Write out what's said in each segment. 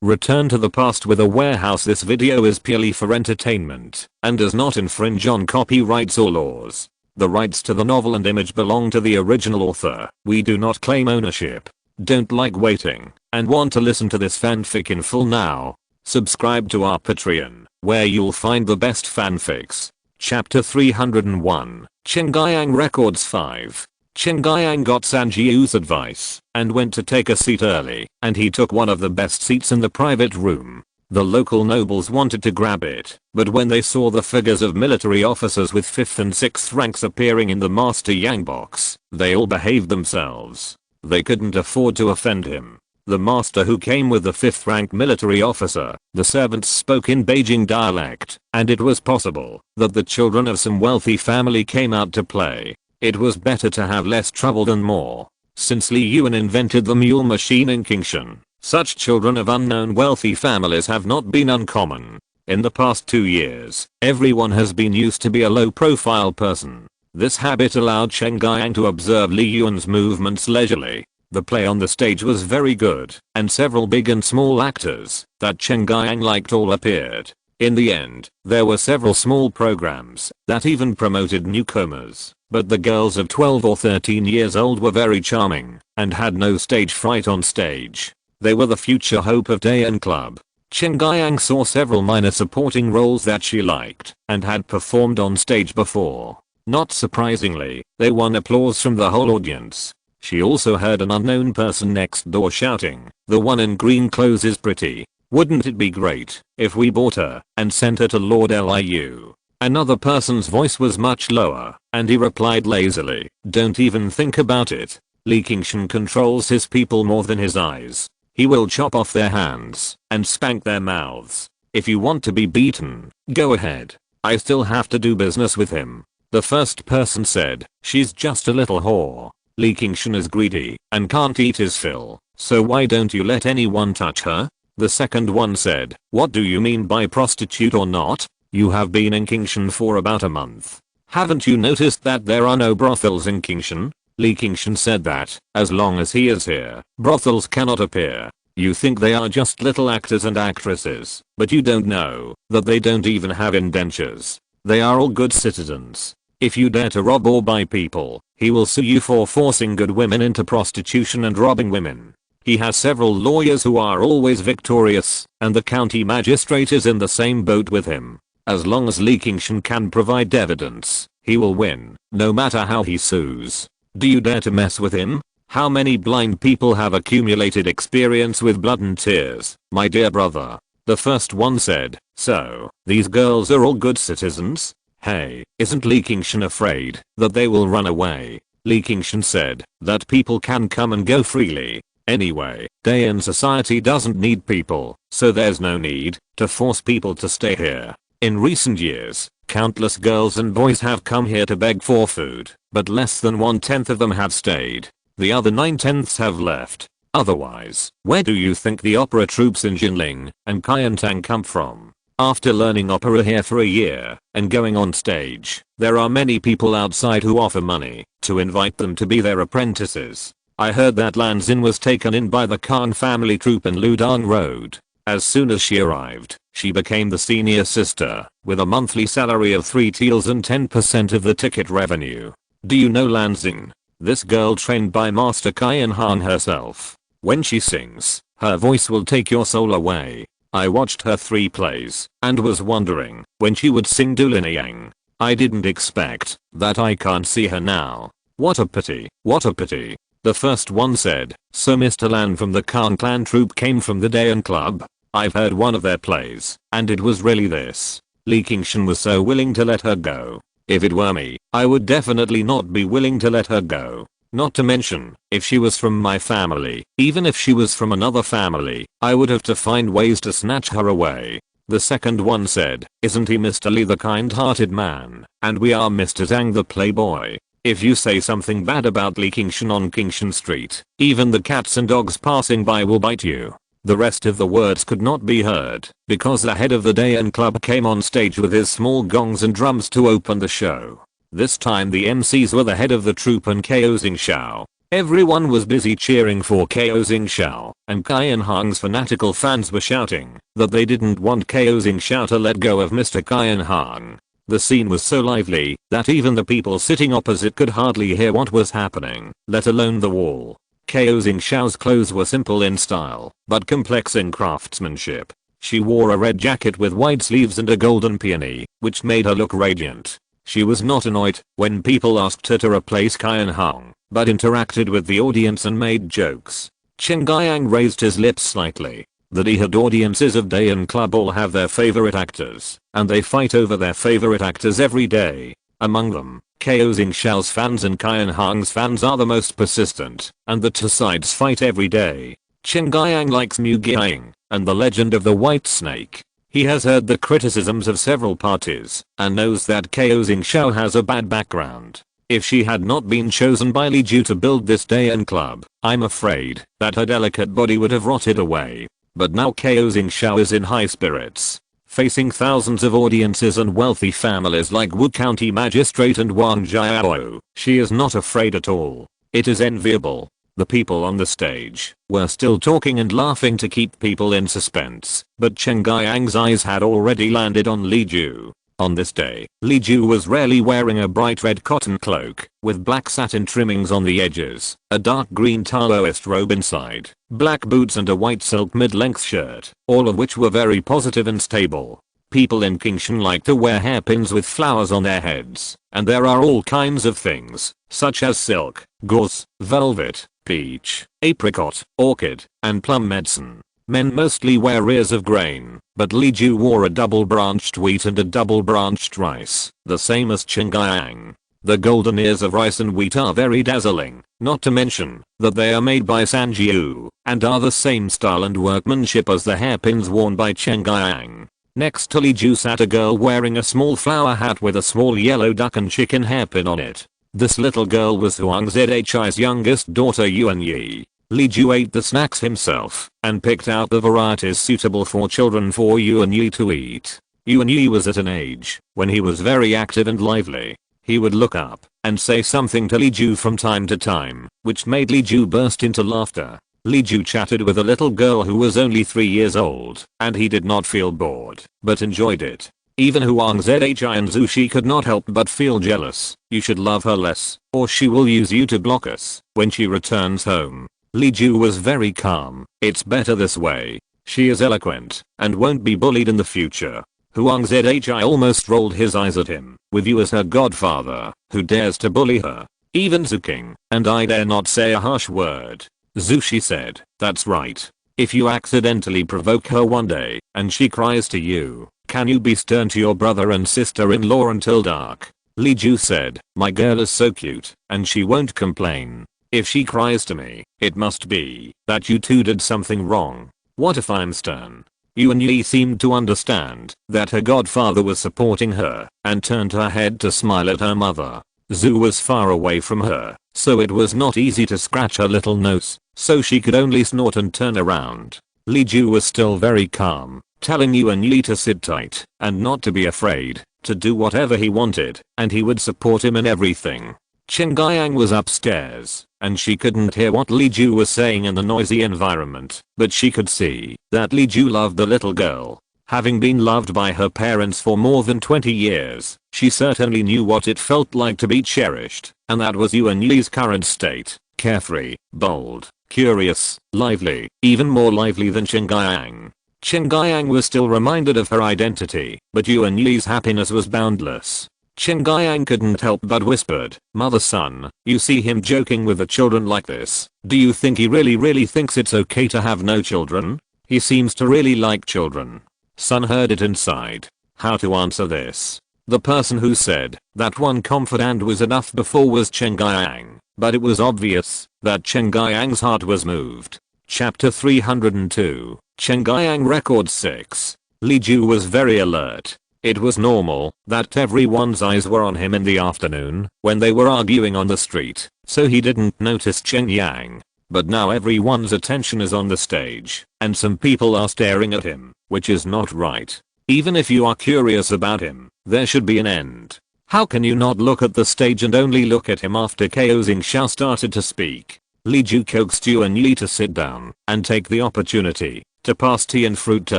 Return to the past with a warehouse. This video is purely for entertainment and does not infringe on copyrights or laws. The rights to the novel and image belong to the original author. We do not claim ownership. Don't like waiting and want to listen to this fanfic in full now? Subscribe to our Patreon, where you'll find the best fanfics. Chapter 301, Chen Guiyang Records 5. Chen Guiyang got Sanjiu's advice and went to take a seat early, and he took one of the best seats in the private room. The local nobles wanted to grab it, but when they saw the figures of military officers with 5th and 6th ranks appearing in the Master Yang box, they all behaved themselves. They couldn't afford to offend him. The master, who came with the 5th rank military officer, the servants spoke in Beijing dialect, and it was possible that the children of some wealthy family came out to play. It was better to have less trouble than more. Since Li Yuan invented the mule machine in Qingshan, such children of unknown wealthy families have not been uncommon. In the past 2 years, everyone has been used to be a low-profile person. This habit allowed Chen Guiyang to observe Li Yuan's movements leisurely. The play on the stage was very good, and several big and small actors that Chen Guiyang liked all appeared. In the end, there were several small programs that even promoted newcomers, but the girls of 12 or 13 years old were very charming and had no stage fright on stage. They were the future hope of Dayan Club. Chen Guiyang saw several minor supporting roles that she liked and had performed on stage before. Not surprisingly, they won applause from the whole audience. She also heard an unknown person next door shouting, "The one in green clothes is pretty. Wouldn't it be great if we bought her and sent her to Lord Liu?" Another person's voice was much lower, and he replied lazily, "Don't even think about it. Li Qingshan controls his people more than his eyes. He will chop off their hands and spank their mouths. If you want to be beaten, go ahead. I still have to do business with him." The first person said, "She's just a little whore. Li Qingshan is greedy and can't eat his fill, so why don't you let anyone touch her?" The second one said, "What do you mean by prostitute or not? You have been in Qingshan for about a month. Haven't you noticed that there are no brothels in Qingshan?" Li Qingshan said that, as long as he is here, brothels cannot appear. You think they are just little actors and actresses, but you don't know that they don't even have indentures. They are all good citizens. If you dare to rob or buy people, he will sue you for forcing good women into prostitution and robbing women. He has several lawyers who are always victorious, and the county magistrate is in the same boat with him. As long as Li Qingshan can provide evidence, he will win, no matter how he sues. Do you dare to mess with him? How many blind people have accumulated experience with blood and tears, my dear brother?" The first one said, "So, these girls are all good citizens? Hey, isn't Li Qingshan afraid that they will run away?" Li Qingshan said that people can come and go freely. Anyway, Dayan society doesn't need people, so there's no need to force people to stay here. In recent years, countless girls and boys have come here to beg for food, but less than 1/10 of them have stayed. The other 9/10 have left. Otherwise, where do you think the opera troops in Jinling and Kayantang come from? After learning opera here for a year and going on stage, there are many people outside who offer money to invite them to be their apprentices. I heard that Lan Xin was taken in by the Khan family troupe in Ludong Road. As soon as she arrived, she became the senior sister, with a monthly salary of 3 taels and 10% of the ticket revenue. Do you know Lan Xin? This girl trained by Master Kayan Han herself. When she sings, her voice will take your soul away. I watched her 3 plays and was wondering when she would sing Du Linyang. I didn't expect that. I can't see her now. What a pity, what a pity." The first one said, "So Mr. Lan from the Khan clan troupe came from the Dayan Club? I've heard one of their plays, and it was really this." Li Qingshan was so willing to let her go. If it were me, I would definitely not be willing to let her go. Not to mention, if she was from my family, even if she was from another family, I would have to find ways to snatch her away. The second one said, "Isn't he Mr. Li the kind-hearted man, and we are Mr. Zhang the playboy? If you say something bad about Li Qingshan on Qingshan Street, even the cats and dogs passing by will bite you." The rest of the words could not be heard because the head of the Dayan Club came on stage with his small gongs and drums to open the show. This time the MCs were the head of the troupe and Ko Xingxiao. Everyone was busy cheering for Ko Xiao, and Qian Hong's fanatical fans were shouting that they didn't want Ko Xiao to let go of Mr. Qian Hong. The scene was so lively that even the people sitting opposite could hardly hear what was happening, let alone the wall. Ko Xiao's clothes were simple in style, but complex in craftsmanship. She wore a red jacket with white sleeves and a golden peony, which made her look radiant. She was not annoyed when people asked her to replace Qian Hong, but interacted with the audience and made jokes. Chen Guiyang raised his lips slightly. The Dihad audiences of Dayan Club all have their favorite actors, and they fight over their favorite actors every day. Among them, Ko Xiao's fans and Qian Hong's fans are the most persistent, and the two sides fight every day. Chen Guiyang likes Mu Guiyang and the legend of the white snake. He has heard the criticisms of several parties and knows that Ko Xiao has a bad background. If she had not been chosen by Li Ju to build this Dayan Club, I'm afraid that her delicate body would have rotted away. But now Ko Xiao is in high spirits. Facing thousands of audiences and wealthy families like Wu County Magistrate and Wang Jiao, she is not afraid at all. It is enviable. The people on the stage were still talking and laughing to keep people in suspense, but Chen Guiyang's eyes had already landed on Li Ju. On this day, Li Ju was rarely wearing a bright red cotton cloak, with black satin trimmings on the edges, a dark green Taoist robe inside, black boots and a white silk mid-length shirt, all of which were very positive and stable. People in Kingshan like to wear hairpins with flowers on their heads, and there are all kinds of things, such as silk, gauze, velvet, peach, apricot, orchid, and plum medicine. Men mostly wear ears of grain, but Li Ju wore a double-branched wheat and a double-branched rice, the same as Chen Guiyang. The golden ears of rice and wheat are very dazzling, not to mention that they are made by Sanjiu, and are the same style and workmanship as the hairpins worn by Chen Guiyang. Next to Li Ju sat a girl wearing a small flower hat with a small yellow duck and chicken hairpin on it. This little girl was Huang Zhi's youngest daughter Yuanyi. Li Ju ate the snacks himself and picked out the varieties suitable for children for Yuanyi to eat. Yuanyi was at an age when he was very active and lively. He would look up and say something to Li Ju from time to time, which made Li Ju burst into laughter. Li Ju chatted with a little girl who was only 3 years old, and he did not feel bored, but enjoyed it. Even Huang Zhi and Zushi could not help but feel jealous. You should love her less, or she will use you to block us when she returns home. Li Ju was very calm. It's better this way. She is eloquent and won't be bullied in the future. Huang Zhi almost rolled his eyes at him. With you as her godfather, who dares to bully her? Even Zuking, and I dare not say a harsh word. Zushi said, that's right. If you accidentally provoke her one day and she cries to you, can you be stern to your brother and sister-in-law until dark? Li Ju said, my girl is so cute and she won't complain. If she cries to me, it must be that you two did something wrong. What if I'm stern? Yuanyi seemed to understand that her godfather was supporting her and turned her head to smile at her mother. Zhu was far away from her, so it was not easy to scratch her little nose, so she could only snort and turn around. Li Ju was still very calm, telling Yuanyi to sit tight and not to be afraid, to do whatever he wanted, and he would support him in everything. Chen Guiyang was upstairs, and she couldn't hear what Li Ju was saying in the noisy environment, but she could see that Li Ju loved the little girl. Having been loved by her parents for more than 20 years, she certainly knew what it felt like to be cherished, and that was Yuanyi's current state, carefree, bold, curious, lively, even more lively than Chen Guiyang. Chen Guiyang was still reminded of her identity, but Yuanyi's happiness was boundless. Chen Guiyang couldn't help but whispered, mother son, you see him joking with the children like this. Do you think he really thinks it's okay to have no children? He seems to really like children. Son heard it inside. How to answer this? The person who said that one confidant was enough before was Chen Guiyang, but it was obvious that Chen Guiyang's heart was moved. Chapter 302, Chen Guiyang Record 6. Li Ju was very alert. It was normal that everyone's eyes were on him in the afternoon when they were arguing on the street, so he didn't notice Chen Yang. But now everyone's attention is on the stage, and some people are staring at him, which is not right. Even if you are curious about him, there should be an end. How can you not look at the stage and only look at him after Ko Xiao started to speak? Li Ju coaxed Yuan Yi to sit down and take the opportunity to pass tea and fruit to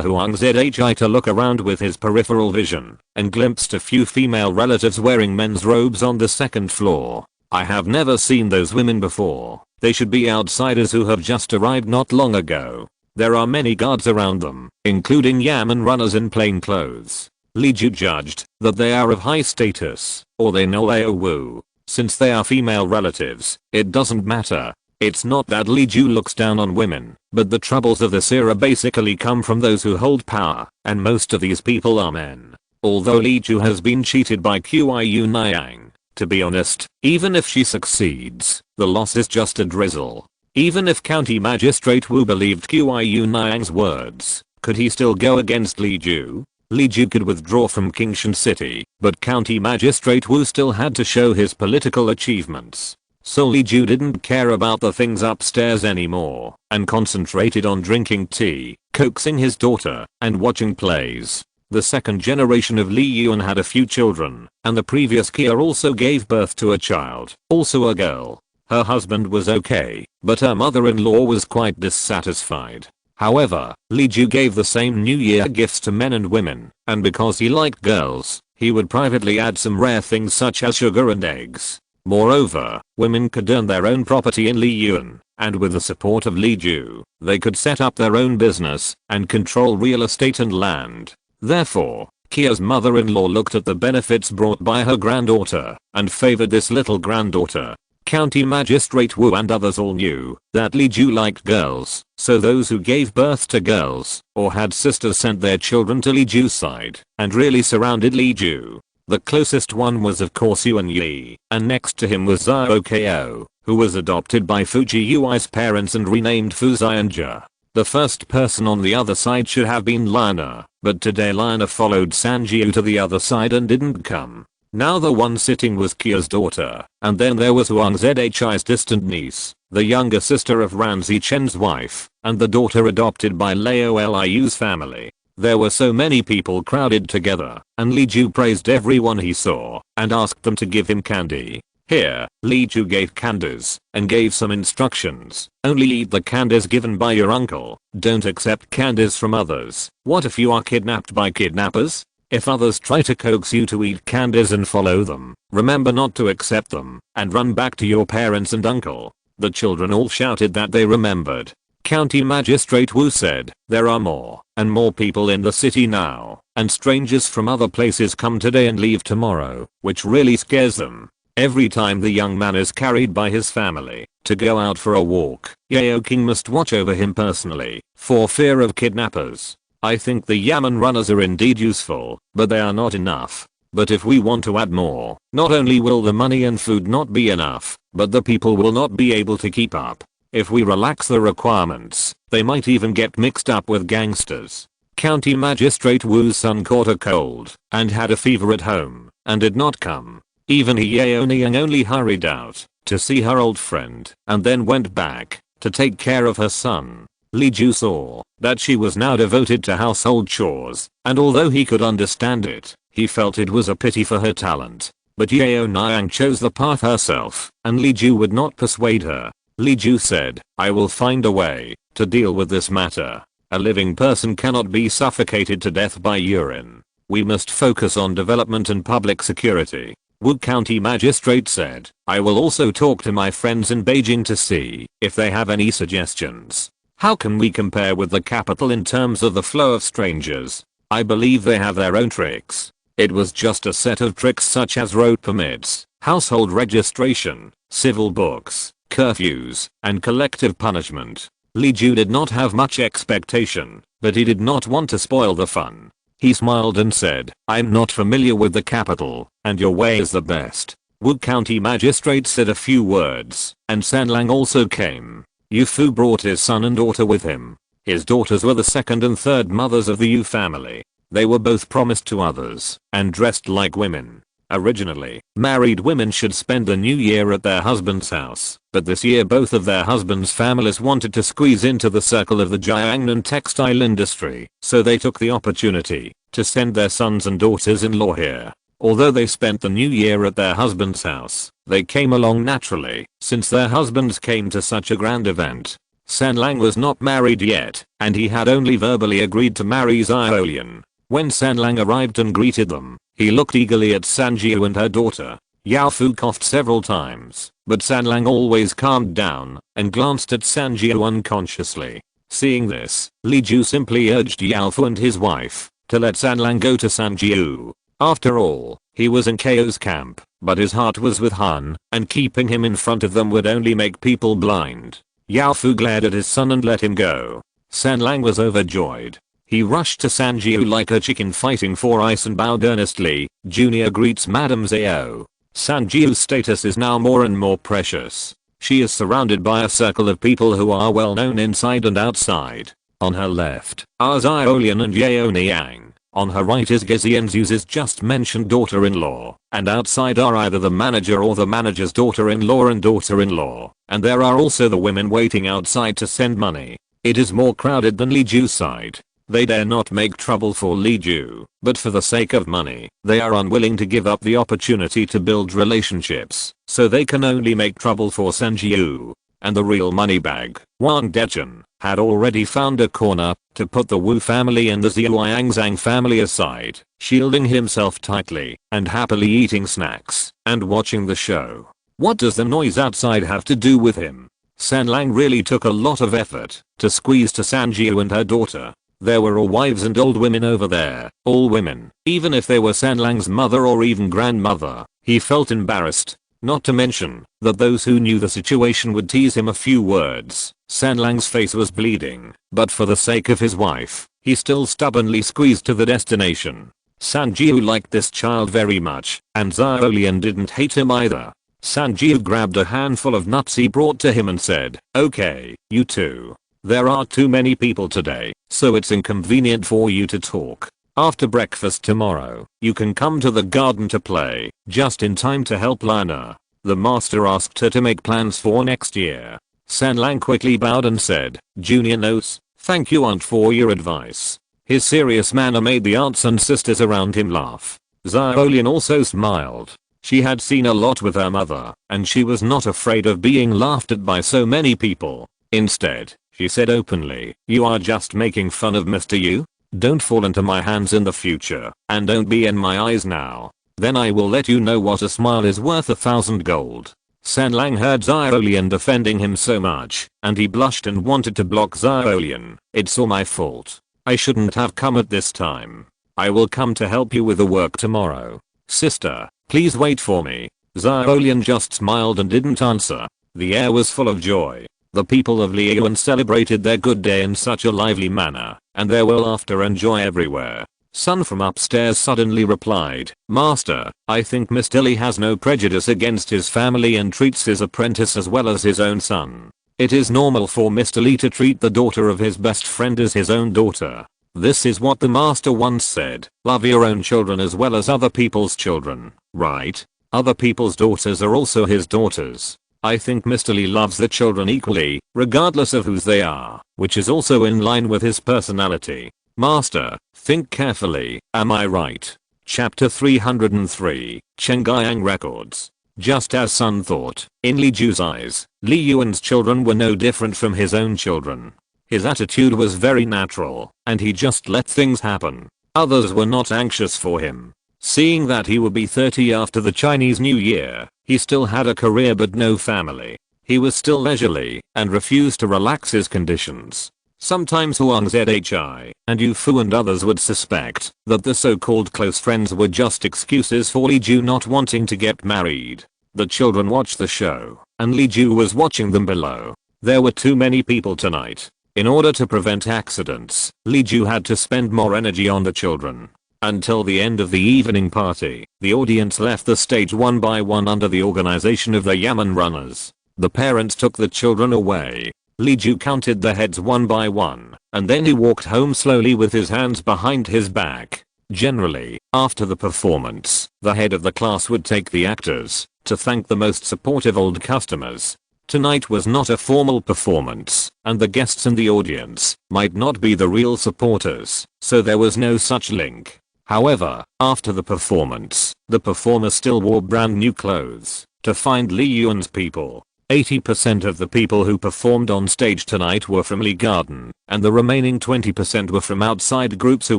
Huang Zhi to look around with his peripheral vision and glimpsed a few female relatives wearing men's robes on the second floor. I have never seen those women before. They should be outsiders who have just arrived not long ago. There are many guards around them, including Yamen runners in plain clothes. Li Ju judged that they are of high status, or they know Lao Wu. Since they are female relatives, it doesn't matter. It's not that Li Ju looks down on women, but the troubles of this era basically come from those who hold power, and most of these people are men. Although Li Ju has been cheated by Yu Yaoniang, to be honest, even if she succeeds, the loss is just a drizzle. Even if County Magistrate Wu believed Yu Yaoniang's words, could he still go against Li Ju? Li Ju could withdraw from Qingshan City, but County Magistrate Wu still had to show his political achievements. So Li Ju didn't care about the things upstairs anymore, and concentrated on drinking tea, coaxing his daughter, and watching plays. The second generation of Li Yuan had a few children, and the previous Kia also gave birth to a child, also a girl. Her husband was okay, but her mother-in-law was quite dissatisfied. However, Li Ju gave the same New Year gifts to men and women, and because he liked girls, he would privately add some rare things such as sugar and eggs. Moreover, women could earn their own property in Li Yuan, and with the support of Li Ju, they could set up their own business and control real estate and land. Therefore, Kia's mother-in-law looked at the benefits brought by her granddaughter and favored this little granddaughter. County Magistrate Wu and others all knew that Li Ju liked girls, so those who gave birth to girls or had sisters sent their children to Li Ju's side and really surrounded Li Ju. The closest one was of course Yuan Yi, and next to him was Zhao Ko, who was adopted by Fuji Yui's parents and renamed Fu Xianja. The first person on the other side should have been Lana, but today Lana followed Sanjiu to the other side and didn't come. Now the one sitting was Kia's daughter, and then there was Huang Zhi's distant niece, the younger sister of Ran Zichen's wife, and the daughter adopted by Lao Liu's family. There were so many people crowded together, and Li Ju praised everyone he saw, and asked them to give him candy. Here, Li Ju gave candies, and gave some instructions. Only eat the candies given by your uncle, don't accept candies from others. What if you are kidnapped by kidnappers? If others try to coax you to eat candies and follow them, remember not to accept them, and run back to your parents and uncle. The children all shouted that they remembered. County Magistrate Wu said, there are more and more people in the city now, and strangers from other places come today and leave tomorrow, which really scares them. Every time the young man is carried by his family to go out for a walk, Yao King must watch over him personally, for fear of kidnappers. I think the Yamen runners are indeed useful, but they are not enough. But if we want to add more, not only will the money and food not be enough, but the people will not be able to keep up. If we relax the requirements, they might even get mixed up with gangsters. County Magistrate Wu's son caught a cold and had a fever at home and did not come. Even Yu Yaoniang only hurried out to see her old friend and then went back to take care of her son. Li Ju saw that she was now devoted to household chores, and although he could understand it, he felt it was a pity for her talent. But Yu Yaoniang chose the path herself, and Li Ju would not persuade her. Li Ju said, I will find a way to deal with this matter. A living person cannot be suffocated to death by urine. We must focus on development and public security. Wu County Magistrate said, I will also talk to my friends in Beijing to see if they have any suggestions. How can we compare with the capital in terms of the flow of strangers? I believe they have their own tricks. It was just a set of tricks such as road permits, household registration, civil books, curfews, and collective punishment. Li Ju did not have much expectation, but he did not want to spoil the fun. He smiled and said, I'm not familiar with the capital, and your way is the best. Wu County Magistrate said a few words, and Sanlang also came. Yu Fu brought his son and daughter with him. His daughters were the second and third mothers of the Yu family. They were both promised to others, and dressed like women. Originally, married women should spend the new year at their husband's house, but this year both of their husbands' families wanted to squeeze into the circle of the Jiangnan textile industry, so they took the opportunity to send their sons and daughters-in-law here. Although they spent the new year at their husband's house, they came along naturally, since their husbands came to such a grand event. Sanlang was not married yet, and he had only verbally agreed to marry Xiaolian. When Sanlang arrived and greeted them, he looked eagerly at Sanjiu and her daughter. Yao Fu coughed several times, but Sanlang always calmed down and glanced at Sanjiu unconsciously. Seeing this, Li Ju simply urged Yao Fu and his wife to let Sanlang go to Sanjiu. After all, he was in KO's camp, but his heart was with Han, and keeping him in front of them would only make people blind. Yao Fu glared at his son and let him go. Sanlang was overjoyed. He rushed to Sanjiu like a chicken fighting for ice and bowed earnestly. Junior greets Madame Zhao. Sanjiu's status is now more and more precious. She is surrounded by a circle of people who are well known inside and outside. On her left are Xiaolian and Yaoniang. On her right is Gezianzu's just mentioned daughter-in-law, and outside are either the manager or the manager's daughter-in-law and daughter-in-law, and there are also the women waiting outside to send money. It is more crowded than Li Ju's side. They dare not make trouble for Li Ju, but for the sake of money, they are unwilling to give up the opportunity to build relationships, so they can only make trouble for Sanjiu. And the real money bag, Wang Dechen, had already found a corner to put the Wu family and the Zhuangzang family aside, shielding himself tightly and happily eating snacks and watching the show. What does the noise outside have to do with him? Sanlang really took a lot of effort to squeeze to Sanjiu and her daughter. There were all wives and old women over there, all women, even if they were Sanlang's mother or even grandmother. He felt embarrassed. Not to mention that those who knew the situation would tease him a few words. Sanlang's face was bleeding, but for the sake of his wife, he still stubbornly squeezed to the destination. Sanjiu liked this child very much, and Xiaolian didn't hate him either. Sanjiu grabbed a handful of nuts he brought to him and said, "Okay, you two. There are too many people today, so it's inconvenient for you to talk. After breakfast tomorrow, you can come to the garden to play, just in time to help Lana." The master asked her to make plans for next year. Sanlang quickly bowed and said, "Junior knows, thank you aunt for your advice." His serious manner made the aunts and sisters around him laugh. Xiaolian also smiled. She had seen a lot with her mother, and she was not afraid of being laughed at by so many people. Instead, she said openly, "You are just making fun of Mr. Yu? Don't fall into my hands in the future, and don't be in my eyes now. Then I will let you know what a smile is worth 1,000 gold." Sanlang heard Xiaolian defending him so much, and he blushed and wanted to block Xiaolian. "It's all my fault. I shouldn't have come at this time. I will come to help you with the work tomorrow. Sister, please wait for me." Xiaolian just smiled and didn't answer. The air was full of joy. The people of Liyuan celebrated their good day in such a lively manner, and there were laughter and joy everywhere. Sun from upstairs suddenly replied, "Master, I think Mr. Li has no prejudice against his family and treats his apprentice as well as his own son. It is normal for Mr. Li to treat the daughter of his best friend as his own daughter. This is what the master once said, love your own children as well as other people's children, right? Other people's daughters are also his daughters. I think Mr. Li loves the children equally, regardless of whose they are, which is also in line with his personality. Master, think carefully, am I right?" Chapter 303, Chengyang Records. Just as Sun thought, in Li Ju's eyes, Li Yuan's children were no different from his own children. His attitude was very natural, and he just let things happen. Others were not anxious for him. Seeing that he would be 30 after the Chinese New Year, he still had a career but no family. He was still leisurely and refused to relax his conditions. Sometimes Huang Zhi and Yu Fu and others would suspect that the so-called close friends were just excuses for Li Ju not wanting to get married. The children watched the show, and Li Ju was watching them below. There were too many people tonight. In order to prevent accidents, Li Ju had to spend more energy on the children. Until the end of the evening party, the audience left the stage one by one under the organization of the Yamen runners. The parents took the children away. Li Ju counted the heads one by one, and then he walked home slowly with his hands behind his back. Generally, after the performance, the head of the class would take the actors to thank the most supportive old customers. Tonight was not a formal performance, and the guests in the audience might not be the real supporters, so there was no such link. However, after the performance, the performer still wore brand new clothes. To find Lee Yuan's people, 80% of the people who performed on stage tonight were from Lee Garden, and the remaining 20% were from outside groups who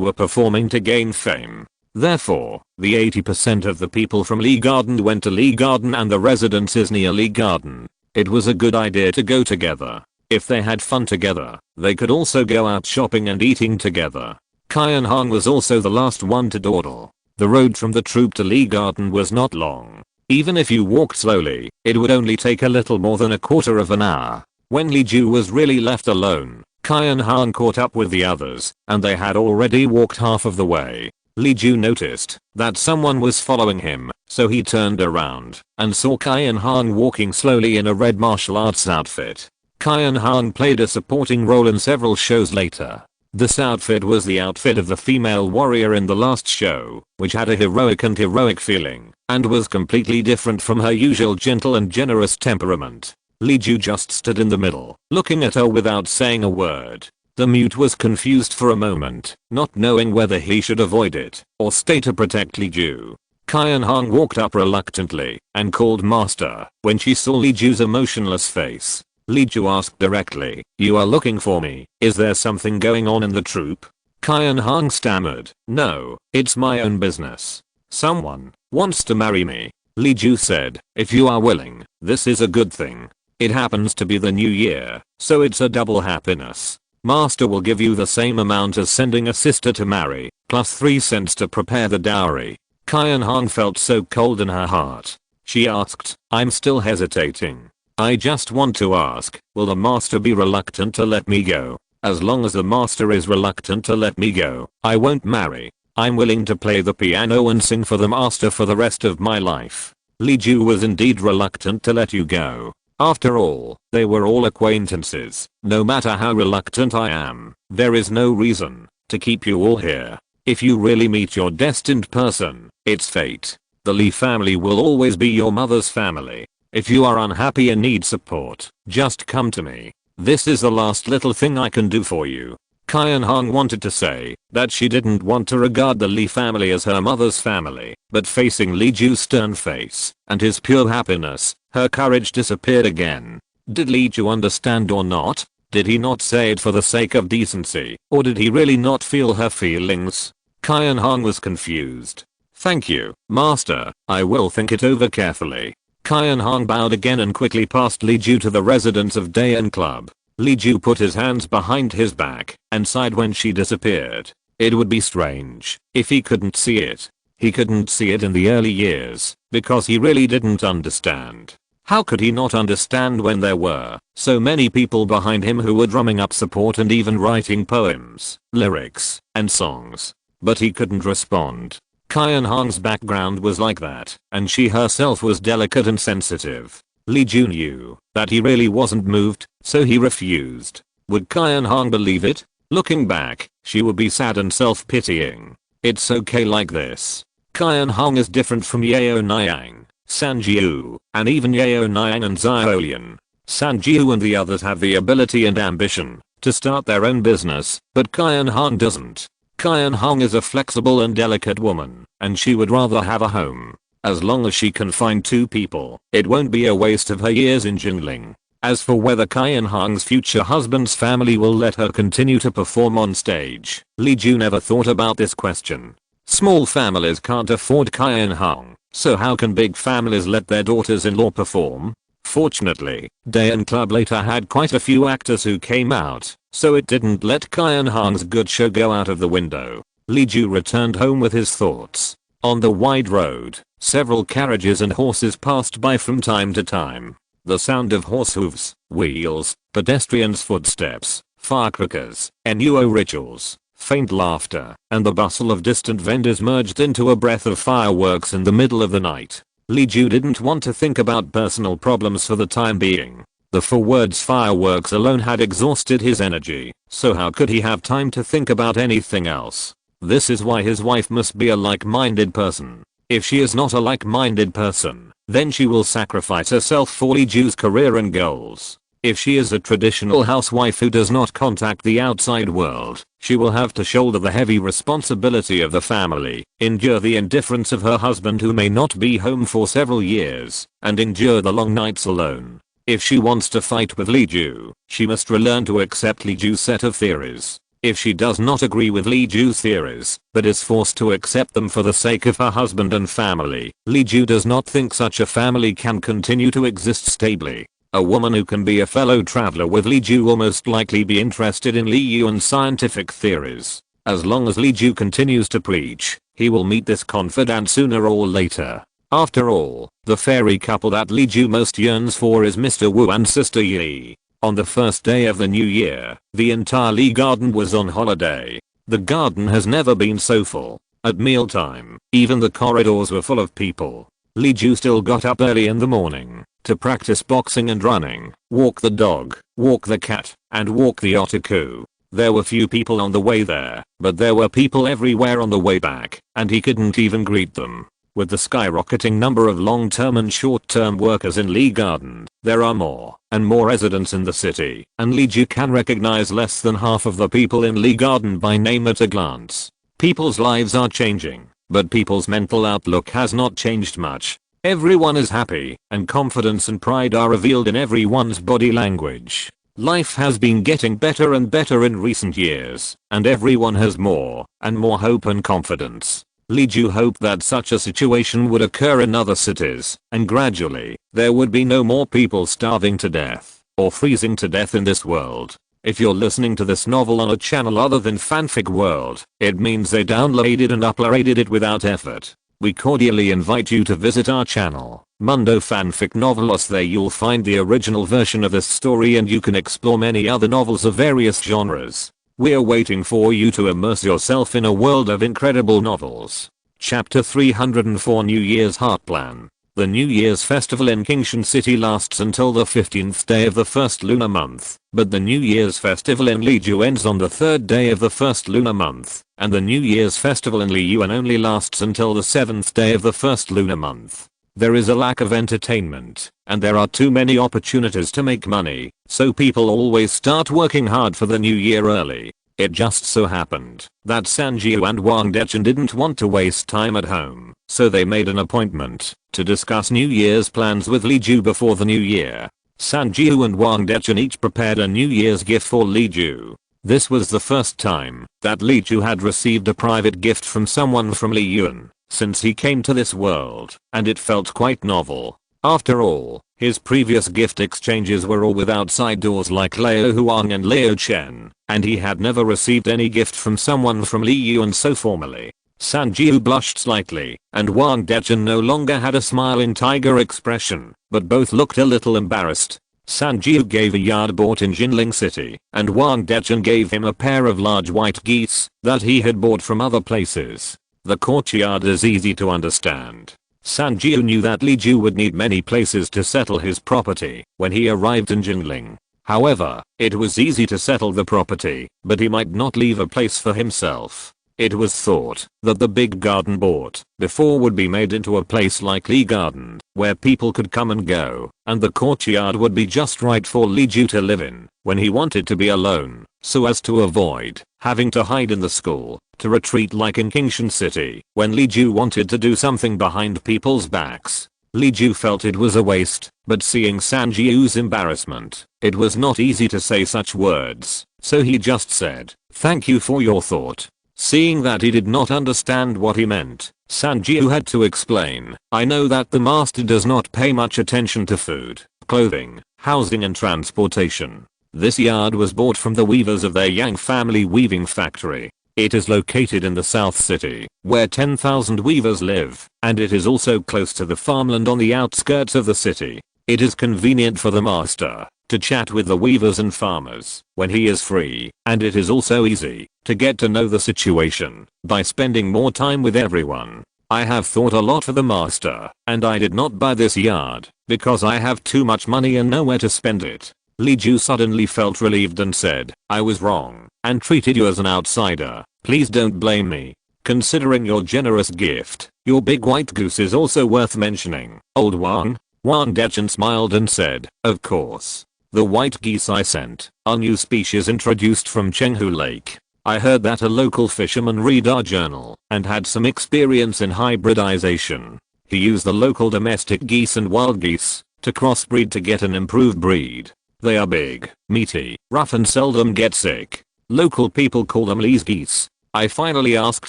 were performing to gain fame. Therefore, the 80% of the people from Lee Garden went to Lee Garden and the residences near Lee Garden. It was a good idea to go together. If they had fun together, they could also go out shopping and eating together. Kyan Hong was also the last one to dawdle. The road from the troop to Lee Garden was not long. Even if you walked slowly, it would only take a little more than a quarter of an hour. When Li Ju was really left alone, Kyan Hong caught up with the others, and they had already walked half of the way. Li Ju noticed that someone was following him, so he turned around and saw Kyan Hong walking slowly in a red martial arts outfit. Kyan Hong played a supporting role in several shows later. This outfit was the outfit of the female warrior in the last show, which had a heroic and heroic feeling, and was completely different from her usual gentle and generous temperament. Li Ju just stood in the middle, looking at her without saying a word. The mute was confused for a moment, not knowing whether he should avoid it or stay to protect Li Ju. Kyan Hong walked up reluctantly and called master when she saw Li Ju's emotionless face. Li Ju asked directly, "You are looking for me, is there something going on in the troop?" Kyan Hong stammered, "No, it's my own business. Someone wants to marry me." Li Ju said, "If you are willing, this is a good thing. It happens to be the new year, so it's a double happiness. Master will give you the same amount as sending a sister to marry, plus 3 cents to prepare the dowry." Kyan Hong felt so cold in her heart. She asked, "I'm still hesitating. I just want to ask, will the master be reluctant to let me go? As long as the master is reluctant to let me go, I won't marry. I'm willing to play the piano and sing for the master for the rest of my life." Li Ju was indeed reluctant to let you go. After all, they were all acquaintances. "No matter how reluctant I am, there is no reason to keep you all here. If you really meet your destined person, it's fate. The Li family will always be your mother's family. If you are unhappy and need support, just come to me. This is the last little thing I can do for you." Kyan Hong wanted to say that she didn't want to regard the Li family as her mother's family, but facing Li Ju's stern face and his pure happiness, her courage disappeared again. Did Li Ju understand or not? Did he not say it for the sake of decency, or did he really not feel her feelings? Kyan Hong was confused. "Thank you, master, I will think it over carefully." Kyan Hong bowed again and quickly passed Li Ju to the residence of Dayan Club. Li Ju put his hands behind his back and sighed when she disappeared. It would be strange if he couldn't see it. He couldn't see it in the early years because he really didn't understand. How could he not understand when there were so many people behind him who were drumming up support and even writing poems, lyrics, and songs? But he couldn't respond. Kyan Hong's background was like that, and she herself was delicate and sensitive. Li Ju knew that he really wasn't moved, so he refused. Would Kyan Hong believe it? Looking back, she would be sad and self-pitying. It's okay like this. Kyan Hong is different from Yu Yaoniang, Sanjiu, and even Yu Yaoniang and Xiaolian. Sanjiu and the others have the ability and ambition to start their own business, but Kyan Hong doesn't. Kyan Hong is a flexible and delicate woman, and she would rather have a home. As long as she can find 2 people, it won't be a waste of her years in Jinling. As for whether Kyan Hong's future husband's family will let her continue to perform on stage, Li Ju never thought about this question. Small families can't afford Kyan Hong, so how can big families let their daughters-in-law perform? Fortunately, Dayan Club later had quite a few actors who came out, so it didn't let Kyan Hong's good show go out of the window. Li Ju returned home with his thoughts. On the wide road, several carriages and horses passed by from time to time. The sound of horse hooves, wheels, pedestrians' footsteps, firecrackers, Nuo rituals, faint laughter, and the bustle of distant vendors merged into a breath of fireworks in the middle of the night. Li Ju didn't want to think about personal problems for the time being. The 4 words fireworks alone had exhausted his energy, so how could he have time to think about anything else? This is why his wife must be a like-minded person. If she is not a like-minded person, then she will sacrifice herself for Li Ju's career and goals. If she is a traditional housewife who does not contact the outside world, she will have to shoulder the heavy responsibility of the family, endure the indifference of her husband who may not be home for several years, and endure the long nights alone. If she wants to fight with Li Ju, she must relearn to accept Li Ju's set of theories. If she does not agree with Li Ju's theories, but is forced to accept them for the sake of her husband and family, Li Ju does not think such a family can continue to exist stably. A woman who can be a fellow traveler with Li Ju will most likely be interested in Li Yuan's scientific theories. As long as Li Ju continues to preach, he will meet this confidant sooner or later. After all, the fairy couple that Li Ju most yearns for is Mr. Wu and Sister Yi. On the first day of the new year, the entire Li garden was on holiday. The garden has never been so full. At mealtime, even the corridors were full of people. Li Ju still got up early in the morning to practice boxing and running, walk the dog, walk the cat, and walk the otaku. There were few people on the way there, but there were people everywhere on the way back, and he couldn't even greet them. With the skyrocketing number of long-term and short-term workers in Li Garden, there are more and more residents in the city, and Li Ju can recognize less than half of the people in Li Garden by name at a glance. People's lives are changing, but people's mental outlook has not changed much. Everyone is happy, and confidence and pride are revealed in everyone's body language. Life has been getting better and better in recent years, and everyone has more and more hope and confidence. Li Ju hoped that such a situation would occur in other cities, and gradually, there would be no more people starving to death or freezing to death in this world. If you're listening to this novel on a channel other than Fanfic World, it means they downloaded and uploaded it without effort. We cordially invite you to visit our channel, Mundo Fanfic Novelos. There you'll find the original version of this story and you can explore many other novels of various genres. We're waiting for you to immerse yourself in a world of incredible novels. Chapter 304 New Year's Heart Plan. The New Year's festival in Qingshan City lasts until the 15th day of the first lunar month, but the New Year's festival in Liju ends on the 3rd day of the first lunar month, and the New Year's festival in Liyuan only lasts until the 7th day of the first lunar month. There is a lack of entertainment, and there are too many opportunities to make money, so people always start working hard for the new year early. It just so happened that Sanjiu and Wang Dechen didn't want to waste time at home, so they made an appointment to discuss New Year's plans with Li Ju before the new year. Sanjiu and Wang Dechen each prepared a New Year's gift for Li Ju. This was the first time that Li Ju had received a private gift from someone from Li Yuan since he came to this world, and it felt quite novel. After all, his previous gift exchanges were all with outside doors like Liu Huang and Liu Chen, and he had never received any gift from someone from Li Yuan so formally. Sanjiu blushed slightly, and Wang Dechen no longer had a smiling tiger expression, but both looked a little embarrassed. Sanjiu gave a yard bought in Jinling City, and Wang Dechen gave him a pair of large white geese that he had bought from other places. The courtyard is easy to understand. Sanjiu knew that Li Ju would need many places to settle his property when he arrived in Jinling. However, it was easy to settle the property, but he might not leave a place for himself. It was thought that the big garden bought before would be made into a place like Li Garden, where people could come and go, and the courtyard would be just right for Li Ju to live in when he wanted to be alone, so as to avoid having to hide in the school, to retreat like in Qingshan City when Li Ju wanted to do something behind people's backs. Li Ju felt it was a waste, but seeing Sanjiu's embarrassment, it was not easy to say such words, so he just said, "Thank you for your thought." Seeing that he did not understand what he meant, Sanjiu had to explain, "I know that the master does not pay much attention to food, clothing, housing and transportation. This yard was bought from the weavers of their Yang family weaving factory. It is located in the South City, where 10,000 weavers live, and it is also close to the farmland on the outskirts of the city. It is convenient for the master to chat with the weavers and farmers when he is free, and it is also easy to get to know the situation by spending more time with everyone. I have thought a lot for the master, and I did not buy this yard because I have too much money and nowhere to spend it." Li Ju suddenly felt relieved and said, "I was wrong and treated you as an outsider. Please don't blame me. Considering your generous gift, your big white goose is also worth mentioning, old Wang." Wang Dechen smiled and said, "Of course. The white geese I sent are new species introduced from Chenghu Lake. I heard that a local fisherman read our journal and had some experience in hybridization. He used the local domestic geese and wild geese to crossbreed to get an improved breed. They are big, meaty, rough and seldom get sick. Local people call them Lee's geese. I finally asked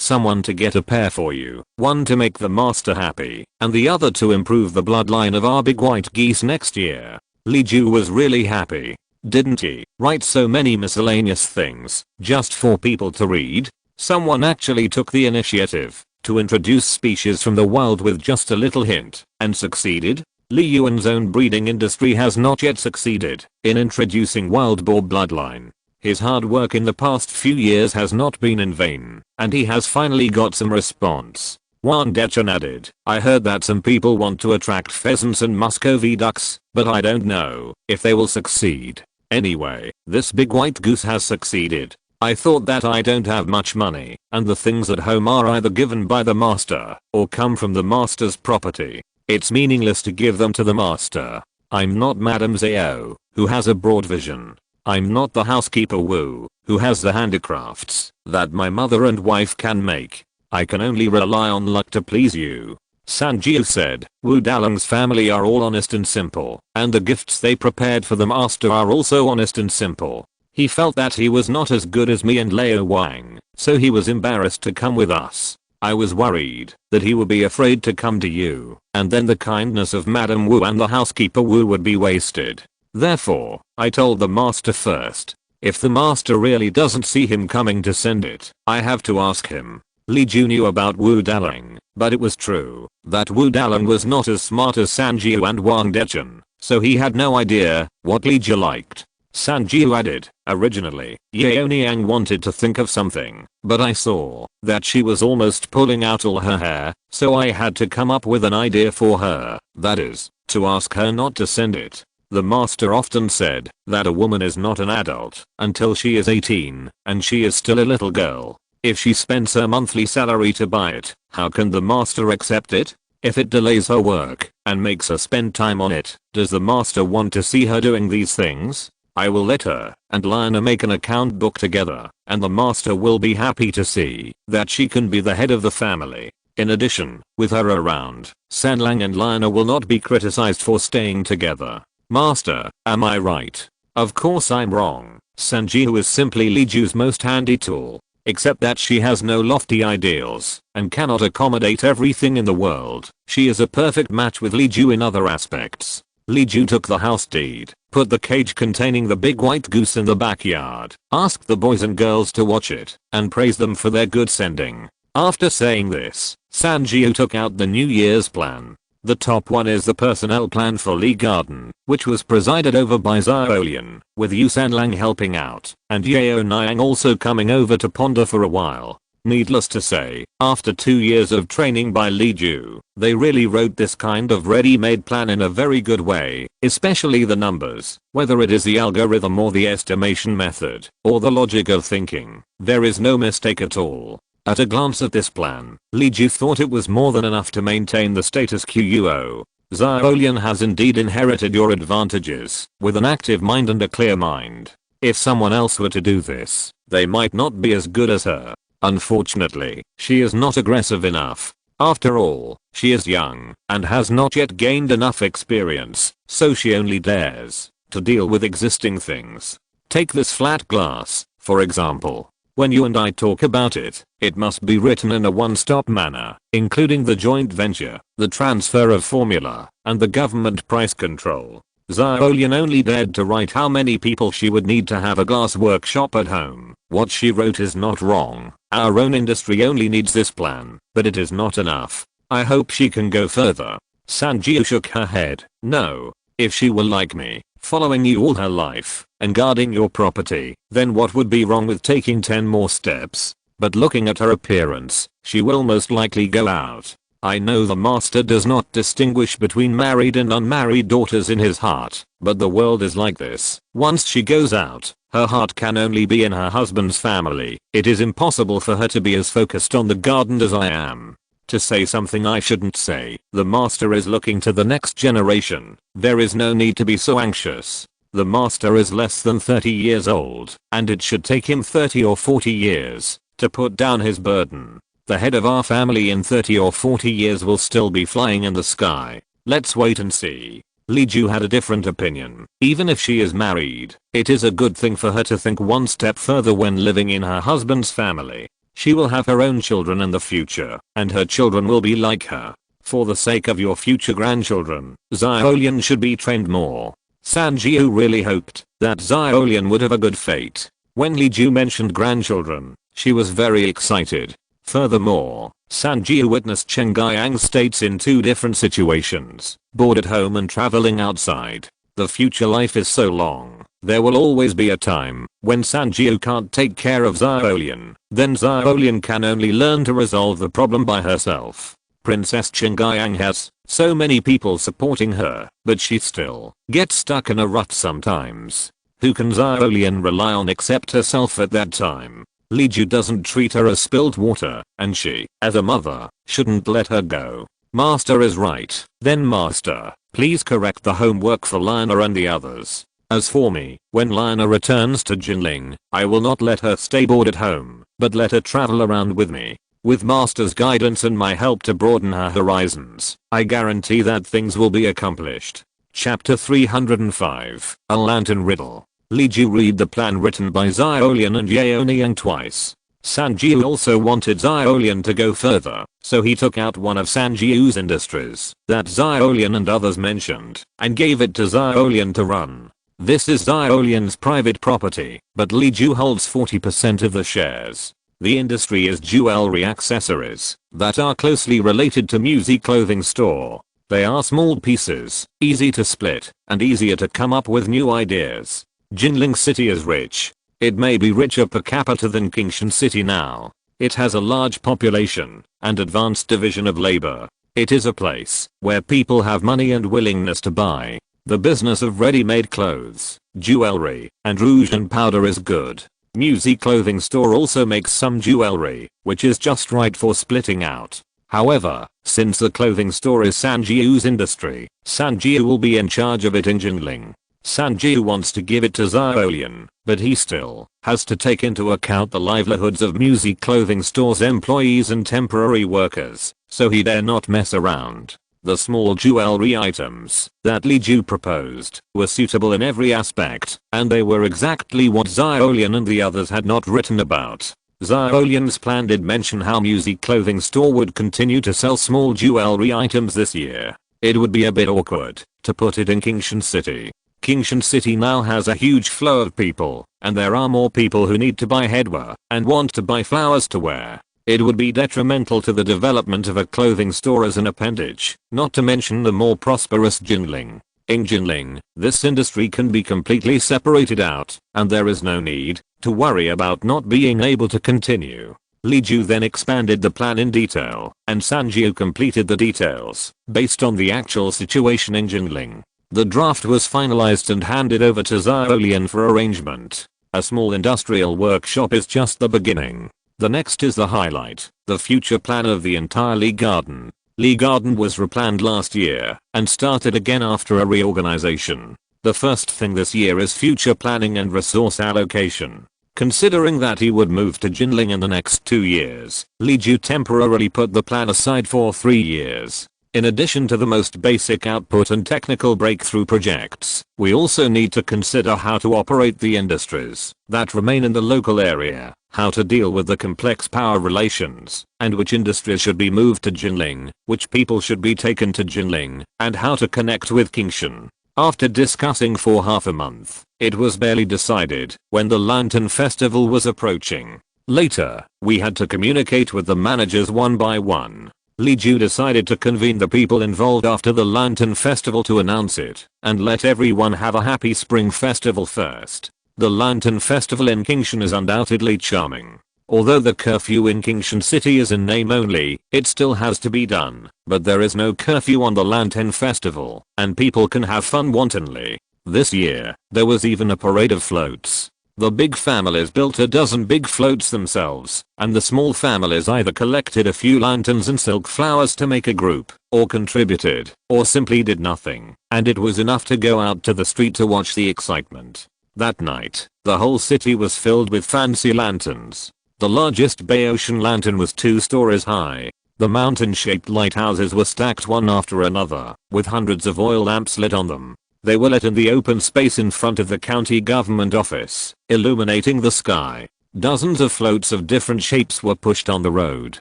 someone to get a pair for you, one to make the master happy, and the other to improve the bloodline of our big white geese next year. Li Ju was really happy. Didn't he write so many miscellaneous things just for people to read? Someone actually took the initiative to introduce species from the wild with just a little hint, and succeeded? Li Yuan's own breeding industry has not yet succeeded in introducing wild boar bloodline. His hard work in the past few years has not been in vain, and he has finally got some response. Wang Dechan added, I heard that some people want to attract pheasants and Muscovy ducks, but I don't know if they will succeed. Anyway, this big white goose has succeeded. I thought that I don't have much money, and the things at home are either given by the master, or come from the master's property. It's meaningless to give them to the master. I'm not Madame Zhao, who has a broad vision. I'm not the housekeeper Wu, who has the handicrafts that my mother and wife can make. I can only rely on luck to please you. Sanjiu said, Wu Dalong's family are all honest and simple, and the gifts they prepared for the master are also honest and simple. He felt that he was not as good as me and Leo Wang, so he was embarrassed to come with us. I was worried that he would be afraid to come to you, and then the kindness of Madame Wu and the housekeeper Wu would be wasted. Therefore, I told the master first. If the master really doesn't see him coming to send it, I have to ask him. Li Ju knew about Wu Dalong, but it was true that Wu Dalong was not as smart as Sanjiu and Wang Dechan, so he had no idea what Li Ju liked. Sanjiu added, originally, Yu Yaoniang wanted to think of something, but I saw that she was almost pulling out all her hair, so I had to come up with an idea for her, that is, to ask her not to send it. The master often said that a woman is not an adult until she is 18, and she is still a little girl. If she spends her monthly salary to buy it, how can the master accept it? If it delays her work and makes her spend time on it, does the master want to see her doing these things? I will let her and Lina make an account book together, and the master will be happy to see that she can be the head of the family. In addition, with her around, Sanlang and Lina will not be criticized for staying together. Master, am I right? Of course I'm wrong. Sanjiu is simply Li Ju's most handy tool, except that she has no lofty ideals and cannot accommodate everything in the world. She is a perfect match with Li Ju in other aspects. Li Ju took the house deed, put the cage containing the big white goose in the backyard, asked the boys and girls to watch it, and praised them for their good sending. After saying this, Sanjiu took out the New Year's plan. The top one is the personnel plan for Li Garden, which was presided over by Xiaolian, with Yu Sanlang helping out, and Yu Yaoniang also coming over to ponder for a while. Needless to say, after 2 years of training by Li Ju, they really wrote this kind of ready-made plan in a very good way, especially the numbers. Whether it is the algorithm or the estimation method, or the logic of thinking, there is no mistake at all. At a glance at this plan, Li Ju thought it was more than enough to maintain the status quo. Xiaolian has indeed inherited your advantages, with an active mind and a clear mind. If someone else were to do this, they might not be as good as her. Unfortunately, she is not aggressive enough. After all, she is young, and has not yet gained enough experience, so she only dares to deal with existing things. Take this flat glass, for example. When you and I talk about it, it must be written in a one-stop manner, including the joint venture, the transfer of formula, and the government price control. Xiaolian only dared to write how many people she would need to have a glass workshop at home. What she wrote is not wrong. Our own industry only needs this plan, but it is not enough. I hope she can go further. Sanjiu shook her head. No. If she were like me, following you all her life, and guarding your property, then what would be wrong with taking 10 more steps? But looking at her appearance, she will most likely go out. I know the master does not distinguish between married and unmarried daughters in his heart, but the world is like this. Once she goes out, her heart can only be in her husband's family. It is impossible for her to be as focused on the garden as I am. To say something I shouldn't say, the master is looking to the next generation. There is no need to be so anxious. The master is less than 30 years old, and it should take him 30 or 40 years to put down his burden. The head of our family in 30 or 40 years will still be flying in the sky. Let's wait and see. Li Ju had a different opinion. Even if she is married, it is a good thing for her to think one step further when living in her husband's family. She will have her own children in the future, and her children will be like her. For the sake of your future grandchildren, Xiaolian should be trained more. San Jiu really hoped that Xiaolian would have a good fate. When Li Ju mentioned grandchildren, she was very excited. Furthermore, San Jiu witnessed Chen Guiyang's states in two different situations, bored at home and traveling outside. The future life is so long, there will always be a time when San Jiu can't take care of Xiaolian. Then Xiaolian can only learn to resolve the problem by herself. Princess Chen Guiyang has so many people supporting her, but she still gets stuck in a rut sometimes. Who can Xiaolian rely on except herself at that time? Li Ju doesn't treat her as spilled water, and she, as a mother, shouldn't let her go. Master is right. Then master, please correct the homework for Lina and the others. As for me, when Lina returns to Jinling, I will not let her stay bored at home, but let her travel around with me. With master's guidance and my help to broaden her horizons, I guarantee that things will be accomplished. Chapter 305, A Lantern Riddle. Li Ju read the plan written by Xiaolian and Yu Yaoniang twice. San Jiu also wanted Xiaolian to go further, so he took out one of San Jiu's industries that Xiaolian and others mentioned and gave it to Xiaolian to run. This is Xiaolian's private property, but Li Ju holds 40% of the shares. The industry is jewelry accessories that are closely related to music clothing store. They are small pieces, easy to split, and easier to come up with new ideas. Jinling City is rich. It may be richer per capita than Qingshan City now. It has a large population and advanced division of labor. It is a place where people have money and willingness to buy. The business of ready-made clothes, jewelry, and rouge and powder is good. Music clothing store also makes some jewelry, which is just right for splitting out. However, since the clothing store is San Jiu's industry, San Jiu will be in charge of it in Jinling. San Jiu wants to give it to Xiaolian, but he still has to take into account the livelihoods of music clothing store's employees and temporary workers, so he dare not mess around. The small jewelry items that Li Ju proposed were suitable in every aspect, and they were exactly what Xiaolian and the others had not written about. Xiaolian's plan did mention how music clothing store would continue to sell small jewelry items this year. It would be a bit awkward to put it in Qingshan City. Qingshan City now has a huge flow of people, and there are more people who need to buy headwear and want to buy flowers to wear. It would be detrimental to the development of a clothing store as an appendage, not to mention the more prosperous Jinling. In Jinling, this industry can be completely separated out, and there is no need to worry about not being able to continue. Li Ju then expanded the plan in detail, and San Jiu completed the details based on the actual situation in Jinling. The draft was finalized and handed over to Xiaolian for arrangement. A small industrial workshop is just the beginning. The next is the highlight, the future plan of the entire Lee Garden. Lee Garden was replanned last year and started again after a reorganization. The first thing this year is future planning and resource allocation. Considering that he would move to Jinling in the next 2 years, Li Ju temporarily put the plan aside for 3 years. In addition to the most basic output and technical breakthrough projects, we also need to consider how to operate the industries that remain in the local area, how to deal with the complex power relations, and which industries should be moved to Jinling, which people should be taken to Jinling, and how to connect with Qingshan. After discussing for half a month, it was barely decided when the Lantern Festival was approaching. Later, we had to communicate with the managers one by one. Li Ju decided to convene the people involved after the Lantern Festival to announce it, and let everyone have a happy spring festival first. The Lantern Festival in Qingshan is undoubtedly charming. Although the curfew in Qingshan City is in name only, it still has to be done, but there is no curfew on the Lantern Festival, and people can have fun wantonly. This year, there was even a parade of floats. The big families built a dozen big floats themselves, and the small families either collected a few lanterns and silk flowers to make a group, or contributed, or simply did nothing, and it was enough to go out to the street to watch the excitement. That night, the whole city was filled with fancy lanterns. The largest Bay Ocean lantern was 2 stories high. The mountain-shaped lighthouses were stacked one after another, with hundreds of oil lamps lit on them. They were lit in the open space in front of the county government office, illuminating the sky. Dozens of floats of different shapes were pushed on the road.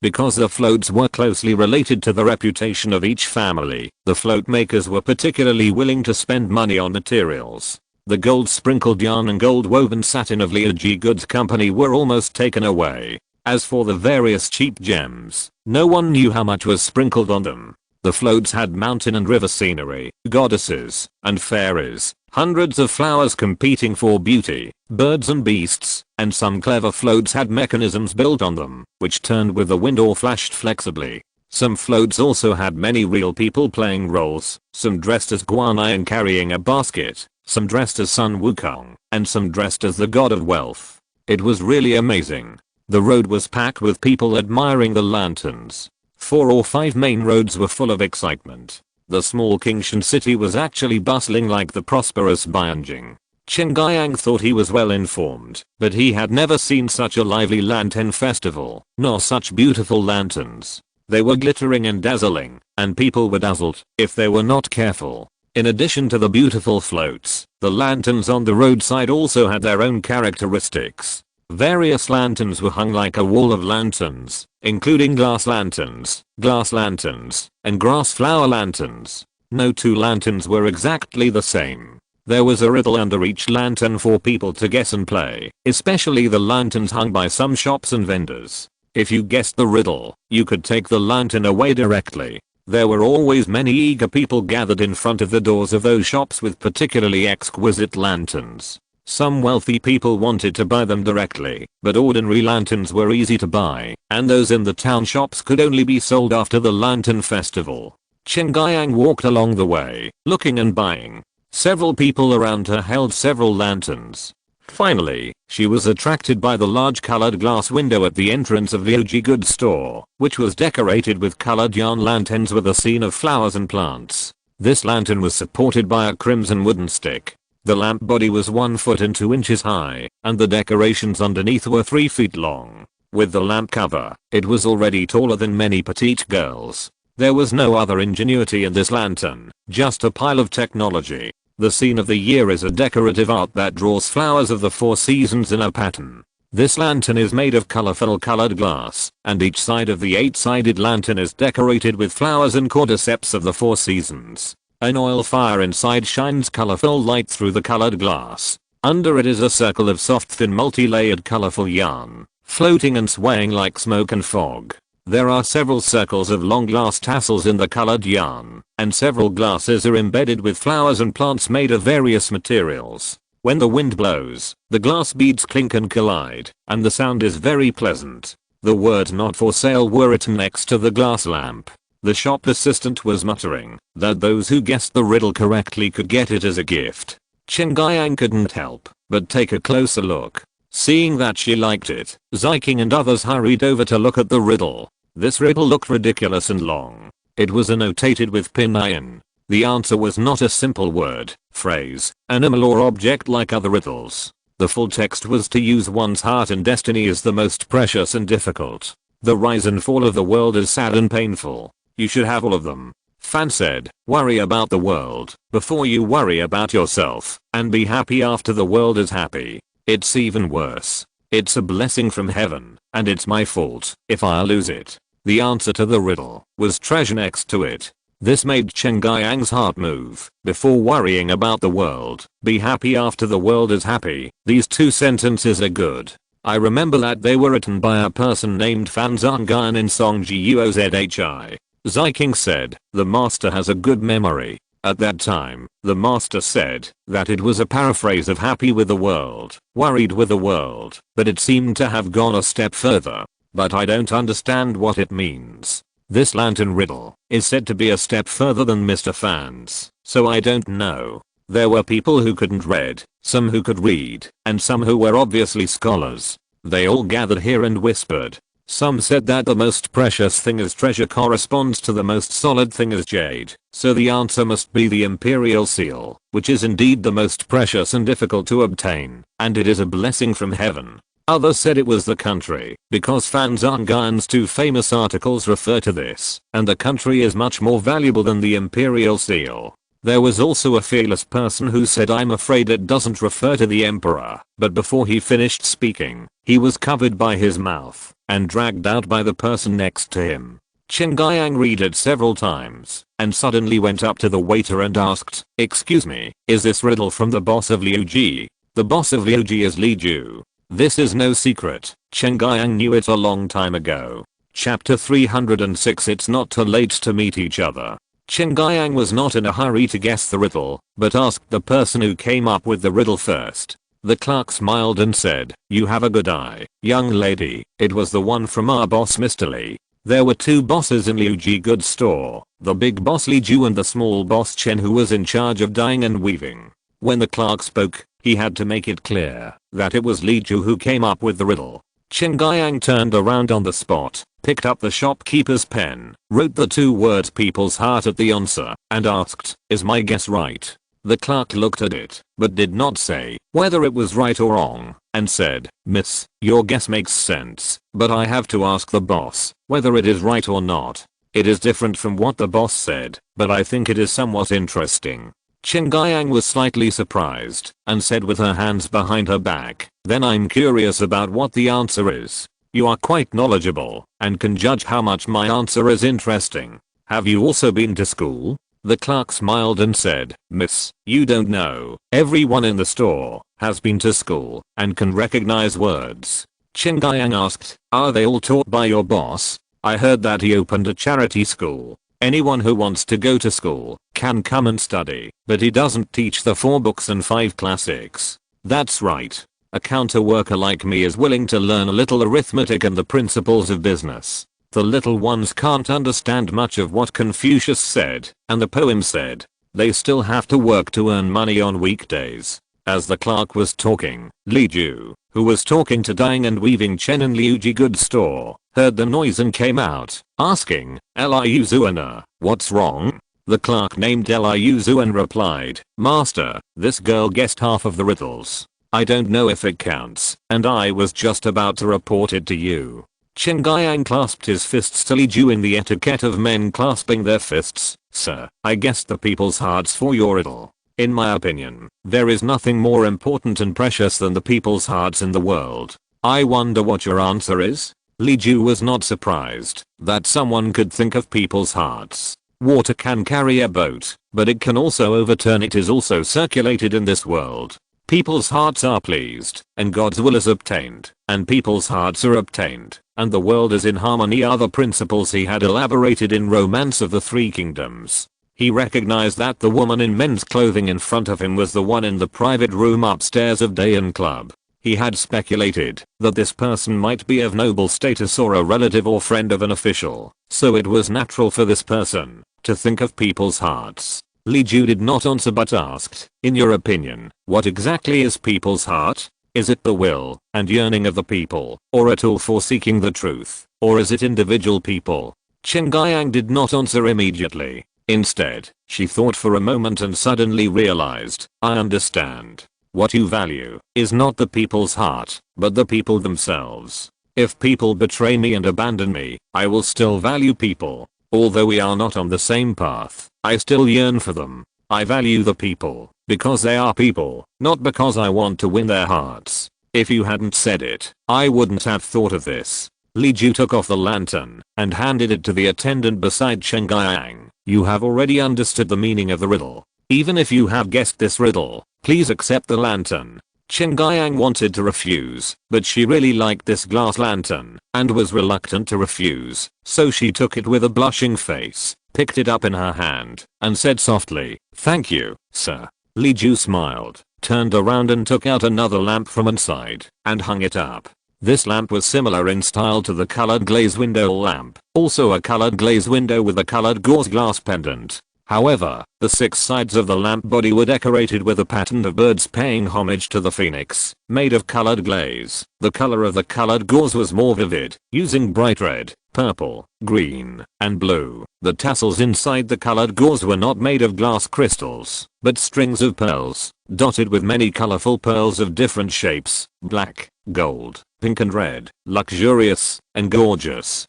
Because the floats were closely related to the reputation of each family, the float makers were particularly willing to spend money on materials. The gold-sprinkled yarn and gold-woven satin of Liaji Goods Company were almost taken away. As for the various cheap gems, no one knew how much was sprinkled on them. The floats had mountain and river scenery, goddesses, and fairies, hundreds of flowers competing for beauty, birds and beasts, and some clever floats had mechanisms built on them, which turned with the wind or flashed flexibly. Some floats also had many real people playing roles, some dressed as Guanyin carrying a basket, some dressed as Sun Wukong, and some dressed as the god of wealth. It was really amazing. The road was packed with people admiring the lanterns. 4 or 5 main roads were full of excitement. The small Qingshan city was actually bustling like the prosperous Bianjing. Chen Guiyang thought he was well informed, but he had never seen such a lively lantern festival, nor such beautiful lanterns. They were glittering and dazzling, and people were dazzled if they were not careful. In addition to the beautiful floats, the lanterns on the roadside also had their own characteristics. Various lanterns were hung like a wall of lanterns, including glass lanterns, and grass flower lanterns. No 2 lanterns were exactly the same. There was a riddle under each lantern for people to guess and play, especially the lanterns hung by some shops and vendors. If you guessed the riddle, you could take the lantern away directly. There were always many eager people gathered in front of the doors of those shops with particularly exquisite lanterns. Some wealthy people wanted to buy them directly, but ordinary lanterns were easy to buy, and those in the town shops could only be sold after the lantern festival. Chen Guiyang walked along the way, looking and buying. Several people around her held several lanterns. Finally, she was attracted by the large colored glass window at the entrance of the Liaji Goods store, which was decorated with colored yarn lanterns with a scene of flowers and plants. This lantern was supported by a crimson wooden stick. The lamp body was 1 foot and 2 inches high, and the decorations underneath were 3 feet long. With the lamp cover, it was already taller than many petite girls. There was no other ingenuity in this lantern, just a pile of technology. The scene of the year is a decorative art that draws flowers of the 4 seasons in a pattern. This lantern is made of colorful colored glass, and each side of the 8-sided lantern is decorated with flowers and cordyceps of the 4 seasons. An oil fire inside shines colorful light through the colored glass. Under it is a circle of soft thin multi-layered colorful yarn, floating and swaying like smoke and fog. There are several circles of long glass tassels in the colored yarn, and several glasses are embedded with flowers and plants made of various materials. When the wind blows, the glass beads clink and collide, and the sound is very pleasant. The words "not for sale" were written next to the glass lamp. The shop assistant was muttering that those who guessed the riddle correctly could get it as a gift. Chen Guiyang couldn't help but take a closer look. Seeing that she liked it, Ziking and others hurried over to look at the riddle. This riddle looked ridiculous and long. It was annotated with pinyin. The answer was not a simple word, phrase, animal or object like other riddles. The full text was to use one's heart and destiny is the most precious and difficult. The rise and fall of the world is sad and painful. You should have all of them. Fan said, worry about the world before you worry about yourself, and be happy after the world is happy. It's even worse. It's a blessing from heaven, and it's my fault if I lose it. The answer to the riddle was treasure next to it. This made Chen Guiyang's heart move. Before worrying about the world, be happy after the world is happy. These 2 sentences are good. I remember that they were written by a person named Fan Zhangyan in Songji Uozhi. Ziking said, the master has a good memory. At that time, the master said that it was a paraphrase of happy with the world, worried with the world, but it seemed to have gone a step further. But I don't understand what it means. This lantern riddle is said to be a step further than Mr. Fan's, so I don't know. There were people who couldn't read, some who could read, and some who were obviously scholars. They all gathered here and whispered. Some said that the most precious thing as treasure corresponds to the most solid thing as jade, so the answer must be the imperial seal, which is indeed the most precious and difficult to obtain, and it is a blessing from heaven. Others said it was the country, because Fan Zhangyan's two famous articles refer to this, and the country is much more valuable than the imperial seal. There was also a fearless person who said I'm afraid it doesn't refer to the emperor, but before he finished speaking, he was covered by his mouth and dragged out by the person next to him. Chen Guiyang read it several times and suddenly went up to the waiter and asked, "Excuse me, is this riddle from the boss of Liu Ji?" The boss of Liu Ji is Li Ju. This is no secret, Chen Guiyang knew it a long time ago. Chapter 306. It's not too late to meet each other. Chen Guiyang was not in a hurry to guess the riddle, but asked the person who came up with the riddle first. The clerk smiled and said, "You have a good eye, young lady. It was the one from our boss Mr. Li." There were two bosses in Liu Ji goods store, the big boss Li Ju and the small boss Chen, who was in charge of dyeing and weaving. When the clerk spoke, he had to make it clear that it was Li Ju who came up with the riddle. Chen Guiyang turned around on the spot, picked up the shopkeeper's pen, wrote the two words people's heart at the answer, and asked, "Is my guess right?" The clerk looked at it, but did not say whether it was right or wrong, and said, "Miss, your guess makes sense, but I have to ask the boss whether it is right or not. It is different from what the boss said, but I think it is somewhat interesting." Chen Guiyang was slightly surprised and said with her hands behind her back, "Then I'm curious about what the answer is. You are quite knowledgeable and can judge how much my answer is interesting. Have you also been to school?" The clerk smiled and said, "Miss, you don't know. Everyone in the store has been to school and can recognize words." Chen Guiyang asked, "Are they all taught by your boss? I heard that he opened a charity school. Anyone who wants to go to school can come and study, but he doesn't teach the 4 books and 5 classics." "That's right. A counter worker like me is willing to learn a little arithmetic and the principles of business. The little ones can't understand much of what Confucius said, and the poem said. They still have to work to earn money on weekdays." As the clerk was talking, Li Ju, who was talking to dyeing and weaving Chen in Liu Ji goods store, heard the noise and came out, asking, "Liu Zuan, what's wrong?" The clerk named Liu Zuan replied, "Master, this girl guessed half of the riddles. I don't know if it counts, and I was just about to report it to you." Chen Guiyang clasped his fists to Li Ju in the etiquette of men clasping their fists. "Sir, I guessed the people's hearts for your riddle. In my opinion, there is nothing more important and precious than the people's hearts in the world. I wonder what your answer is?" Li Ju was not surprised that someone could think of people's hearts. Water can carry a boat, but it can also overturn. It is also circulated in this world. People's hearts are pleased, and God's will is obtained, and people's hearts are obtained, and the world is in harmony. Other principles he had elaborated in Romance of the Three Kingdoms. He recognized that the woman in men's clothing in front of him was the one in the private room upstairs of Dayan Club. He had speculated that this person might be of noble status or a relative or friend of an official, so it was natural for this person to think of people's hearts. Li Ju did not answer but asked, "In your opinion, what exactly is people's heart? Is it the will and yearning of the people, or a tool for seeking the truth, or is it individual people?" Chen Guiyang did not answer immediately. Instead, she thought for a moment and suddenly realized, "I understand. What you value is not the people's heart, but the people themselves. If people betray me and abandon me, I will still value people. Although we are not on the same path, I still yearn for them. I value the people because they are people, not because I want to win their hearts." If you hadn't said it, I wouldn't have thought of this. Li Ju took off the lantern and handed it to the attendant beside Chen Guiyang. "You have already understood the meaning of the riddle. Even if you have guessed this riddle, please accept the lantern." Chen Guiyang wanted to refuse, but she really liked this glass lantern and was reluctant to refuse, so she took it with a blushing face, picked it up in her hand, and said softly, "Thank you, sir." Li Ju smiled, turned around and took out another lamp from inside and hung it up. This lamp was similar in style to the colored glaze window lamp, also a colored glaze window with a colored gauze glass pendant. However, the 6 sides of the lamp body were decorated with a pattern of birds paying homage to the phoenix, made of colored glaze. The color of the colored gauze was more vivid, using bright red, purple, green, and blue. The tassels inside the colored gauze were not made of glass crystals, but strings of pearls, dotted with many colorful pearls of different shapes, black, gold, pink and red, luxurious, and gorgeous.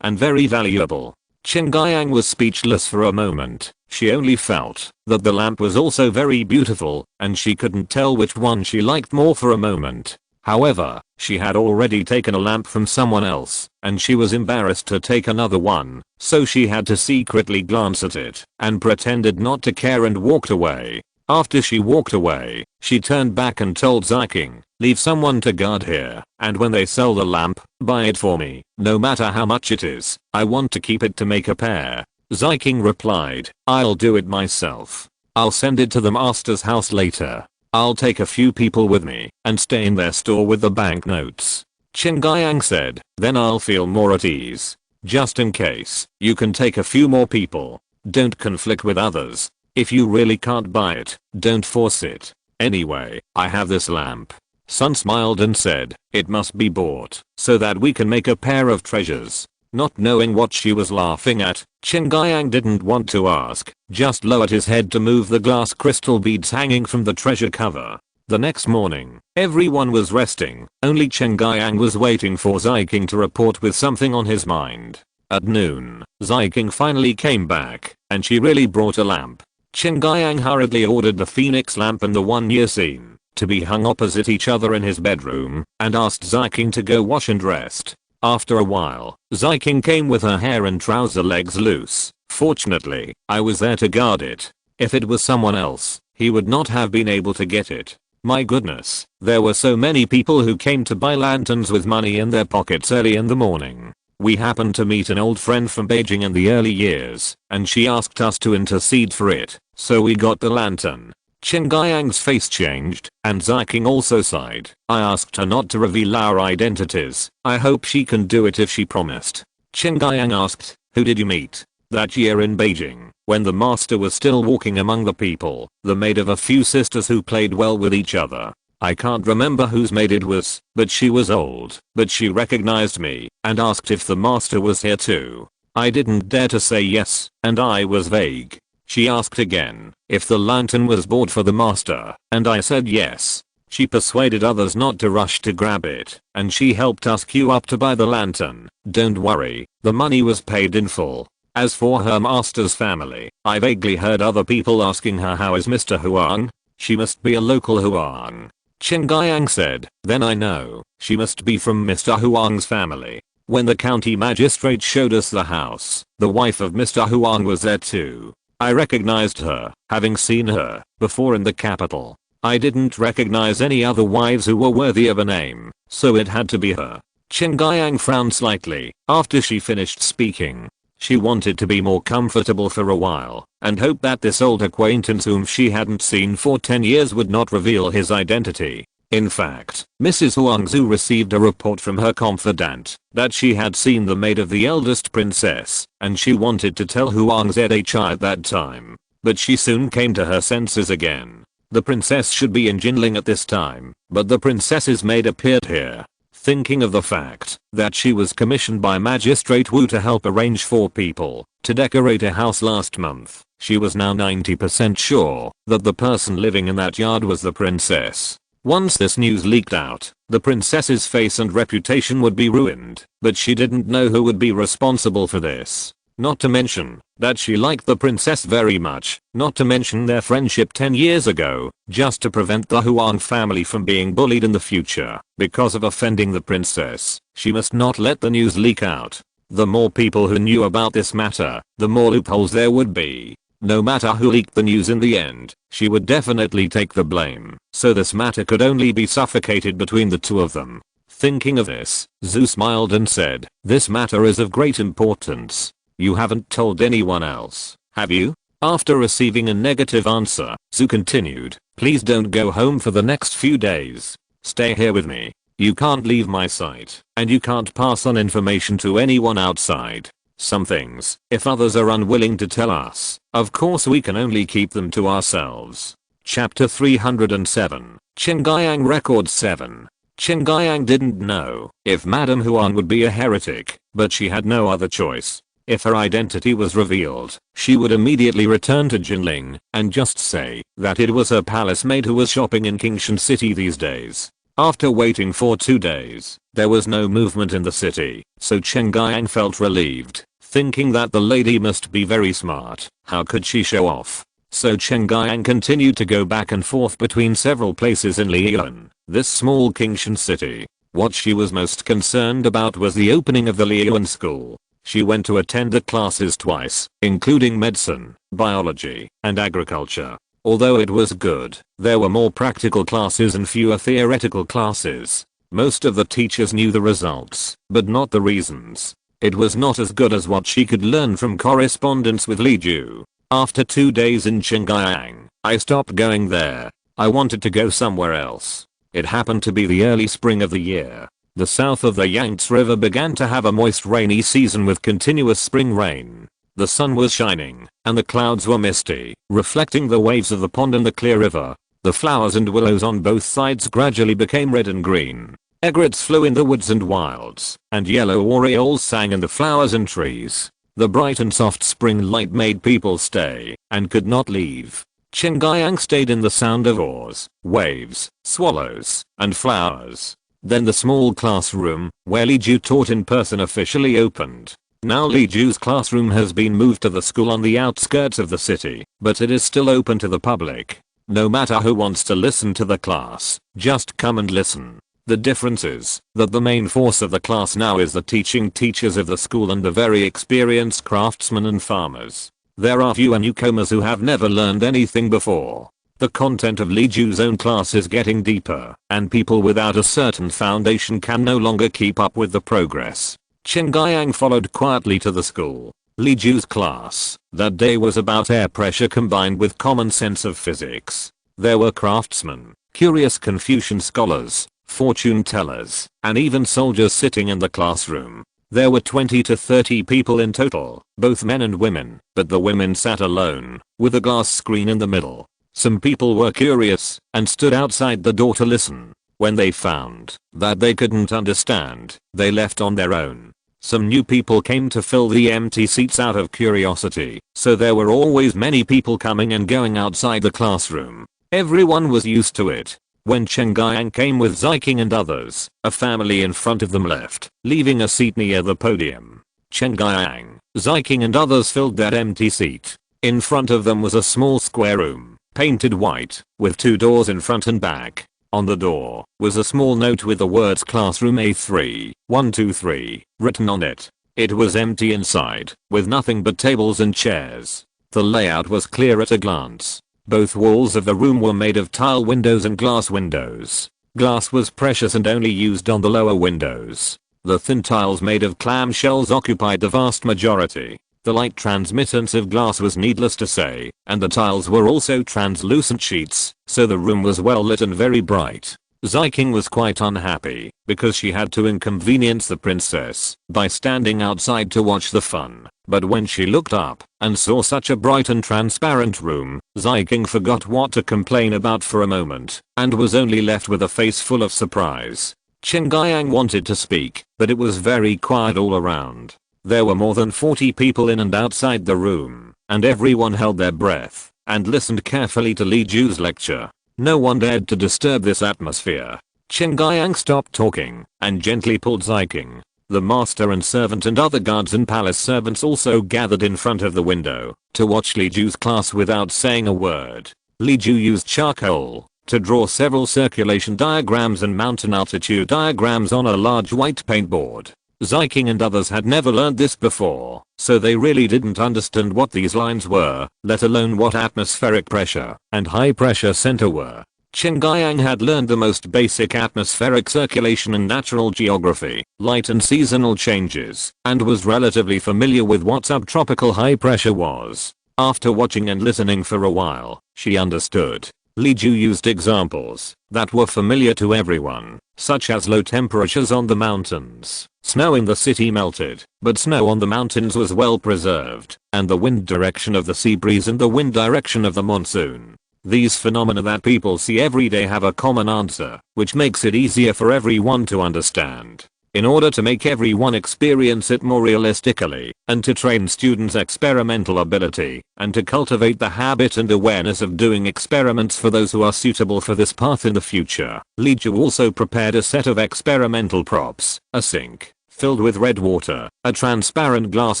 And very valuable. Yu Yaoniang was speechless for a moment. She only felt that the lamp was also very beautiful, and she couldn't tell which one she liked more for a moment. However, she had already taken a lamp from someone else, and she was embarrassed to take another one, so she had to secretly glance at it, and pretended not to care and walked away. After she walked away, she turned back and told Zyking, "Leave someone to guard here, and when they sell the lamp, buy it for me, no matter how much it is. I want to keep it to make a pair." Zyking replied, "I'll do it myself. I'll send it to the master's house later. I'll take a few people with me and stay in their store with the banknotes." Yu Yaoniang said, "Then I'll feel more at ease. Just in case, you can take a few more people. Don't conflict with others. If you really can't buy it, don't force it. Anyway, I have this lamp." Sun smiled and said, "It must be bought so that we can make a pair of treasures." Not knowing what she was laughing at, Yu Yaoniang didn't want to ask, just lowered his head to move the glass crystal beads hanging from the treasure cover. The next morning, everyone was resting, only Yu Yaoniang was waiting for Zyking to report with something on his mind. At noon, Zyking finally came back, and she really brought a lamp. Yu Yaoniang hurriedly ordered the phoenix lamp and the 1-year scene to be hung opposite each other in his bedroom, and asked Zyking to go wash and rest. After a while, Zyking came with her hair and trouser legs loose. "Fortunately, I was there to guard it. If it was someone else, he would not have been able to get it." My goodness, there were so many people who came to buy lanterns with money in their pockets early in the morning. We happened to meet an old friend from Beijing in the early years, and she asked us to intercede for it, so we got the lantern. Yu Yaoniang's face changed, and Zyking also sighed. "I asked her not to reveal our identities. I hope she can do it if she promised." Yu Yaoniang asked, "Who did you meet?" "That year in Beijing, when the master was still walking among the people, the maid of a few sisters who played well with each other. I can't remember whose maid it was, but she was old, but she recognized me, and asked if the master was here too. I didn't dare to say yes, and I was vague. She asked again if the lantern was bought for the master, and I said yes. She persuaded others not to rush to grab it, and she helped us queue up to buy the lantern. Don't worry, the money was paid in full." As for her master's family, I vaguely heard other people asking her, "How is Mr. Huang?" "She must be a local Huang." Yu Yaoniang said, "Then I know, she must be from Mr. Huang's family." When the county magistrate showed us the house, the wife of Mr. Huang was there too. I recognized her, having seen her before in the capital. I didn't recognize any other wives who were worthy of a name, so it had to be her. Yu Yaoniang frowned slightly after she finished speaking. She wanted to be more comfortable for a while, and hoped that this old acquaintance whom she hadn't seen for 10 years would not reveal his identity. In fact, Mrs. Huangzu received a report from her confidant that she had seen the maid of the eldest princess, and she wanted to tell Huangzhi at that time. But she soon came to her senses again. The princess should be in Jinling at this time, but the princess's maid appeared here. Thinking of the fact that she was commissioned by Magistrate Wu to help arrange for people to decorate a house last month, she was now 90% sure that the person living in that yard was the princess. Once this news leaked out, the princess's face and reputation would be ruined, but she didn't know who would be responsible for this. Not to mention that she liked the princess very much, not to mention their friendship 10 years ago, just to prevent the Huang family from being bullied in the future because of offending the princess. She must not let the news leak out. The more people who knew about this matter, the more loopholes there would be. No matter who leaked the news in the end, she would definitely take the blame, so this matter could only be suffocated between the two of them. Thinking of this, Zhu smiled and said, "This matter is of great importance. You haven't told anyone else, have you?" After receiving a negative answer, Zhu continued, "Please don't go home for the next few days. Stay here with me. You can't leave my sight, and you can't pass on information to anyone outside. Some things, if others are unwilling to tell us, of course we can only keep them to ourselves. Chapter 307, Qingyang Record 7. Qingyang didn't know if Madame Huan would be a heretic, but she had no other choice. If her identity was revealed, she would immediately return to Jinling and just say that it was her palace maid who was shopping in Qingshan City these days. After waiting for 2 days, there was no movement in the city, so Qingyang felt relieved, thinking that the lady must be very smart. How could she show off? So Qingyang continued to go back and forth between several places in Liyuan, this small Qingshan city. What she was most concerned about was the opening of the Liyuan school. She went to attend the classes twice, including medicine, biology, and agriculture. Although it was good, there were more practical classes and fewer theoretical classes. Most of the teachers knew the results, but not the reasons. It was not as good as what she could learn from correspondence with Li Ju. After 2 days in Qingyang, I stopped going there. I wanted to go somewhere else. It happened to be the early spring of the year. The south of the Yangtze River began to have a moist rainy season with continuous spring rain. The sun was shining, and the clouds were misty, reflecting the waves of the pond and the clear river. The flowers and willows on both sides gradually became red and green. Egrets flew in the woods and wilds, and yellow orioles sang in the flowers and trees. The bright and soft spring light made people stay, and could not leave. Qingyang stayed in the sound of oars, waves, swallows, and flowers. Then the small classroom, where Li Ju taught in person, officially opened. Now Li Ju's classroom has been moved to the school on the outskirts of the city, but it is still open to the public. No matter who wants to listen to the class, just come and listen. The difference is that the main force of the class now is the teaching teachers of the school and the very experienced craftsmen and farmers. There are fewer newcomers who have never learned anything before. The content of Li Ju's own class is getting deeper, and people without a certain foundation can no longer keep up with the progress. Qingyang followed quietly to the school. Li Ju's class that day was about air pressure combined with common sense of physics. There were craftsmen, curious Confucian scholars, fortune tellers, and even soldiers sitting in the classroom. There were 20 to 30 people in total, both men and women, but the women sat alone, with a glass screen in the middle. Some people were curious and stood outside the door to listen. When they found that they couldn't understand, they left on their own. Some new people came to fill the empty seats out of curiosity, so there were always many people coming and going outside the classroom. Everyone was used to it. When Qingyang came with Ziking and others, a family in front of them left, leaving a seat near the podium. Qingyang, Ziking and others filled that empty seat. In front of them was a small square room, painted white, with 2 doors in front and back. On the door was a small note with the words Classroom A3, 123, written on it. It was empty inside, with nothing but tables and chairs. The layout was clear at a glance. Both walls of the room were made of tile windows and glass windows. Glass was precious and only used on the lower windows. The thin tiles made of clam shells occupied the vast majority. The light transmittance of glass was needless to say, and the tiles were also translucent sheets, so the room was well lit and very bright. Ziking was quite unhappy, because she had to inconvenience the princess by standing outside to watch the fun. But when she looked up and saw such a bright and transparent room, Ziking forgot what to complain about for a moment, and was only left with a face full of surprise. Qingyang wanted to speak, but it was very quiet all around. There were more than 40 people in and outside the room, and everyone held their breath and listened carefully to Li Ju's lecture. No one dared to disturb this atmosphere. Qingyang stopped talking and gently pulled Ziking. The master and servant and other guards and palace servants also gathered in front of the window to watch Li Ju's class without saying a word. Li Ju used charcoal to draw several circulation diagrams and mountain altitude diagrams on a large white paintboard. Ziking and others had never learned this before, so they really didn't understand what these lines were, let alone what atmospheric pressure and high pressure center were. Qingyang had learned the most basic atmospheric circulation and natural geography, light and seasonal changes, and was relatively familiar with what subtropical high pressure was. After watching and listening for a while, she understood. Li Ju used examples that were familiar to everyone, such as low temperatures on the mountains, snow in the city melted, but snow on the mountains was well preserved, and the wind direction of the sea breeze and the wind direction of the monsoon. These phenomena that people see every day have a common answer, which makes it easier for everyone to understand. In order to make everyone experience it more realistically, and to train students' experimental ability, and to cultivate the habit and awareness of doing experiments for those who are suitable for this path in the future, Li Ju also prepared a set of experimental props, a sink filled with red water, a transparent glass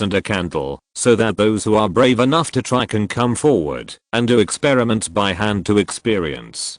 and a candle, so that those who are brave enough to try can come forward and do experiments by hand to experience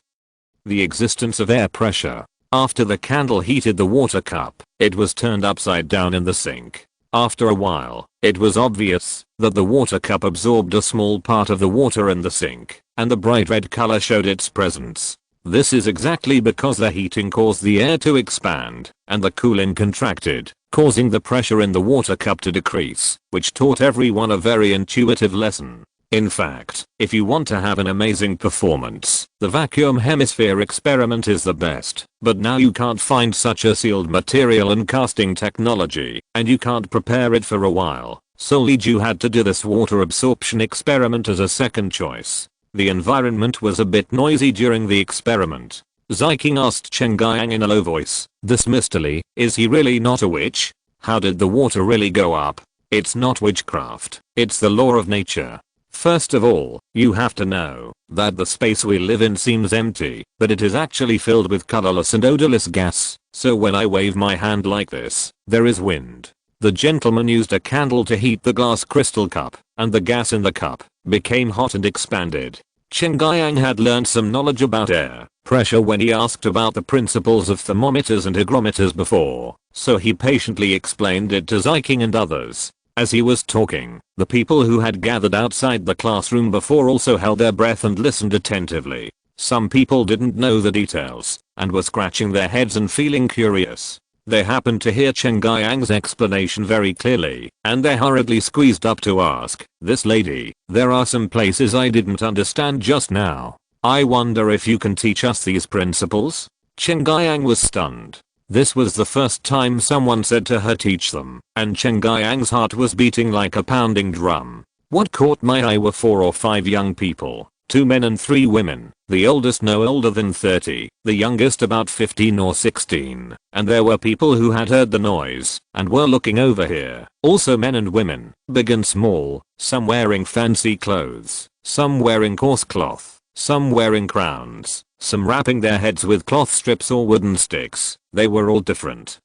the existence of air pressure. After the candle heated the water cup, it was turned upside down in the sink. After a while, it was obvious that the water cup absorbed a small part of the water in the sink, and the bright red color showed its presence. This is exactly because the heating caused the air to expand, and the cooling contracted, causing the pressure in the water cup to decrease, which taught everyone a very intuitive lesson. In fact, if you want to have an amazing performance, the vacuum hemisphere experiment is the best, but now you can't find such a sealed material and casting technology, and you can't prepare it for a while, so Li Ju had to do this water absorption experiment as a second choice. The environment was a bit noisy during the experiment. Ziking asked Chen Guiyang in a low voice, this mistily, is he really not a witch? How did the water really go up? It's not witchcraft, it's the law of nature. First of all, you have to know that the space we live in seems empty, but it is actually filled with colorless and odorless gas, so when I wave my hand like this, there is wind. The gentleman used a candle to heat the glass crystal cup, and the gas in the cup became hot and expanded. Chen Guiyang had learned some knowledge about air pressure when he asked about the principles of thermometers and hygrometers before, so he patiently explained it to Ziking and others. As he was talking, the people who had gathered outside the classroom before also held their breath and listened attentively. Some people didn't know the details, and were scratching their heads and feeling curious. They happened to hear Chen Guiyang's explanation very clearly, and they hurriedly squeezed up to ask, this lady, there are some places I didn't understand just now. I wonder if you can teach us these principles? Chen Guiyang was stunned. This was the first time someone said to her teach them, and Chen Guiyang's heart was beating like a pounding drum. What caught my eye were 4 or 5 young people, 2 men and 3 women, the oldest no older than 30, the youngest about 15 or 16, and there were people who had heard the noise and were looking over here, also men and women, big and small, some wearing fancy clothes, some wearing coarse cloth, some wearing crowns, some wrapping their heads with cloth strips or wooden sticks. They were all different.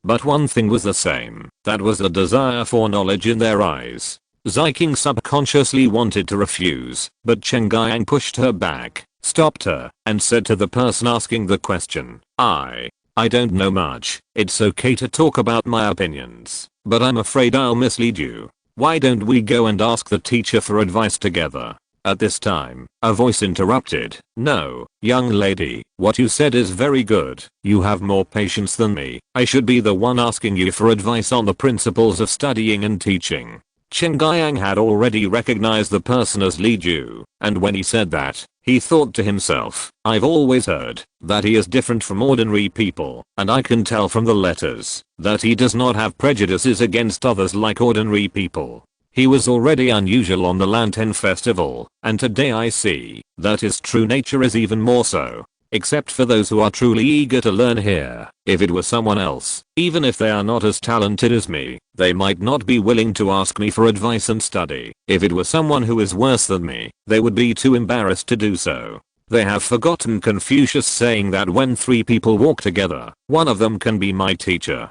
But one thing was the same, that was the desire for knowledge in their eyes. Ziking subconsciously wanted to refuse, but Chen Guiyang pushed her back, stopped her, and said to the person asking the question, I don't know much, it's okay to talk about my opinions, but I'm afraid I'll mislead you. Why don't we go and ask the teacher for advice together? At this time, a voice interrupted, no, young lady, what you said is very good, you have more patience than me, I should be the one asking you for advice on the principles of studying and teaching. Chen Guiyang had already recognized the person as Li Ju, and when he said that, he thought to himself, I've always heard that he is different from ordinary people, and I can tell from the letters that he does not have prejudices against others like ordinary people. He was already unusual on the Lantern Festival, and today I see that his true nature is even more so. Except for those who are truly eager to learn here. If it were someone else, even if they are not as talented as me, they might not be willing to ask me for advice and study. If it were someone who is worse than me, they would be too embarrassed to do so. They have forgotten Confucius saying that when 3 people walk together, one of them can be my teacher.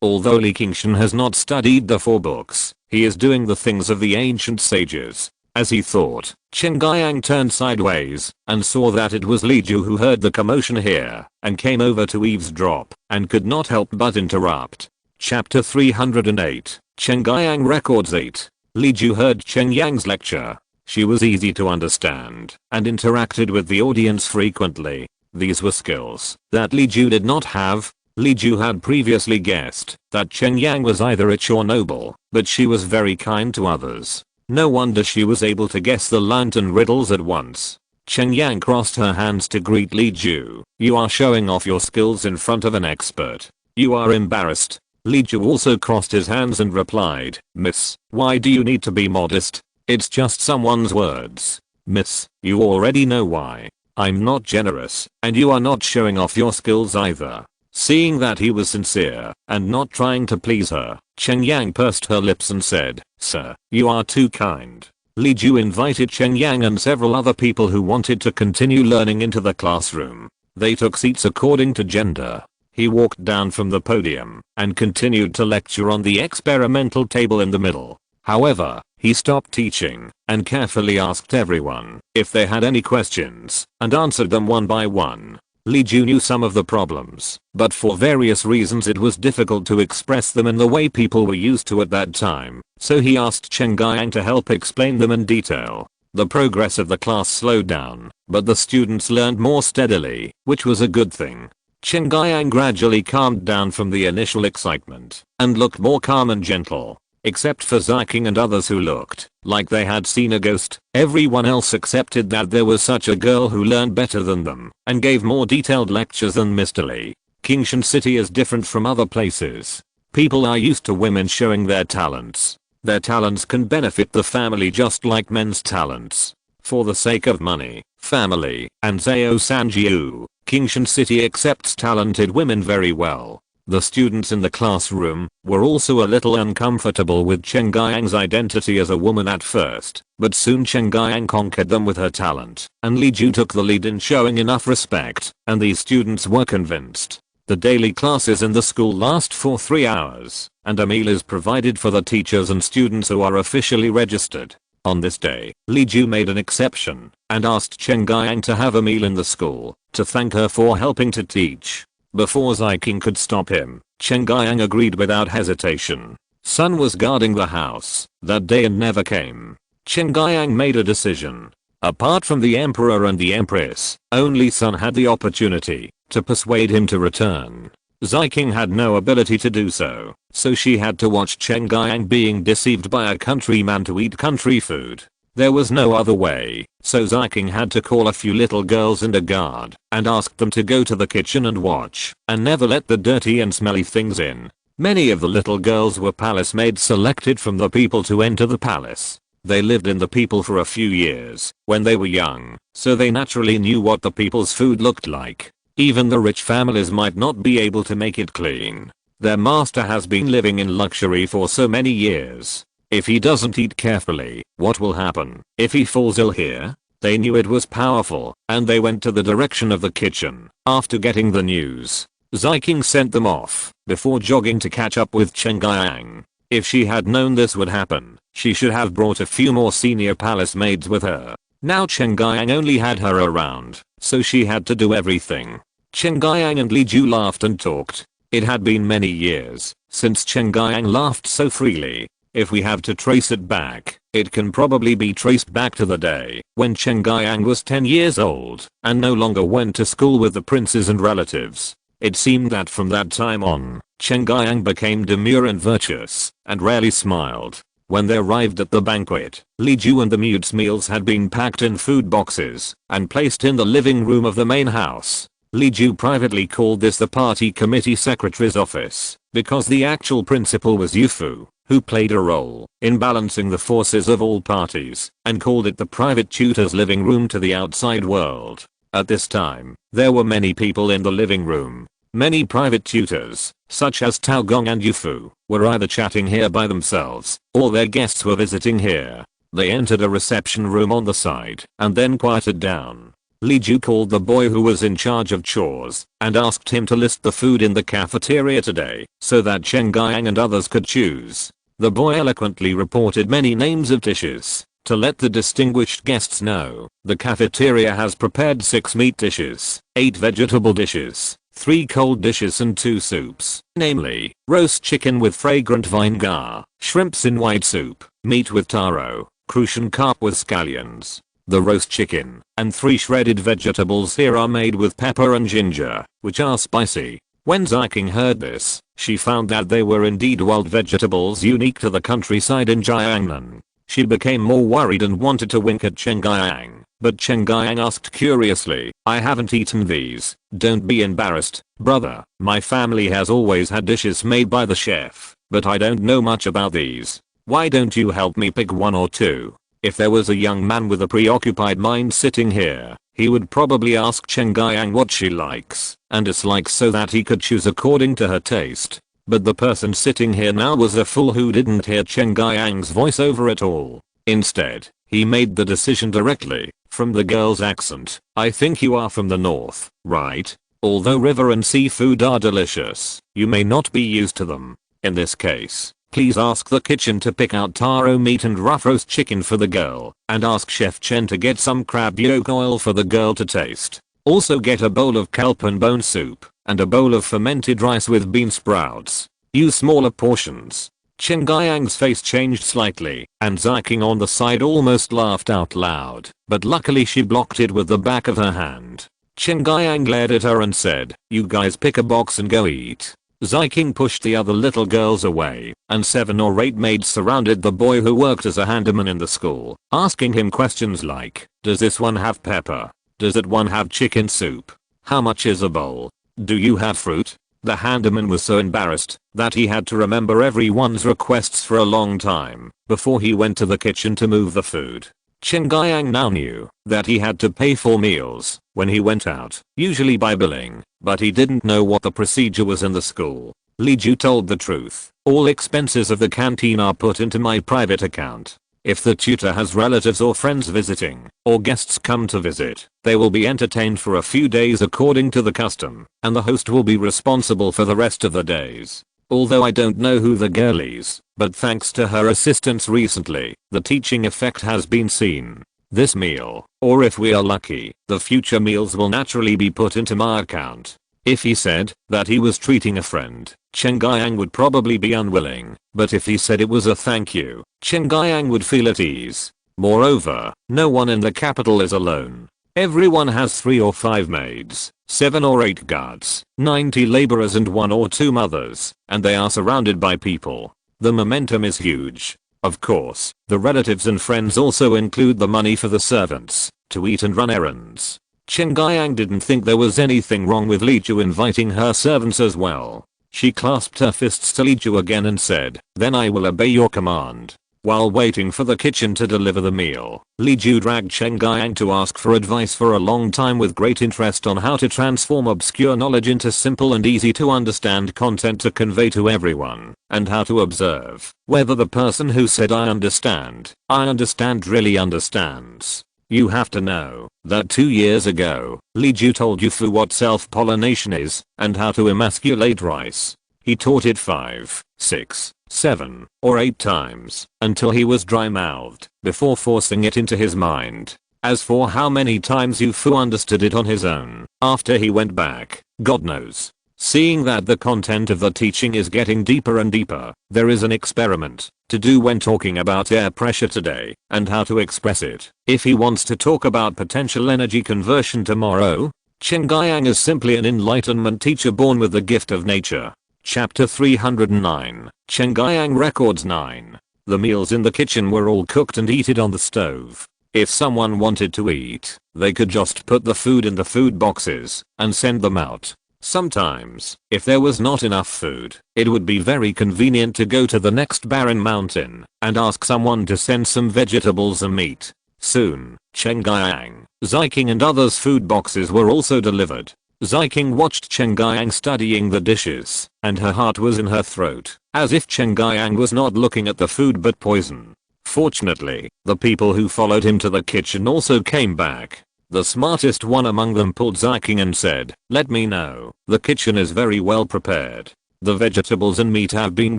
Although Li Qingshan has not studied the 4 books, he is doing the things of the ancient sages. As he thought, Chen Guiyang turned sideways and saw that it was Li Ju who heard the commotion here and came over to eavesdrop and could not help but interrupt. Chapter 308, Chen Guiyang Records 8. Li Ju heard Chen Yang's lecture. She was easy to understand and interacted with the audience frequently. These were skills that Li Ju did not have. Li Ju had previously guessed that Chen Yang was either rich or noble, but she was very kind to others. No wonder she was able to guess the lantern riddles at once. Chen Yang crossed her hands to greet Li Ju. You are showing off your skills in front of an expert. You are embarrassed. Li Ju also crossed his hands and replied, Miss, why do you need to be modest? It's just someone's words. Miss, you already know why. I'm not generous, and you are not showing off your skills either. Seeing that he was sincere and not trying to please her, Chen Yang pursed her lips and said, Sir, you are too kind. Li Ju invited Chen Yang and several other people who wanted to continue learning into the classroom. They took seats according to gender. He walked down from the podium and continued to lecture on the experimental table in the middle. However, he stopped teaching and carefully asked everyone if they had any questions and answered them one by one. Li Ju knew some of the problems, but for various reasons it was difficult to express them in the way people were used to at that time, so he asked Chen Guiyang to help explain them in detail. The progress of the class slowed down, but the students learned more steadily, which was a good thing. Chen Guiyang gradually calmed down from the initial excitement and looked more calm and gentle. Except for Ziking and others who looked like they had seen a ghost, everyone else accepted that there was such a girl who learned better than them and gave more detailed lectures than Mr. Li. Qingshan City is different from other places. People are used to women showing their talents. Their talents can benefit the family just like men's talents. For the sake of money, family, and Zhao Sanjiu, Qingshan City accepts talented women very well. The students in the classroom were also a little uncomfortable with Chen Guiyang's identity as a woman at first, but soon Chen Guiyang conquered them with her talent, and Li Ju took the lead in showing enough respect, and these students were convinced. The daily classes in the school last for 3 hours, and a meal is provided for the teachers and students who are officially registered. On this day, Li Ju made an exception and asked Chen Guiyang to have a meal in the school to thank her for helping to teach. Before Ziking could stop him, Chen Guiyang agreed without hesitation. Sun was guarding the house that day and never came. Chen Guiyang made a decision. Apart from the emperor and the empress, only Sun had the opportunity to persuade him to return. Ziking had no ability to do so, so she had to watch Chen Guiyang being deceived by a countryman to eat country food. There was no other way, so Ziking had to call a few little girls and a guard and ask them to go to the kitchen and watch and never let the dirty and smelly things in. Many of the little girls were palace maids selected from the people to enter the palace. They lived in the people for a few years when they were young, so they naturally knew what the people's food looked like. Even the rich families might not be able to make it clean. Their master has been living in luxury for so many years. If he doesn't eat carefully, what will happen if he falls ill here? They knew it was powerful, and they went to the direction of the kitchen. After getting the news, Ziking sent them off before jogging to catch up with Chen Guiyang. If she had known this would happen, she should have brought a few more senior palace maids with her. Now Chen Guiyang only had her around, so she had to do everything. Chen Guiyang and Li Ju laughed and talked. It had been many years since Chen Guiyang laughed so freely. If we have to trace it back, it can probably be traced back to the day when Chen Guiyang was 10 years old and no longer went to school with the princes and relatives. It seemed that from that time on, Chen Guiyang became demure and virtuous and rarely smiled. When they arrived at the banquet, Li Ju and the mute's meals had been packed in food boxes and placed in the living room of the main house. Li Ju privately called this the party committee secretary's office because the actual principal was Yu Fu, who played a role in balancing the forces of all parties, and called it the private tutor's living room to the outside world. At this time, there were many people in the living room. Many private tutors, such as Tao Gong and Yu Fu, were either chatting here by themselves, or their guests were visiting here. They entered a reception room on the side, and then quieted down. Li Ju called the boy who was in charge of chores, and asked him to list the food in the cafeteria today, so that Chen Guiyang and others could choose. The boy eloquently reported many names of dishes, to let the distinguished guests know. The cafeteria has prepared 6 meat dishes, 8 vegetable dishes, 3 cold dishes and 2 soups, namely, roast chicken with fragrant vinegar, shrimps in white soup, meat with taro, crucian carp with scallions. The roast chicken and 3 shredded vegetables here are made with pepper and ginger, which are spicy. When Ziking heard this, she found that they were indeed wild vegetables unique to the countryside in Jiangnan. She became more worried and wanted to wink at Chen Guiyang, but Chen Guiyang asked curiously, I haven't eaten these. Don't be embarrassed, brother. My family has always had dishes made by the chef, but I don't know much about these. Why don't you help me pick one or two? If there was a young man with a preoccupied mind sitting here, he would probably ask Chen Guiyang what she likes and dislikes so that he could choose according to her taste. But the person sitting here now was a fool who didn't hear Chen Guiyang's voice over at all. Instead, he made the decision directly, from the girl's accent. I think you are from the north, right? Although river and seafood are delicious, you may not be used to them. In this case, please ask the kitchen to pick out taro meat and rough roast chicken for the girl, and ask Chef Chen to get some crab yolk oil for the girl to taste. Also get a bowl of kelp and bone soup, and a bowl of fermented rice with bean sprouts. Use smaller portions. Chen Guiyang's face changed slightly, and Ziking on the side almost laughed out loud, but luckily she blocked it with the back of her hand. Chen Guiyang glared at her and said, you guys pick a box and go eat. Ziking pushed the other little girls away, and 7 or 8 maids surrounded the boy who worked as a handyman in the school, asking him questions like, does this one have pepper? Does that one have chicken soup? How much is a bowl? Do you have fruit? The handyman was so embarrassed that he had to remember everyone's requests for a long time before he went to the kitchen to move the food. Chen Guiyang now knew that he had to pay for meals when he went out, usually by billing, but he didn't know what the procedure was in the school. Li Ju told the truth. All expenses of the canteen are put into my private account. If the tutor has relatives or friends visiting, or guests come to visit, they will be entertained for a few days according to the custom, and the host will be responsible for the rest of the days. Although I don't know who the girl is, but thanks to her assistance recently, the teaching effect has been seen. This meal, or if we are lucky, the future meals will naturally be put into my account. If he said that he was treating a friend, Chen Guiyang would probably be unwilling, but if he said it was a thank you, Chen Guiyang would feel at ease. Moreover, no one in the capital is alone. Everyone has 3 or 5 maids, 7 or 8 guards, 90 laborers and 1 or 2 mothers, and they are surrounded by people. The momentum is huge. Of course, the relatives and friends also include the money for the servants, to eat and run errands. Chen Guiyang didn't think there was anything wrong with Li Ju inviting her servants as well. She clasped her fists to Li Ju again and said, then I will obey your command. While waiting for the kitchen to deliver the meal, Li Ju dragged Chen Guiyang to ask for advice for a long time with great interest on how to transform obscure knowledge into simple and easy to understand content to convey to everyone, and how to observe whether the person who said I understand really understands. You have to know that 2 years ago, Li Ju told you Fu what self-pollination is and how to emasculate rice. He taught it 5, 6, 7, or 8 times until he was dry-mouthed before forcing it into his mind. As for how many times Yu Fu understood it on his own after he went back, God knows. Seeing that the content of the teaching is getting deeper and deeper, there is an experiment to do when talking about air pressure today and how to express it. If he wants to talk about potential energy conversion tomorrow, Chen Guiyang is simply an enlightenment teacher born with the gift of nature. Chapter 309, Chen Guiyang Records 9. The meals in the kitchen were all cooked and eaten on the stove. If someone wanted to eat, they could just put the food in the food boxes and send them out. Sometimes, if there was not enough food, it would be very convenient to go to the next barren mountain and ask someone to send some vegetables and meat. Soon, Chen Guiyang, Ziking and others' food boxes were also delivered. Ziking watched Chen Guiyang studying the dishes, and her heart was in her throat, as if Chen Guiyang was not looking at the food but poison. Fortunately, the people who followed him to the kitchen also came back. The smartest one among them pulled Ziking and said, let me know. The kitchen is very well prepared. The vegetables and meat have been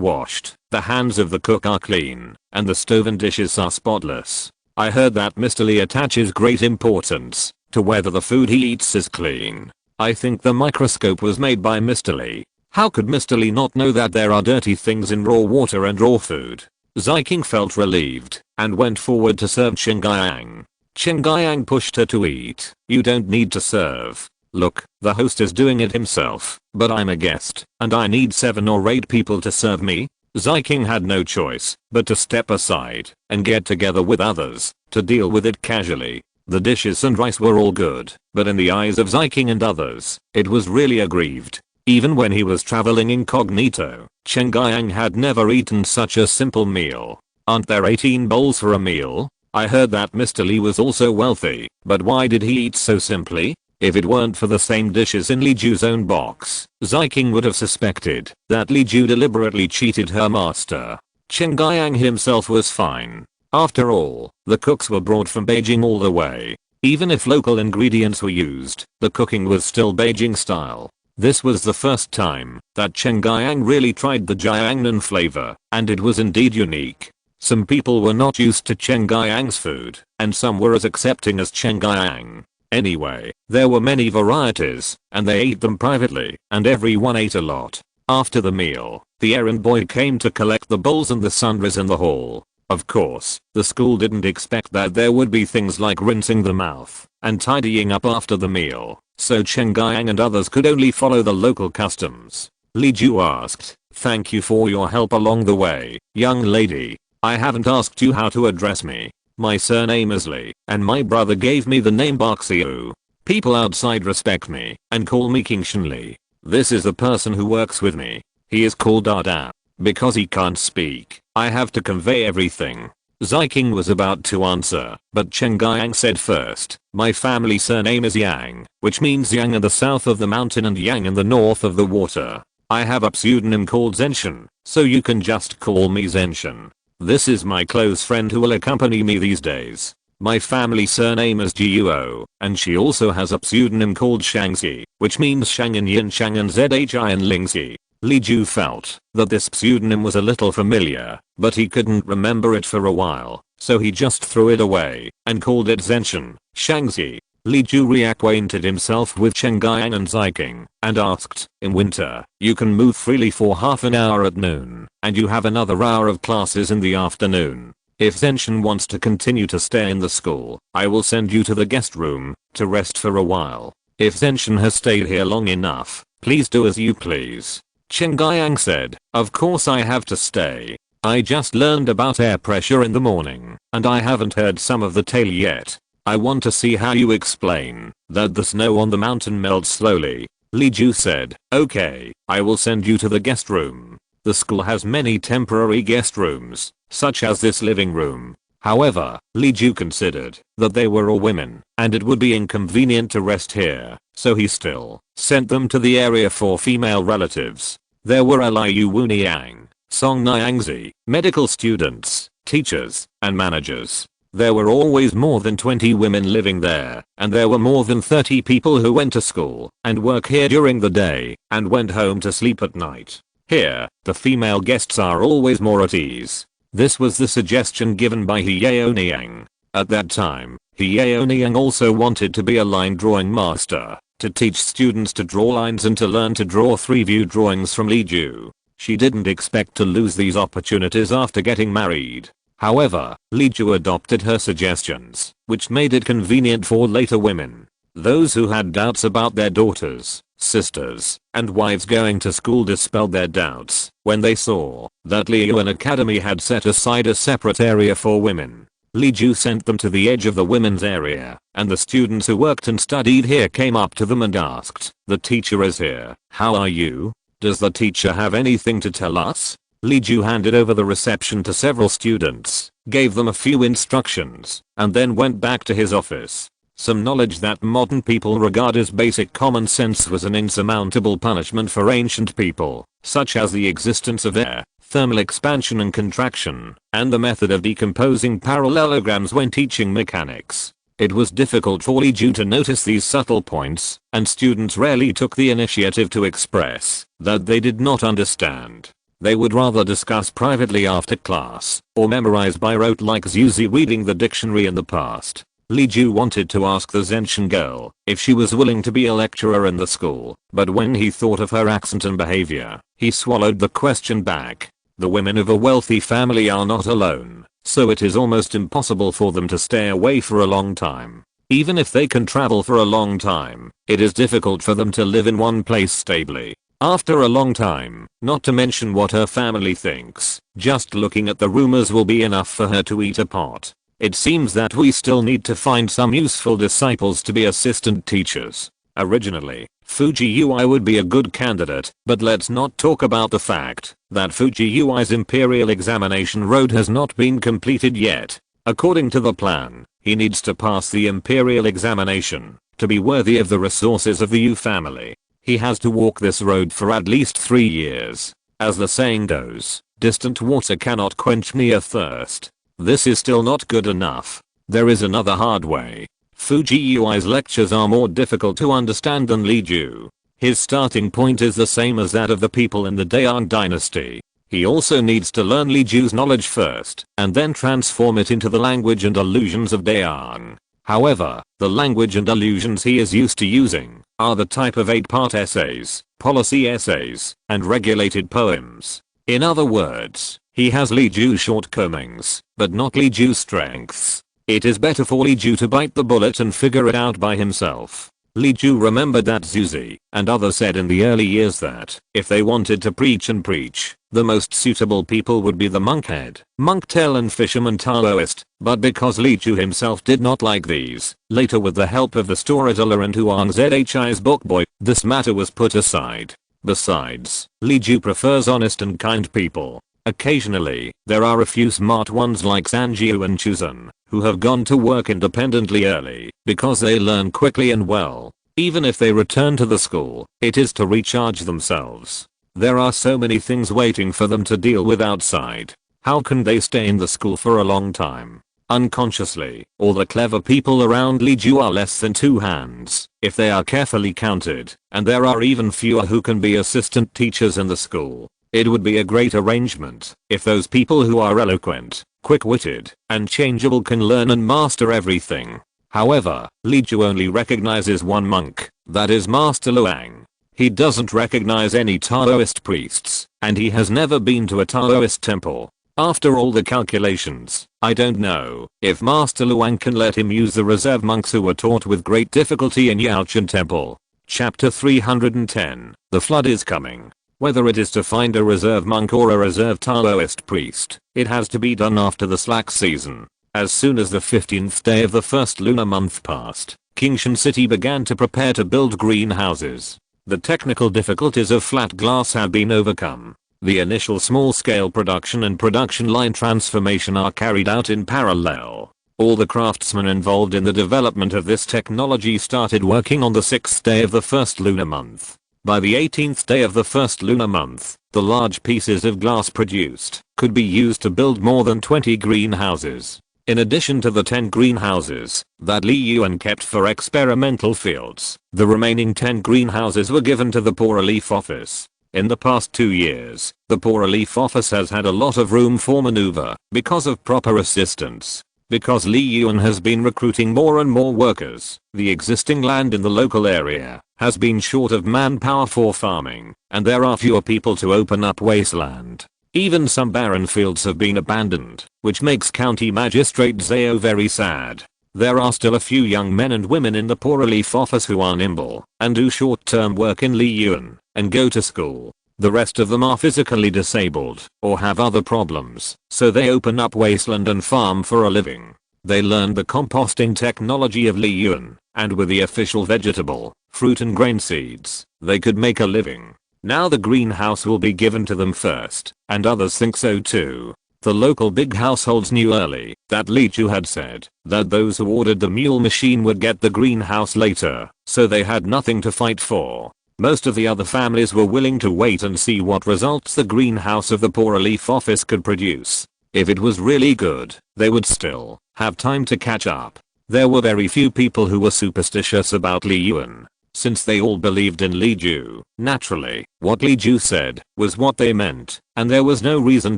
washed, the hands of the cook are clean, and the stove and dishes are spotless. I heard that Mr. Lee attaches great importance to whether the food he eats is clean. I think the microscope was made by Mr. Lee. How could Mr. Lee not know that there are dirty things in raw water and raw food? Ziking felt relieved and went forward to serve Chen Guiyang. Chen Guiyang pushed her to eat. You don't need to serve. Look, the host is doing it himself, but I'm a guest, and I need 7 or 8 people to serve me. Ziking had no choice but to step aside and get together with others to deal with it casually. The dishes and rice were all good, but in the eyes of Zyking and others, it was really aggrieved. Even when he was traveling incognito, Chen Guiyang had never eaten such a simple meal. Aren't there 18 bowls for a meal? I heard that Mr. Li was also wealthy, but why did he eat so simply? If it weren't for the same dishes in Li Ju's own box, Zyking would have suspected that Li Ju deliberately cheated her master. Chen Guiyang himself was fine. After all, the cooks were brought from Beijing all the way. Even if local ingredients were used, the cooking was still Beijing style. This was the first time that Chen Guiyang really tried the Jiangnan flavor, and it was indeed unique. Some people were not used to Chen Guiyang's food, and some were as accepting as Chen Guiyang. Anyway, there were many varieties, and they ate them privately, and everyone ate a lot. After the meal, the errand boy came to collect the bowls and the sundries in the hall. Of course, the school didn't expect that there would be things like rinsing the mouth and tidying up after the meal, so Chen Guiyang and others could only follow the local customs. Li Ju asked, "Thank you for your help along the way, young lady. I haven't asked you how to address me. My surname is Li, and my brother gave me the name Barxiu. People outside respect me and call me King Shen Li. This is the person who works with me. He is called Dada. Because he can't speak, I have to convey everything." Zyking was about to answer, but Chen Guiyang said first, "My family surname is Yang, which means Yang in the south of the mountain and Yang in the north of the water. I have a pseudonym called Zenshen, so you can just call me Zenshen. This is my close friend who will accompany me these days. My family surname is Guo, and she also has a pseudonym called Shangxi, which means Shang in Yin Shang and Zhi in Lingxi." Li Ju felt that this pseudonym was a little familiar, but he couldn't remember it for a while, so he just threw it away and called it Zenshen, Shangxi. Li Ju reacquainted himself with Chen Guiyang and Zyking and asked, "In winter, you can move freely for half an hour at noon, and you have another hour of classes in the afternoon. If Zenshen wants to continue to stay in the school, I will send you to the guest room to rest for a while. If Zenshen has stayed here long enough, please do as you please." Chen Guiyang said, "Of course I have to stay. I just learned about air pressure in the morning, and I haven't heard some of the tale yet. I want to see how you explain that the snow on the mountain melts slowly." Li Ju said, "Okay, I will send you to the guest room. The school has many temporary guest rooms, such as this living room." However, Li Ju considered that they were all women, and it would be inconvenient to rest here, so he still sent them to the area for female relatives. There were Yu Yaoniang, Song Nyangzi, medical students, teachers, and managers. There were always more than 20 women living there, and there were more than 30 people who went to school and work here during the day and went home to sleep at night. Here, the female guests are always more at ease. This was the suggestion given by Yu Yaoniang. At that time, Yu Yaoniang also wanted to be a line drawing master, to teach students to draw lines and to learn to draw 3-view drawings from Li Ju. She didn't expect to lose these opportunities after getting married. However, Li Ju adopted her suggestions, which made it convenient for later women. Those who had doubts about their daughters, sisters, and wives going to school dispelled their doubts when they saw that Liuan Academy had set aside a separate area for women. Li Ju sent them to the edge of the women's area, and the students who worked and studied here came up to them and asked, "The teacher is here. How are you? Does the teacher have anything to tell us?" Li Ju handed over the reception to several students, gave them a few instructions, and then went back to his office. Some knowledge that modern people regard as basic common sense was an insurmountable punishment for ancient people, such as the existence of air, thermal expansion and contraction, and the method of decomposing parallelograms when teaching mechanics. It was difficult for Li Ju to notice these subtle points, and students rarely took the initiative to express that they did not understand. They would rather discuss privately after class, or memorize by rote like Zuzi reading the dictionary in the past. Li Ju wanted to ask the Zenshen girl if she was willing to be a lecturer in the school, but when he thought of her accent and behavior, he swallowed the question back. The women of a wealthy family are not alone, so it is almost impossible for them to stay away for a long time. Even if they can travel for a long time, it is difficult for them to live in one place stably. After a long time, not to mention what her family thinks, just looking at the rumors will be enough for her to eat a pot. It seems that we still need to find some useful disciples to be assistant teachers. Originally, Fujiui's would be a good candidate, but let's not talk about the fact that Fujiui's imperial examination road has not been completed yet. According to the plan, he needs to pass the imperial examination to be worthy of the resources of the Yu family. He has to walk this road for at least 3 years. As the saying goes, distant water cannot quench mere thirst. This is still not good enough. There is another hard way. Fujiui's lectures are more difficult to understand than Li Ju. His starting point is the same as that of the people in the Daang dynasty. He also needs to learn Li Ju's knowledge first, and then transform it into the language and illusions of Daang. However, the language and illusions he is used to using are the type of 8-part essays, policy essays, and regulated poems. In other words, he has Li Ju's shortcomings, but not Li Ju's strengths. It is better for Li Ju to bite the bullet and figure it out by himself. Li Ju remembered that Zuzi and others said in the early years that if they wanted to preach and preach, the most suitable people would be the monkhead, monktail and fisherman Taoist, but because Li Ju himself did not like these, later with the help of the storyteller and Huang Zhi's book boy, this matter was put aside. Besides, Li Ju prefers honest and kind people. Occasionally, there are a few smart ones like Sanjiu and Chuzan, who have gone to work independently early because they learn quickly and well. Even if they return to the school, it is to recharge themselves. There are so many things waiting for them to deal with outside. How can they stay in the school for a long time? Unconsciously, all the clever people around Li Ju are less than 2 hands, if they are carefully counted, and there are even fewer who can be assistant teachers in the school. It would be a great arrangement if those people who are eloquent, quick-witted, and changeable can learn and master everything. However, Li Ju only recognizes one monk, that is Master Luang. He doesn't recognize any Taoist priests, and he has never been to a Taoist temple. After all the calculations, I don't know if Master Luang can let him use the reserve monks who were taught with great difficulty in Yaoqian Temple. Chapter 310. The flood is coming. Whether it is to find a reserve monk or a reserve Taoist priest, it has to be done after the slack season. As soon as the 15th day of the first lunar month passed, Qingshan City began to prepare to build greenhouses. The technical difficulties of flat glass have been overcome. The initial small-scale production and production line transformation are carried out in parallel. All the craftsmen involved in the development of this technology started working on the 6th day of the first lunar month. By the 18th day of the first lunar month, the large pieces of glass produced could be used to build more than 20 greenhouses. In addition to the 10 greenhouses that Li Yuan kept for experimental fields, the remaining 10 greenhouses were given to the Poor Relief Office. In the past 2 years, the Poor Relief Office has had a lot of room for maneuver because of proper assistance. Because Li Yuan has been recruiting more and more workers, the existing land in the local area has been short of manpower for farming, and there are fewer people to open up wasteland. Even some barren fields have been abandoned, which makes County Magistrate Zhao very sad. There are still a few young men and women in the Poor Relief Office who are nimble and do short-term work in Li Yuan and go to school. The rest of them are physically disabled or have other problems, so they open up wasteland and farm for a living. They learned the composting technology of Li Yuan, and with the official vegetable, fruit and grain seeds, they could make a living. Now the greenhouse will be given to them first, and others think so too. The local big households knew early that Li Ju had said that those who ordered the mule machine would get the greenhouse later, so they had nothing to fight for. Most of the other families were willing to wait and see what results the greenhouse of the Poor Relief Office could produce. If it was really good, they would still have time to catch up. There were very few people who were superstitious about Li Yuan, since they all believed in Li Ju. Naturally, what Li Ju said was what they meant, and there was no reason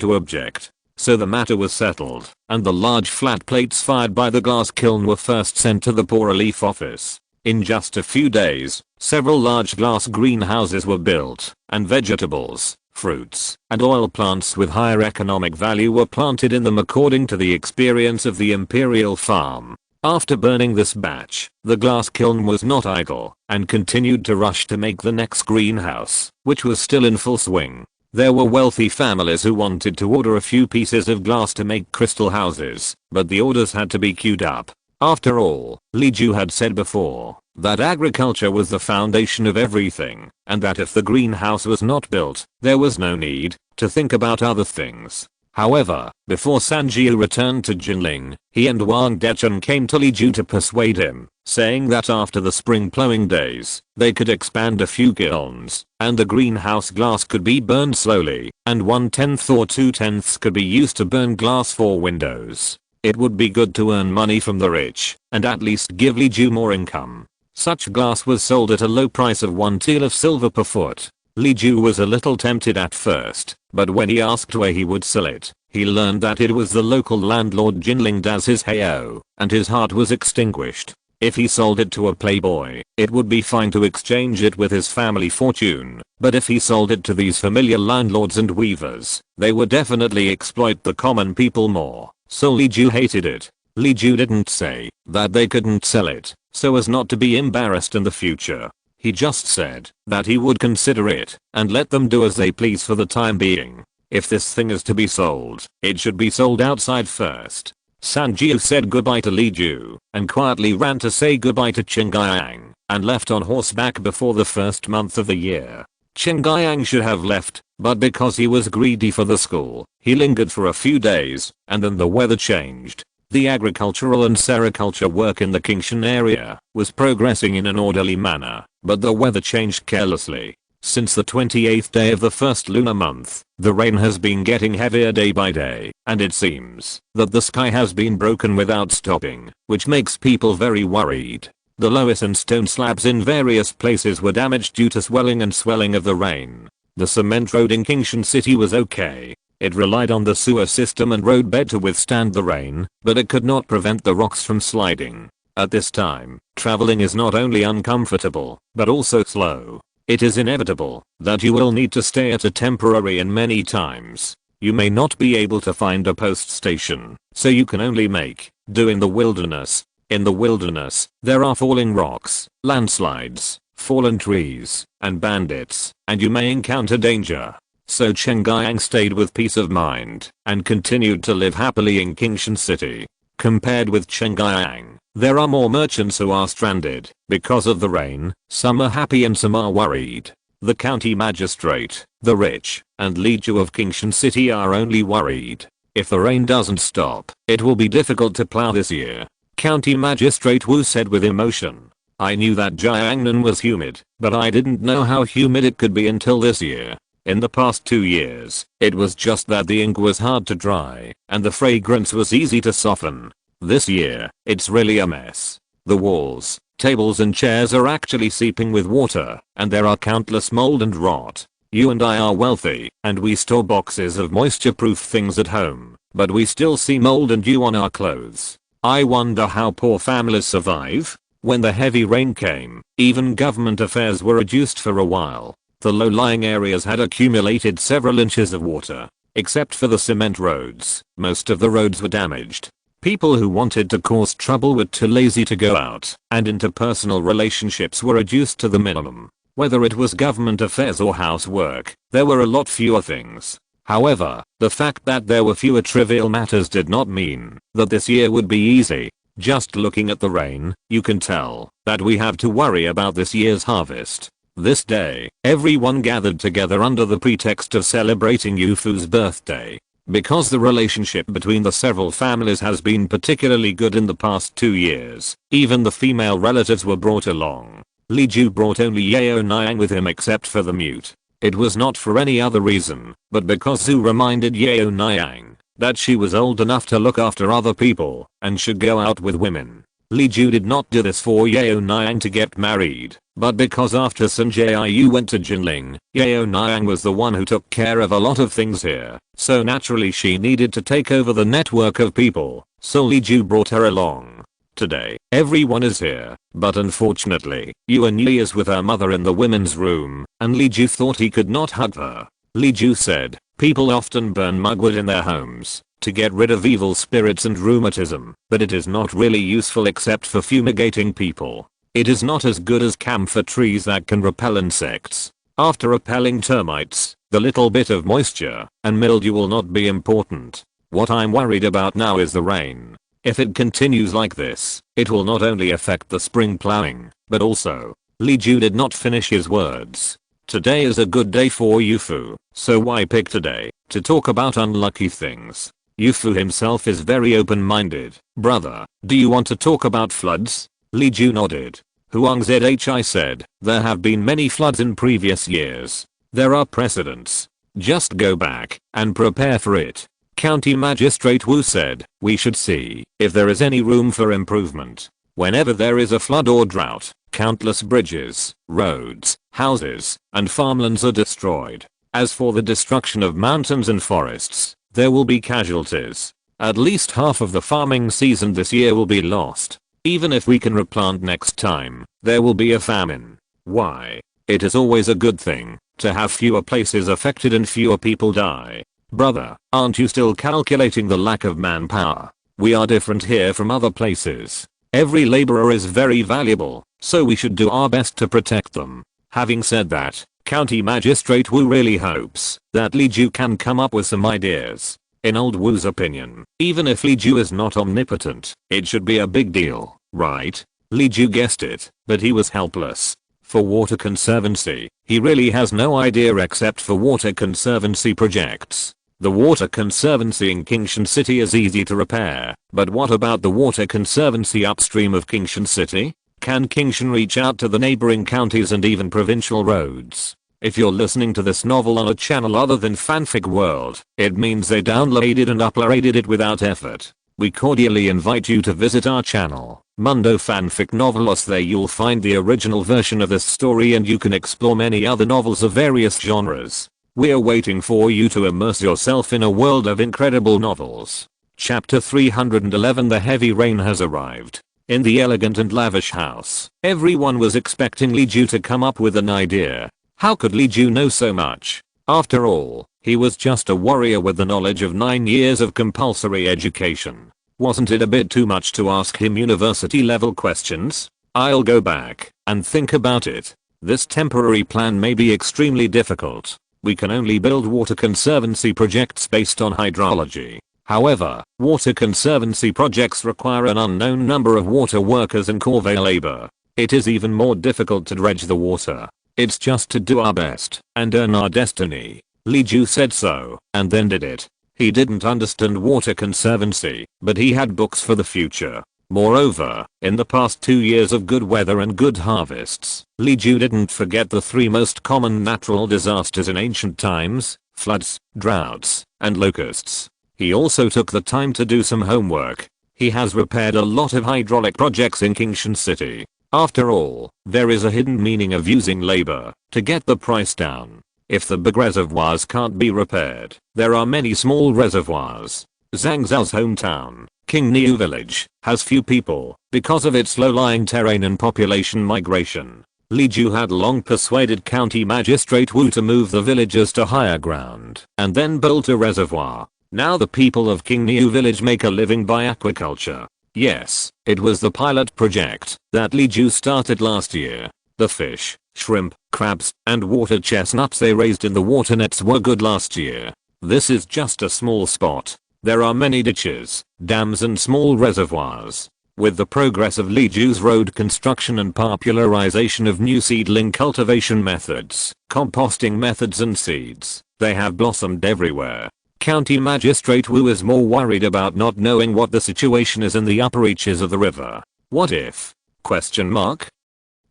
to object. So the matter was settled, and the large flat plates fired by the glass kiln were first sent to the Poor Relief Office. In just a few days, several large glass greenhouses were built, and vegetables, fruits, and oil plants with higher economic value were planted in them according to the experience of the imperial farm. After burning this batch, the glass kiln was not idle, and continued to rush to make the next greenhouse, which was still in full swing. There were wealthy families who wanted to order a few pieces of glass to make crystal houses, but the orders had to be queued up. After all, Li Ju had said before that agriculture was the foundation of everything, and that if the greenhouse was not built, there was no need to think about other things. However, before Sanjiu returned to Jinling, he and Wang Dechen came to Li Ju to persuade him, saying that after the spring plowing days, they could expand a few kilns, and the greenhouse glass could be burned slowly, and 1/10 or 2/10 could be used to burn glass for windows. It would be good to earn money from the rich, and at least give Li Ju more income. Such glass was sold at a low price of 1 tael of silver per foot. Li Ju was a little tempted at first, but when he asked where he would sell it, he learned that it was the local landlord Jinling Das his Heyo, and his heart was extinguished. If he sold it to a playboy, it would be fine to exchange it with his family fortune, but if he sold it to these familiar landlords and weavers, they would definitely exploit the common people more, so Li Ju hated it. Li Ju didn't say that they couldn't sell it, so as not to be embarrassed in the future. He just said that he would consider it and let them do as they please for the time being. If this thing is to be sold, it should be sold outside first. Sanjiu said goodbye to Li Ju and quietly ran to say goodbye to Qingyang and left on horseback before the first month of the year. Qingyang should have left, but because he was greedy for the school, he lingered for a few days, and then the weather changed. The agricultural and sericulture work in the Qingshan area was progressing in an orderly manner, but the weather changed carelessly. Since the 28th day of the first lunar month, the rain has been getting heavier day by day, and it seems that the sky has been broken without stopping, which makes people very worried. The loess and stone slabs in various places were damaged due to swelling of the rain. The cement road in Qingshan City was okay. It relied on the sewer system and road bed to withstand the rain, but it could not prevent the rocks from sliding. At this time, traveling is not only uncomfortable, but also slow. It is inevitable that you will need to stay at a temporary inn many times. You may not be able to find a post station, so you can only make do in the wilderness. In the wilderness, there are falling rocks, landslides, fallen trees, and bandits, and you may encounter danger. So Qingyang stayed with peace of mind and continued to live happily in Qingshan City. Compared with Qingyang, there are more merchants who are stranded because of the rain. Some are happy and some are worried. The county magistrate, the rich, and Li Ju of Qingshan City are only worried. If the rain doesn't stop, it will be difficult to plow this year. County Magistrate Wu said with emotion. I knew that Jiangnan was humid, but I didn't know how humid it could be until this year. In the past 2 years, it was just that the ink was hard to dry, and the fragrance was easy to soften. This year, it's really a mess. The walls, tables and chairs are actually seeping with water, and there are countless mold and rot. You and I are wealthy, and we store boxes of moisture-proof things at home, but we still see mold and dew on our clothes. I wonder how poor families survive. When the heavy rain came, even government affairs were reduced for a while. The low-lying areas had accumulated several inches of water. Except for the cement roads, most of the roads were damaged. People who wanted to cause trouble were too lazy to go out, and interpersonal relationships were reduced to the minimum. Whether it was government affairs or housework, there were a lot fewer things. However, the fact that there were fewer trivial matters did not mean that this year would be easy. Just looking at the rain, you can tell that we have to worry about this year's harvest. This day, everyone gathered together under the pretext of celebrating Yufu's birthday. Because the relationship between the several families has been particularly good in the past 2 years, even the female relatives were brought along. Li Ju brought only Yaoniang with him except for the mute. It was not for any other reason, but because Zhu reminded Yaoniang that she was old enough to look after other people and should go out with women. Li Ju did not do this for Yaoniang to get married, but because after Sanjiu went to Jinling, Yaoniang was the one who took care of a lot of things here, so naturally she needed to take over the network of people, so Li Ju brought her along. Today, everyone is here, but unfortunately, Yu Yaoniang is with her mother in the women's room, and Li Ju thought he could not hug her. Li Ju said, people often burn mugwort in their homes to get rid of evil spirits and rheumatism, but it is not really useful except for fumigating people. It is not as good as camphor trees that can repel insects. After repelling termites, the little bit of moisture and mildew will not be important. What I'm worried about now is the rain. If it continues like this, it will not only affect the spring plowing, but also, Li Ju did not finish his words. Today is a good day for Yufu, so why pick today to talk about unlucky things? Yufu himself is very open-minded. Brother, do you want to talk about floods? Li Ju nodded. Huang Zhi said, there have been many floods in previous years. There are precedents. Just go back and prepare for it. County Magistrate Wu said, we should see if there is any room for improvement. Whenever there is a flood or drought, countless bridges, roads, houses, and farmlands are destroyed. As for the destruction of mountains and forests, there will be casualties. At least half of the farming season this year will be lost. Even if we can replant next time, there will be a famine. Why? It is always a good thing to have fewer places affected and fewer people die. Brother, aren't you still calculating the lack of manpower? We are different here from other places. Every laborer is very valuable, so we should do our best to protect them. Having said that, County Magistrate Wu really hopes that Li Ju can come up with some ideas. In old Wu's opinion, even if Li Ju is not omnipotent, it should be a big deal, right? Li Ju guessed it, but he was helpless. For water conservancy, he really has no idea except for water conservancy projects. The water conservancy in Kingshan City is easy to repair, but what about the water conservancy upstream of Kingshan City? Can Kingshan reach out to the neighboring counties and even provincial roads? If you're listening to this novel on a channel other than Fanfic World, it means they downloaded and uploaded it without effort. We cordially invite you to visit our channel, Mundo Fanfic Novelos. There you'll find the original version of this story and you can explore many other novels of various genres. We're waiting for you to immerse yourself in a world of incredible novels. Chapter 311. The heavy rain has arrived. In the elegant and lavish house, everyone was expecting Li Ju to come up with an idea. How could Li Ju know so much? After all, he was just a warrior with the knowledge of 9 years of compulsory education. Wasn't it a bit too much to ask him university level questions? I'll go back and think about it. This temporary plan may be extremely difficult. We can only build water conservancy projects based on hydrology. However, water conservancy projects require an unknown number of water workers and convey labor. It is even more difficult to dredge the water. It's just to do our best and earn our destiny. Li Ju said so, and then did it. He didn't understand water conservancy, but he had books for the future. Moreover, in the past 2 years of good weather and good harvests, Li Ju didn't forget the 3 most common natural disasters in ancient times: floods, droughts, and locusts. He also took the time to do some homework. He has repaired a lot of hydraulic projects in Kingshan City. After all, there is a hidden meaning of using labor to get the price down. If the big reservoirs can't be repaired, there are many small reservoirs. Zhang Zhao's hometown, King Niu Village, has few people because of its low-lying terrain and population migration. Li Ju had long persuaded County Magistrate Wu to move the villagers to higher ground and then build a reservoir. Now the people of King Niu Village make a living by aquaculture. Yes, it was the pilot project that Li Ju started last year. The fish, shrimp, crabs, and water chestnuts they raised in the water nets were good last year. This is just a small spot. There are many ditches, dams and small reservoirs. With the progress of Li Ju's road construction and popularization of new seedling cultivation methods, composting methods and seeds, they have blossomed everywhere. County Magistrate Wu is more worried about not knowing what the situation is in the upper reaches of the river. What if? Question mark.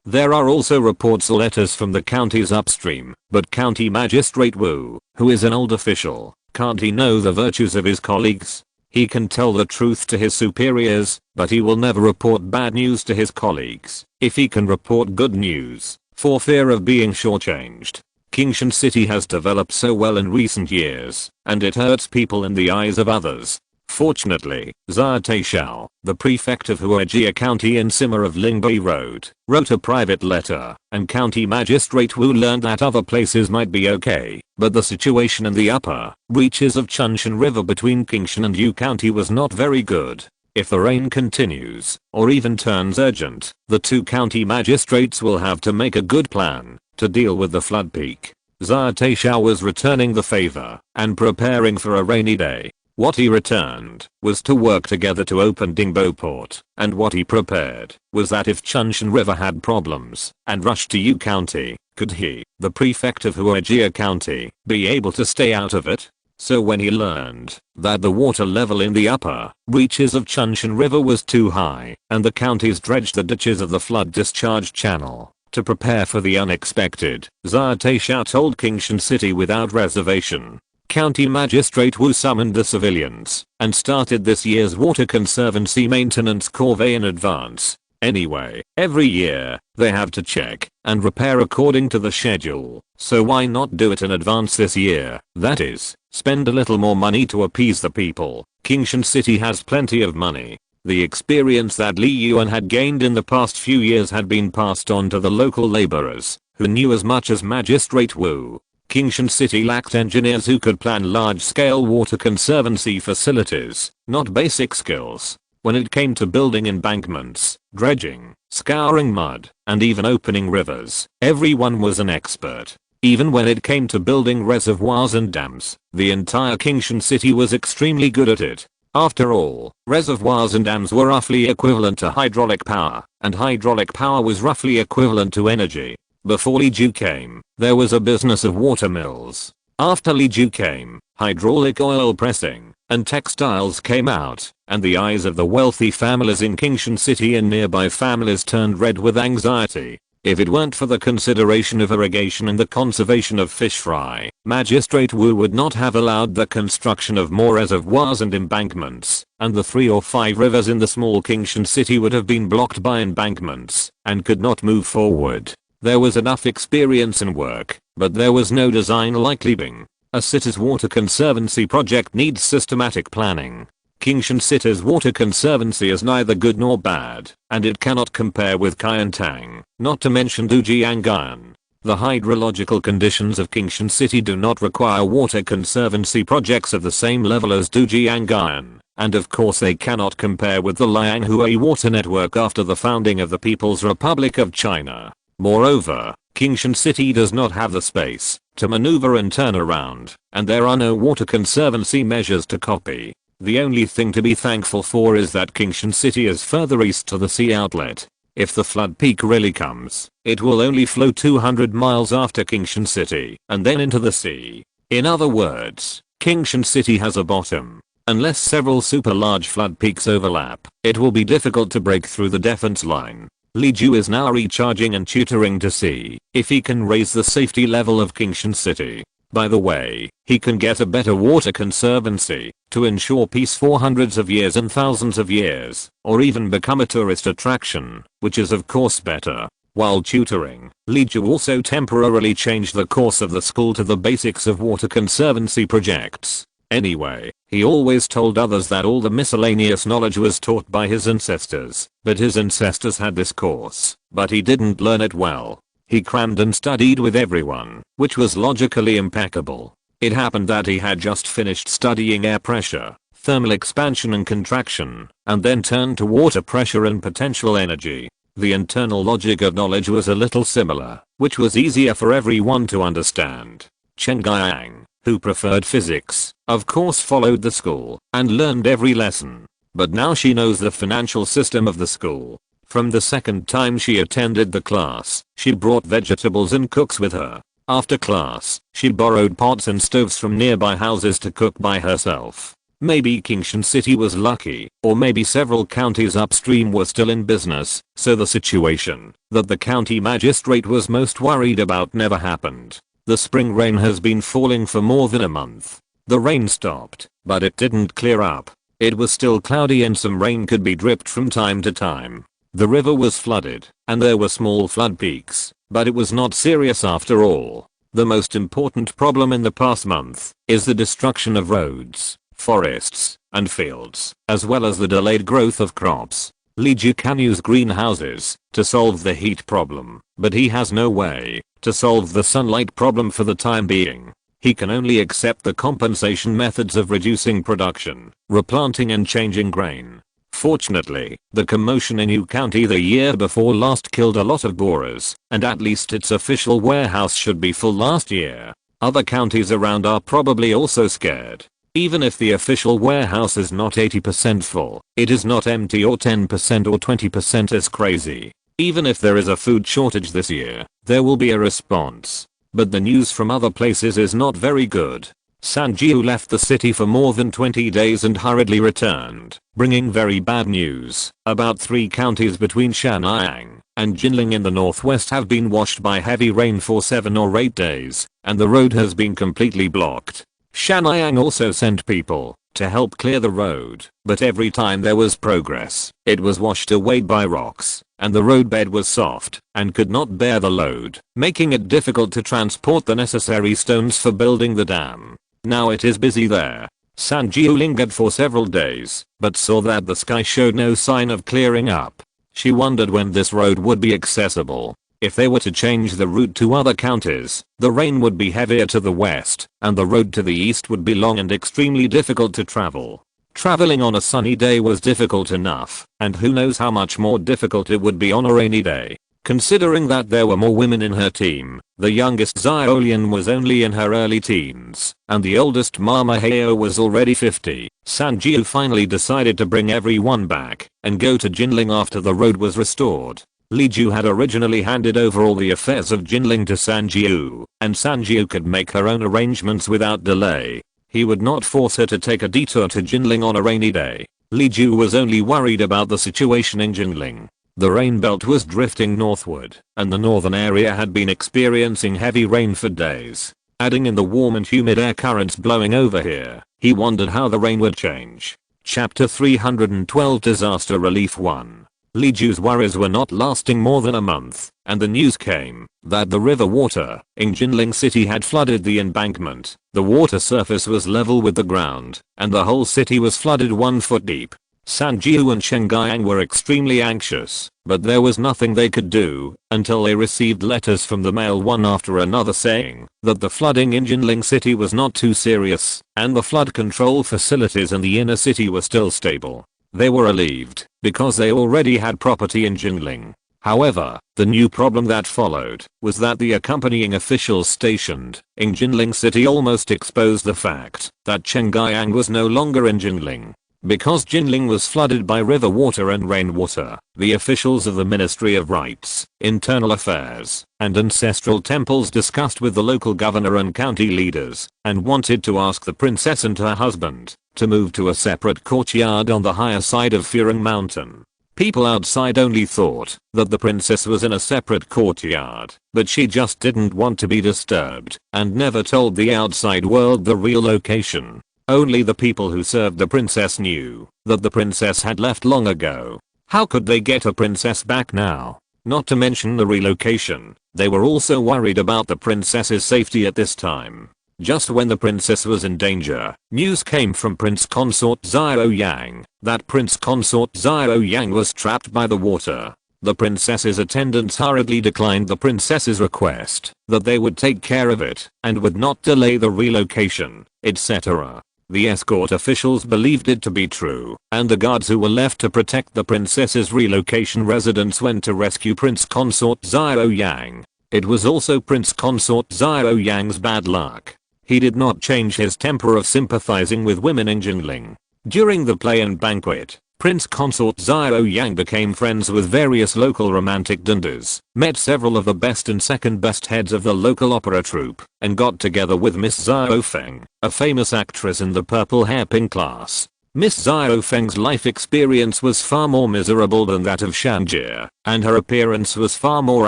There are also reports or letters from the counties upstream, but County Magistrate Wu, who is an old official, can't he know the virtues of his colleagues? He can tell the truth to his superiors, but he will never report bad news to his colleagues if he can report good news, for fear of being shortchanged. Kingshan City has developed so well in recent years, and it hurts people in the eyes of others. Fortunately, Xia Taishao, the prefect of Huajia County and Sima of Lingbei Road, wrote a private letter, and County Magistrate Wu learned that other places might be okay, but the situation in the upper reaches of Chunshan River between Kingshan and Yu County was not very good. If the rain continues, or even turns urgent, the 2 county magistrates will have to make a good plan to deal with the flood peak. Xia Taishao was returning the favor and preparing for a rainy day. What he returned was to work together to open Dingbo Port, and what he prepared was that if Chunshan River had problems and rushed to Yu County, could he, the prefect of Huajia County, be able to stay out of it? So when he learned that the water level in the upper reaches of Chunshan River was too high and the counties dredged the ditches of the flood discharge channel to prepare for the unexpected, Xia Taishao told Kingshan City without reservation. County Magistrate Wu summoned the civilians and started this year's Water Conservancy maintenance corvée in advance. Anyway, every year, they have to check and repair according to the schedule, so why not do it in advance this year? That is, spend a little more money to appease the people. Kingshan City has plenty of money. The experience that Li Yuan had gained in the past few years had been passed on to the local laborers, who knew as much as Magistrate Wu. Kingshan City lacked engineers who could plan large-scale water conservancy facilities, not basic skills. When it came to building embankments, dredging, scouring mud, and even opening rivers, everyone was an expert. Even when it came to building reservoirs and dams, the entire Kingshan City was extremely good at it. After all, reservoirs and dams were roughly equivalent to hydraulic power, and hydraulic power was roughly equivalent to energy. Before Li Ju came, there was a business of water mills. After Li Ju came, hydraulic oil pressing and textiles came out, and the eyes of the wealthy families in Kingshan City and nearby families turned red with anxiety. If it weren't for the consideration of irrigation and the conservation of fish fry, Magistrate Wu would not have allowed the construction of more reservoirs and embankments, and the 3 or 5 rivers in the small Kingshan City would have been blocked by embankments and could not move forward. There was enough experience in work, but there was no design like leaving. A city's water conservancy project needs systematic planning. Kingshan City's water conservancy is neither good nor bad, and it cannot compare with Kayantang, not to mention Dujiangyan. The hydrological conditions of Kingshan City do not require water conservancy projects of the same level as Dujiangyan, and of course they cannot compare with the Lianghui water network after the founding of the People's Republic of China. Moreover, Kingshan City does not have the space to maneuver and turn around, and there are no water conservancy measures to copy. The only thing to be thankful for is that Kingshan City is further east to the sea outlet. If the flood peak really comes, it will only flow 200 miles after Kingshan City and then into the sea. In other words, Kingshan City has a bottom. Unless several super large flood peaks overlap, it will be difficult to break through the defense line. Li Ju is now recharging and tutoring to see if he can raise the safety level of Kingshan City. By the way, he can get a better water conservancy to ensure peace for hundreds of years and thousands of years, or even become a tourist attraction, which is of course better. While tutoring, Li Ju also temporarily changed the course of the school to the basics of water conservancy projects. Anyway, he always told others that all the miscellaneous knowledge was taught by his ancestors, but his ancestors had this course, but he didn't learn it well. He crammed and studied with everyone, which was logically impeccable. It happened that he had just finished studying air pressure, thermal expansion and contraction, and then turned to water pressure and potential energy. The internal logic of knowledge was a little similar, which was easier for everyone to understand. Chen Guiyang, who preferred physics, of course followed the school and learned every lesson. But now she knows the financial system of the school. From the second time she attended the class, she brought vegetables and cooks with her. After class, she borrowed pots and stoves from nearby houses to cook by herself. Maybe Kingshan City was lucky, or maybe several counties upstream were still in business, so the situation that the county magistrate was most worried about never happened. The spring rain has been falling for more than a month. The rain stopped, but it didn't clear up. It was still cloudy and some rain could be dripped from time to time. The river was flooded, and there were small flood peaks, but it was not serious after all. The most important problem in the past month is the destruction of roads, forests, and fields, as well as the delayed growth of crops. Li Ju can use greenhouses to solve the heat problem, but he has no way to solve the sunlight problem for the time being. He can only accept the compensation methods of reducing production, replanting and changing grain. Fortunately, the commotion in Yu County the year before last killed a lot of borers, and at least its official warehouse should be full last year. Other counties around are probably also scared. Even if the official warehouse is not 80% full, it is not empty or 10% or 20% is crazy. Even if there is a food shortage this year, there will be a response. But the news from other places is not very good. Sanjiu left the city for more than 20 days and hurriedly returned, bringing very bad news. About 3 counties between Shangyang and Jinling in the northwest have been washed by heavy rain for 7 or 8 days, and the road has been completely blocked. Shangyang also sent people to help clear the road, but every time there was progress, it was washed away by rocks, and the roadbed was soft and could not bear the load, making it difficult to transport the necessary stones for building the dam. Now it is busy there. Sanjiu lingered for several days, but saw that the sky showed no sign of clearing up. She wondered when this road would be accessible. If they were to change the route to other counties, the rain would be heavier to the west, and the road to the east would be long and extremely difficult to travel. Traveling on a sunny day was difficult enough, and who knows how much more difficult it would be on a rainy day. Considering that there were more women in her team, the youngest Xiaolian was only in her early teens, and the oldest Mama Heo was already 50, Sanjiu finally decided to bring everyone back and go to Jinling after the road was restored. Li Ju had originally handed over all the affairs of Jinling to Sanjiu, and Sanjiu could make her own arrangements without delay. He would not force her to take a detour to Jinling on a rainy day. Li Ju was only worried about the situation in Jinling. The rain belt was drifting northward, and the northern area had been experiencing heavy rain for days. Adding in the warm and humid air currents blowing over here, he wondered how the rain would change. Chapter 312 Disaster Relief 1. Li Ju's worries were not lasting more than a month, and the news came that the river water in Jinling city had flooded the embankment. The water surface was level with the ground, and the whole city was flooded 1 foot deep. Sanjiu and Shangyang were extremely anxious, but there was nothing they could do until they received letters from the mail one after another saying that the flooding in Jinling city was not too serious, and the flood control facilities in the inner city were still stable. They were relieved, because they already had property in Jinling. However, the new problem that followed was that the accompanying officials stationed in Jinling city almost exposed the fact that Shangyang was no longer in Jinling. Because Jinling was flooded by river water and rainwater, the officials of the Ministry of Rights, Internal Affairs, and Ancestral Temples discussed with the local governor and county leaders, and wanted to ask the princess and her husband to move to a separate courtyard on the higher side of Furung Mountain. People outside only thought that the princess was in a separate courtyard, but she just didn't want to be disturbed, and never told the outside world the real location. Only the people who served the princess knew that the princess had left long ago. How could they get a princess back now? Not to mention the relocation, they were also worried about the princess's safety at this time. Just when the princess was in danger, news came from Prince Consort Xiaoyang that Prince Consort Xiaoyang was trapped by the water. The princess's attendants hurriedly declined the princess's request that they would take care of it and would not delay the relocation, etc. The escort officials believed it to be true, and the guards who were left to protect the princess's relocation residence went to rescue Prince Consort Xiaoyang. It was also Prince Consort Xiaoyang's bad luck. He did not change his temper of sympathizing with women in Jinling. During the play and banquet, Prince Consort Xiaoyang became friends with various local romantic dinders, met several of the best and second best heads of the local opera troupe, and got together with Miss Xiao Feng, a famous actress in the purple hairpin class. Miss Xiao Feng's life experience was far more miserable than that of Shanjie, and her appearance was far more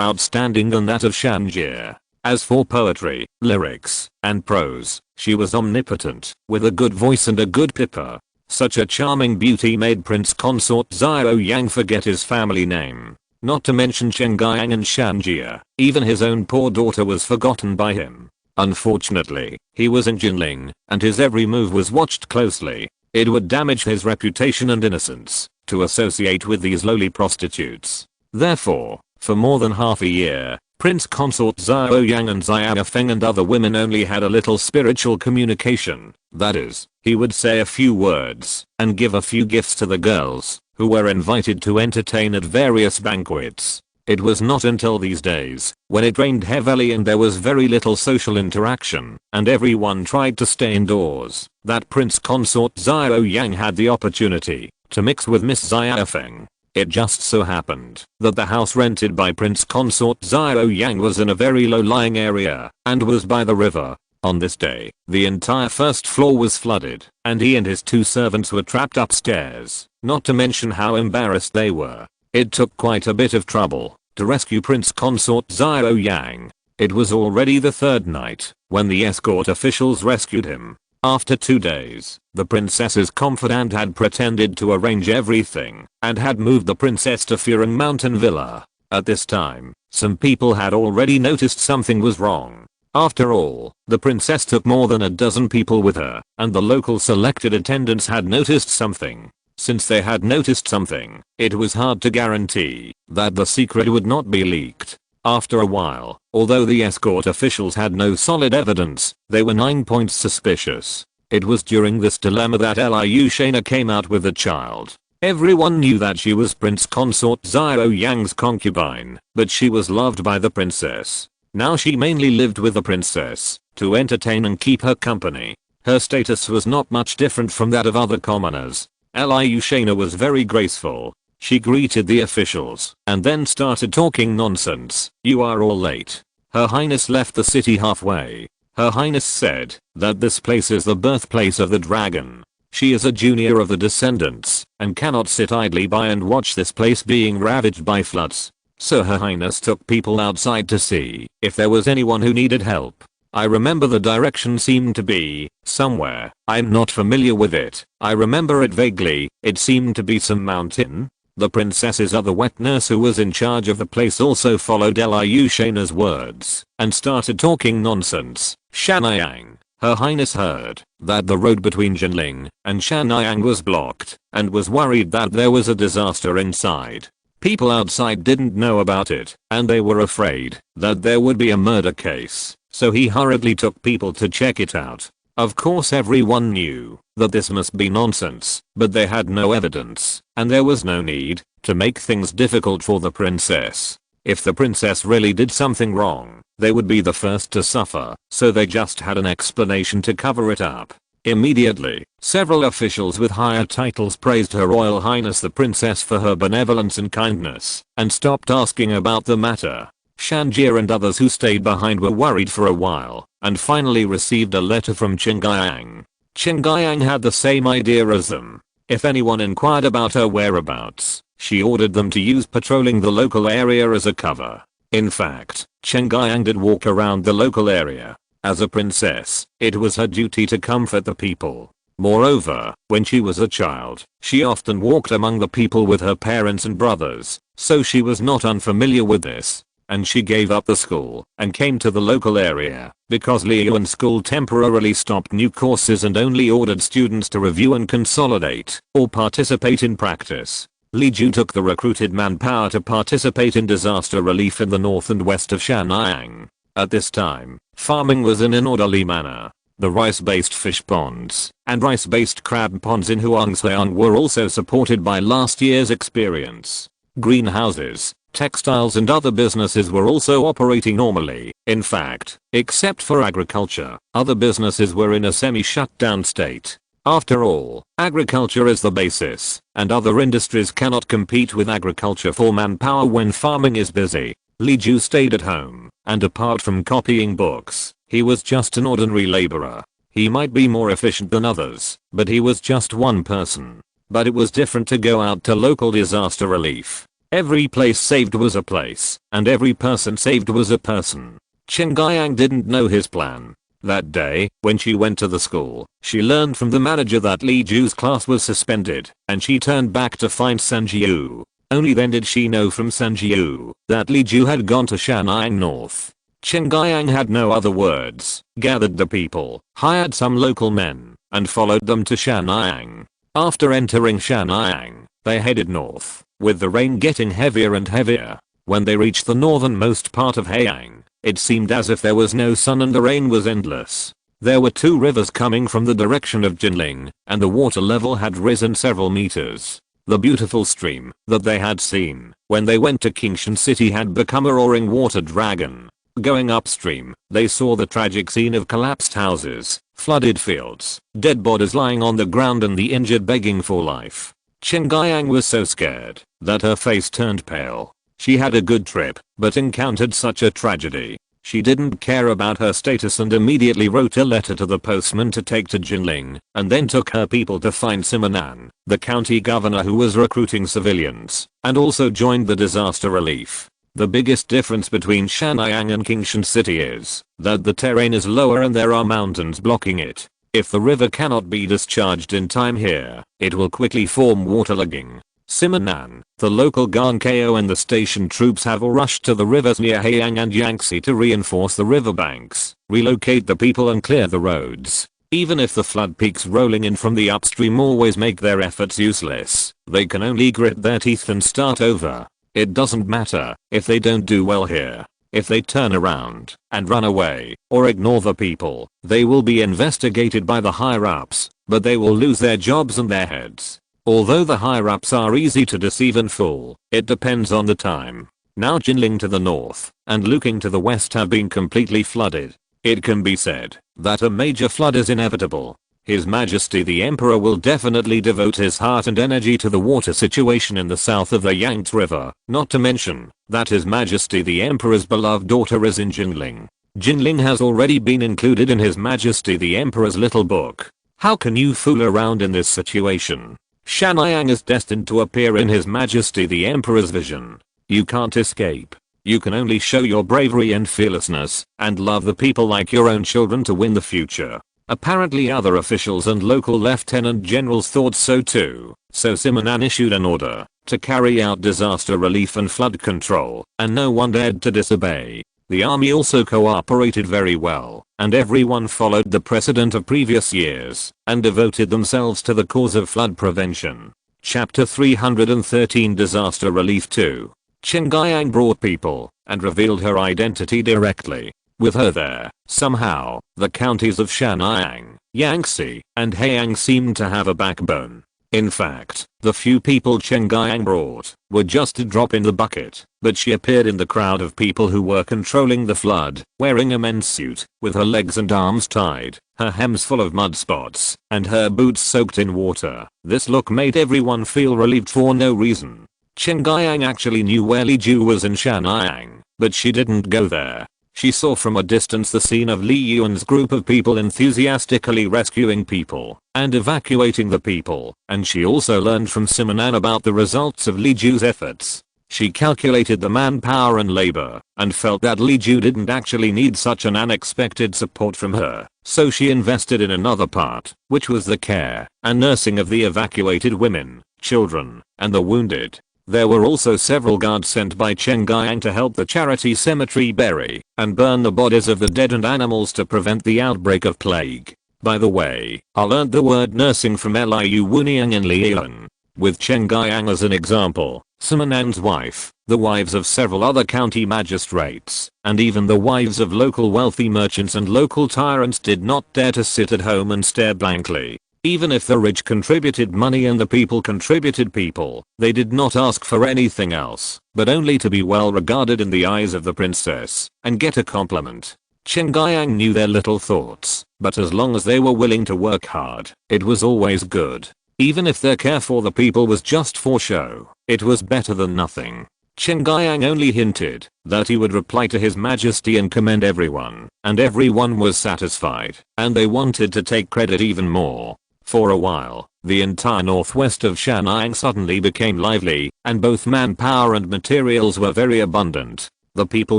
outstanding than that of Shanjie. As for poetry, lyrics, and prose, she was omnipotent, with a good voice and a good pipper. Such a charming beauty made Prince Consort Xiaoyang forget his family name. Not to mention Shangyang and Shanjie, even his own poor daughter was forgotten by him. Unfortunately, he was in Jinling, and his every move was watched closely. It would damage his reputation and innocence to associate with these lowly prostitutes. Therefore, for more than half a year, Prince Consort Xiaoyang and Xiao Feng and other women only had a little spiritual communication. That is, he would say a few words and give a few gifts to the girls, who were invited to entertain at various banquets. It was not until these days, when it rained heavily and there was very little social interaction, and everyone tried to stay indoors, that Prince Consort Yu Yaoniang had the opportunity to mix with Miss Xiaofeng. It just so happened that the house rented by Prince Consort Yu Yaoniang was in a very low-lying area and was by the river. On this day, the entire first floor was flooded, and he and his 2 servants were trapped upstairs, not to mention how embarrassed they were. It took quite a bit of trouble to rescue Prince Consort Yu Yaoniang. It was already the 3rd night when the escort officials rescued him. After 2 days, the princess's confidant had pretended to arrange everything and had moved the princess to Furong Mountain Villa. At this time, some people had already noticed something was wrong. After all, the princess took more than a dozen people with her, and the local selected attendants had noticed something. Since they had noticed something, it was hard to guarantee that the secret would not be leaked. After a while, although the escort officials had no solid evidence, they were 9 points suspicious. It was during this dilemma that Yu Yaoniang came out with a child. Everyone knew that she was Prince Consort Yu Yaoniang's concubine, but she was loved by the princess. Now she mainly lived with the princess to entertain and keep her company. Her status was not much different from that of other commoners. Yu Yaoniang was very graceful. She greeted the officials and then started talking nonsense. "You are all late. Her Highness left the city halfway. Her Highness said that this place is the birthplace of the dragon. She is a junior of the descendants and cannot sit idly by and watch this place being ravaged by floods. So Her Highness took people outside to see if there was anyone who needed help. I remember the direction seemed to be somewhere. I'm not familiar with it. I remember it vaguely. It seemed to be some mountain." The princess's other wet nurse who was in charge of the place also followed Yu Yaoniang's words and started talking nonsense. "Shanyang, Her Highness heard that the road between Jinling and Shanyang was blocked and was worried that there was a disaster inside. People outside didn't know about it and they were afraid that there would be a murder case. So he hurriedly took people to check it out. Of course everyone knew that this must be nonsense, but they had no evidence, and there was no need to make things difficult for the princess. If the princess really did something wrong, they would be the first to suffer, so they just had an explanation to cover it up. Immediately, several officials with higher titles praised Her Royal Highness the Princess for her benevolence and kindness, and stopped asking about the matter. Shanjir and others who stayed behind were worried for a while, and finally received a letter from Qingyang. Qingyang had the same idea as them. If anyone inquired about her whereabouts, she ordered them to use patrolling the local area as a cover. In fact, Qingyang did walk around the local area. As a princess, it was her duty to comfort the people. Moreover, when she was a child, she often walked among the people with her parents and brothers, so she was not unfamiliar with this. And she gave up the school and came to the local area because Liyuan School temporarily stopped new courses and only ordered students to review and consolidate or participate in practice. Li Ju took the recruited manpower to participate in disaster relief in the north and west of Shanyang. At this time, farming was in an orderly manner. The rice-based fish ponds and rice-based crab ponds in Huangsheang were also supported by last year's experience. Greenhouses, textiles and other businesses were also operating normally. In fact, except for agriculture, other businesses were in a semi-shutdown state. After all, agriculture is the basis, and other industries cannot compete with agriculture for manpower when farming is busy. Li Ju stayed at home, and apart from copying books, he was just an ordinary laborer. He might be more efficient than others, but he was just one person. But it was different to go out to local disaster relief. Every place saved was a place, and every person saved was a person. Qingyang didn't know his plan. That day, when she went to the school, she learned from the manager that Li Ju's class was suspended, and she turned back to find Sanjiu. Only then did she know from Sanjiu that Li Ju had gone to Shanyang North. Qingyang had no other words, gathered the people, hired some local men, and followed them to Shanyang. After entering Shanyang, they headed north, with the rain getting heavier and heavier. When they reached the northernmost part of Hayang, it seemed as if there was no sun and the rain was endless. There were 2 rivers coming from the direction of Jinling, and the water level had risen several meters. The beautiful stream that they had seen when they went to Kingshan City had become a roaring water dragon. Going upstream, they saw the tragic scene of collapsed houses, flooded fields, dead bodies lying on the ground and the injured begging for life. Chen Guiyang was so scared that her face turned pale. She had a good trip, but encountered such a tragedy. She didn't care about her status and immediately wrote a letter to the postman to take to Jinling, and then took her people to find Simonan, the county governor who was recruiting civilians, and also joined the disaster relief. The biggest difference between Shangyang and Kingshan City is that the terrain is lower and there are mountains blocking it. If the river cannot be discharged in time here, it will quickly form waterlogging. Simonan, the local Gankeo and the station troops have all rushed to the rivers near Hayang and Yangtze to reinforce the riverbanks, relocate the people and clear the roads. Even if the flood peaks rolling in from the upstream always make their efforts useless, they can only grit their teeth and start over. It doesn't matter if they don't do well here. If they turn around and run away or ignore the people, they will be investigated by the higher-ups, but they will lose their jobs and their heads. Although the higher-ups are easy to deceive and fool, it depends on the time. Now Jinling to the north and Luking to the west have been completely flooded. It can be said that a major flood is inevitable. His Majesty the Emperor will definitely devote his heart and energy to the water situation in the south of the Yangtze River, not to mention that His Majesty the Emperor's beloved daughter is in Jinling. Jinling has already been included in His Majesty the Emperor's little book. How can you fool around in this situation? Shangyang is destined to appear in His Majesty the Emperor's vision. You can't escape. You can only show your bravery and fearlessness, and love the people like your own children to win the future. Apparently other officials and local lieutenant generals thought so too, so Simonan issued an order to carry out disaster relief and flood control, and no one dared to disobey. The army also cooperated very well, and everyone followed the precedent of previous years, and devoted themselves to the cause of flood prevention. Chapter 313 Disaster Relief 2. Chen Guiyang brought people, and revealed her identity directly. With her there, somehow, the counties of Shangyang, Yangtze, and Hayang seemed to have a backbone. In fact, the few people Chen Guiyang brought were just a drop in the bucket, but she appeared in the crowd of people who were controlling the flood, wearing a men's suit, with her legs and arms tied, her hems full of mud spots, and her boots soaked in water. This look made everyone feel relieved for no reason. Chen Guiyang actually knew where Li Ju was in Shangyang, but she didn't go there. She saw from a distance the scene of Li Yuan's group of people enthusiastically rescuing people and evacuating the people, and she also learned from Simonan about the results of Li Ju's efforts. She calculated the manpower and labor, and felt that Li Ju didn't actually need such an unexpected support from her, so she invested in another part, which was the care and nursing of the evacuated women, children, and the wounded. There were also several guards sent by Chen Guiyang to help the charity cemetery bury and burn the bodies of the dead and animals to prevent the outbreak of plague. By the way, I learned the word nursing from Yu Yaoniang in Lilan. With Chen Guiyang as an example, Simonan's wife, the wives of several other county magistrates, and even the wives of local wealthy merchants and local tyrants did not dare to sit at home and stare blankly. Even if the rich contributed money and the people contributed people, they did not ask for anything else, but only to be well regarded in the eyes of the princess, and get a compliment. Chen Guiyang knew their little thoughts, but as long as they were willing to work hard, it was always good. Even if their care for the people was just for show, it was better than nothing. Chen Guiyang only hinted that he would reply to His Majesty and commend everyone, and everyone was satisfied, and they wanted to take credit even more. For a while, the entire northwest of Shangyang suddenly became lively, and both manpower and materials were very abundant. The people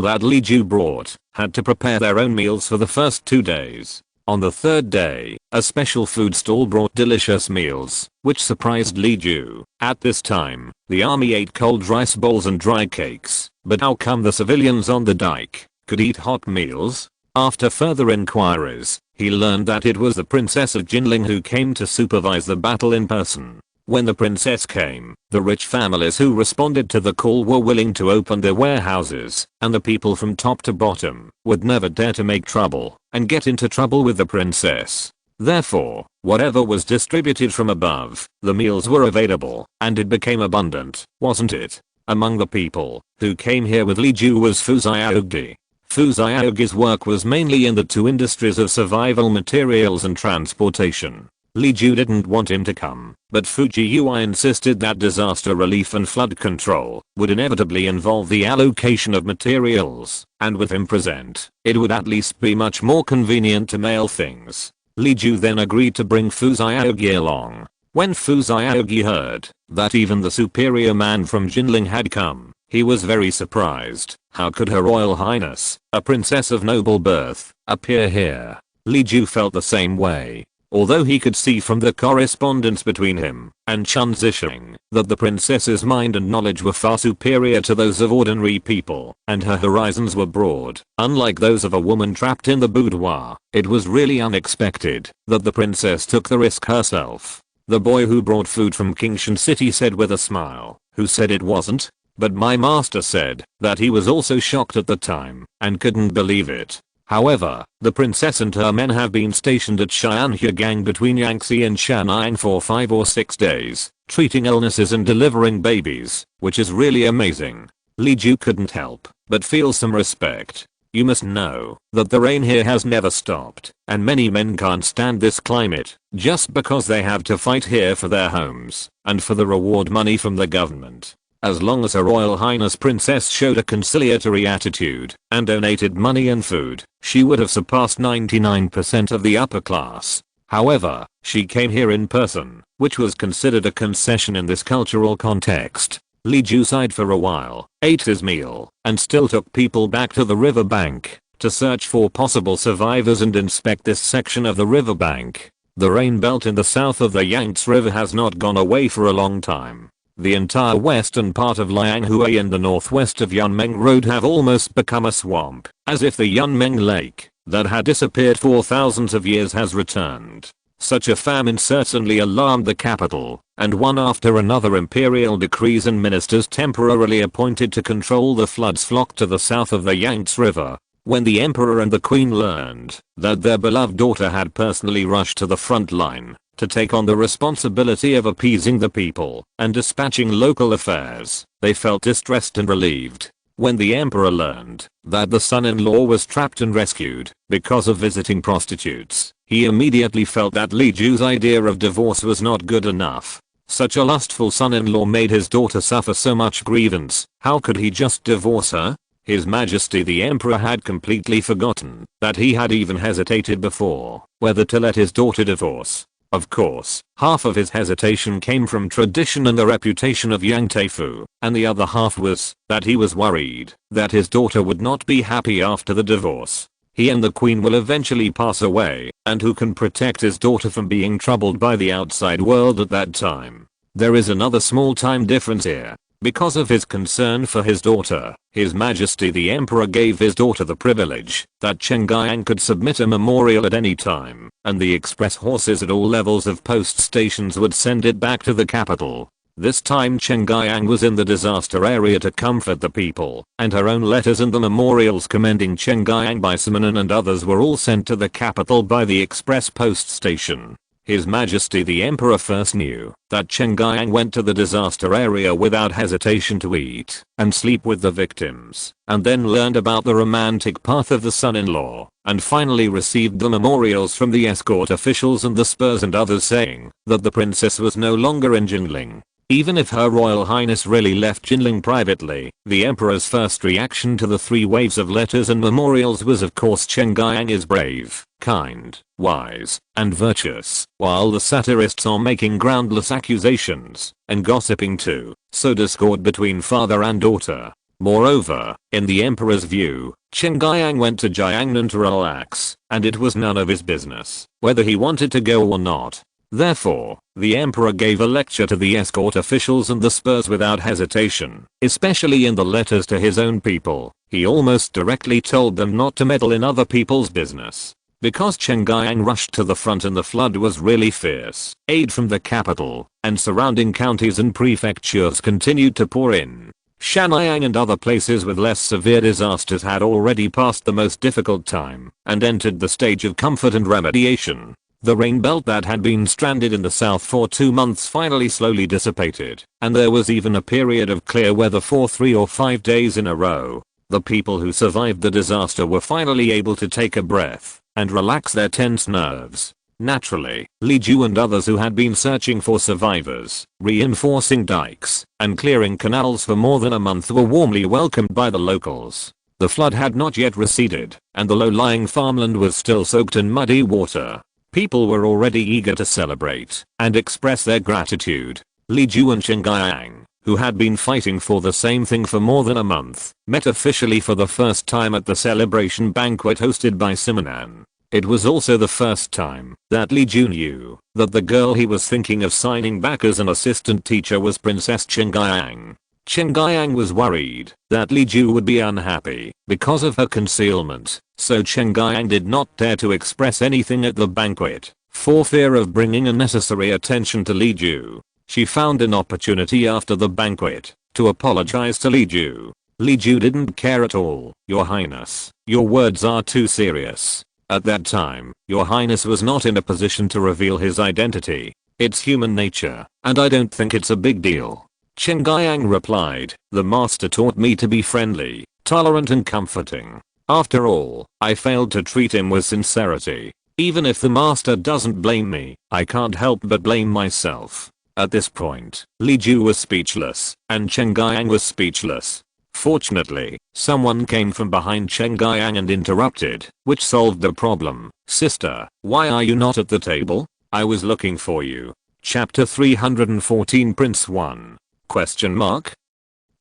that Li Ju brought had to prepare their own meals for the first 2 days. On the third day, a special food stall brought delicious meals, which surprised Li Ju. At this time, the army ate cold rice bowls and dry cakes, but how come the civilians on the dike could eat hot meals? After further inquiries, he learned that it was the Princess of Jinling who came to supervise the battle in person. When the princess came, the rich families who responded to the call were willing to open their warehouses, and the people from top to bottom would never dare to make trouble and get into trouble with the princess. Therefore, whatever was distributed from above, the meals were available, and it became abundant, wasn't it? Among the people who came here with Li Ju was Fu Xiaogi. Fu Xiaogi's work was mainly in the two industries of survival materials and transportation. Li Ju didn't want him to come, but Fuji Yui insisted that disaster relief and flood control would inevitably involve the allocation of materials, and with him present, it would at least be much more convenient to mail things. Li Ju then agreed to bring Fu Xiaogi along. When Fu Xiaogi heard that even the superior man from Jinling had come, he was very surprised. How could Her Royal Highness, a princess of noble birth, appear here? Li Ju felt the same way. Although he could see from the correspondence between him and Chun Zisheng that the princess's mind and knowledge were far superior to those of ordinary people, and her horizons were broad, unlike those of a woman trapped in the boudoir, it was really unexpected that the princess took the risk herself. The boy who brought food from Kingshan City said with a smile, "Who said it wasn't? But my master said that he was also shocked at the time and couldn't believe it." However, the princess and her men have been stationed at Xianhuagang between Yangtze and Shanghai for 5 or 6 days, treating illnesses and delivering babies, which is really amazing. Li Ju couldn't help but feel some respect. You must know that the rain here has never stopped, and many men can't stand this climate just because they have to fight here for their homes and for the reward money from the government. As long as Her Royal Highness Princess showed a conciliatory attitude and donated money and food, she would have surpassed 99% of the upper class. However, she came here in person, which was considered a concession in this cultural context. Li Ju sighed for a while, ate his meal, and still took people back to the riverbank to search for possible survivors and inspect this section of the riverbank. The rain belt in the south of the Yangtze River has not gone away for a long time. The entire western part of Lianghui and the northwest of Yunmeng Road have almost become a swamp, as if the Yunmeng Lake that had disappeared for thousands of years has returned. Such a famine certainly alarmed the capital, and one after another imperial decrees and ministers temporarily appointed to control the floods flocked to the south of the Yangtze River. When the emperor and the queen learned that their beloved daughter had personally rushed to the front line to take on the responsibility of appeasing the people and dispatching local affairs, they felt distressed and relieved. When the emperor learned that the son-in-law was trapped and rescued because of visiting prostitutes, he immediately felt that Li Ju's idea of divorce was not good enough. Such a lustful son-in-law made his daughter suffer so much grievance. How could he just divorce her? His Majesty the Emperor had completely forgotten that he had even hesitated before whether to let his daughter divorce. Of course, half of his hesitation came from tradition and the reputation of Yang Teifu, and the other half was that he was worried that his daughter would not be happy after the divorce. He and the queen will eventually pass away, and who can protect his daughter from being troubled by the outside world at that time? There is another small time difference here. Because of his concern for his daughter, His Majesty the Emperor gave his daughter the privilege that Chengayang could submit a memorial at any time, and the express horses at all levels of post stations would send it back to the capital. This time Chengayang was in the disaster area to comfort the people, and her own letters and the memorials commending Chengayang by Simonon and others were all sent to the capital by the express post station. His Majesty the Emperor first knew that Chengayang went to the disaster area without hesitation to eat and sleep with the victims, and then learned about the romantic path of the son-in-law, and finally received the memorials from the escort officials and the Spurs and others saying that the princess was no longer in Jinling. Even if Her Royal Highness really left Jinling privately, the Emperor's first reaction to the 3 waves of letters and memorials was of course Chengayang is brave, kind, wise, and virtuous, while the satirists are making groundless accusations and gossiping too, so discord between father and daughter. Moreover, in the Emperor's view, Chengayang went to Jiangnan to relax, and it was none of his business whether he wanted to go or not. Therefore, the Emperor gave a lecture to the escort officials and the Spurs without hesitation, especially in the letters to his own people. He almost directly told them not to meddle in other people's business. Because Chengayang rushed to the front and the flood was really fierce, aid from the capital and surrounding counties and prefectures continued to pour in. Shanhyang and other places with less severe disasters had already passed the most difficult time and entered the stage of comfort and remediation. The rain belt that had been stranded in the south for 2 months finally slowly dissipated, and there was even a period of clear weather for 3 or 5 days in a row. The people who survived the disaster were finally able to take a breath and relax their tense nerves. Naturally, Li Ju and others who had been searching for survivors, reinforcing dikes, and clearing canals for more than a month were warmly welcomed by the locals. The flood had not yet receded, and the low-lying farmland was still soaked in muddy water. People were already eager to celebrate and express their gratitude. Li Ju and Yu Yaoniang, who had been fighting for the same thing for more than a month, met officially for the first time at the celebration banquet hosted by Simonan. It was also the first time that Li Ju knew that the girl he was thinking of signing back as an assistant teacher was Princess Yu Yaoniang. Yu Yaoniang was worried that Li Ju would be unhappy because of her concealment, so Yu Yaoniang did not dare to express anything at the banquet, for fear of bringing unnecessary attention to Li Ju. She found an opportunity after the banquet to apologize to Li Ju. Li Ju didn't care at all. "Your Highness, your words are too serious." At that time, Your Highness was not in a position to reveal his identity. "It's human nature, and I don't think it's a big deal." Yu Yaoniang replied, "The master taught me to be friendly, tolerant and comforting. After all, I failed to treat him with sincerity. Even if the master doesn't blame me, I can't help but blame myself." At this point, Li Ju was speechless, and Yu Yaoniang was speechless. Fortunately, someone came from behind Yu Yaoniang and interrupted, which solved the problem. "Sister, why are you not at the table? I was looking for you." Chapter 314 Prince 1?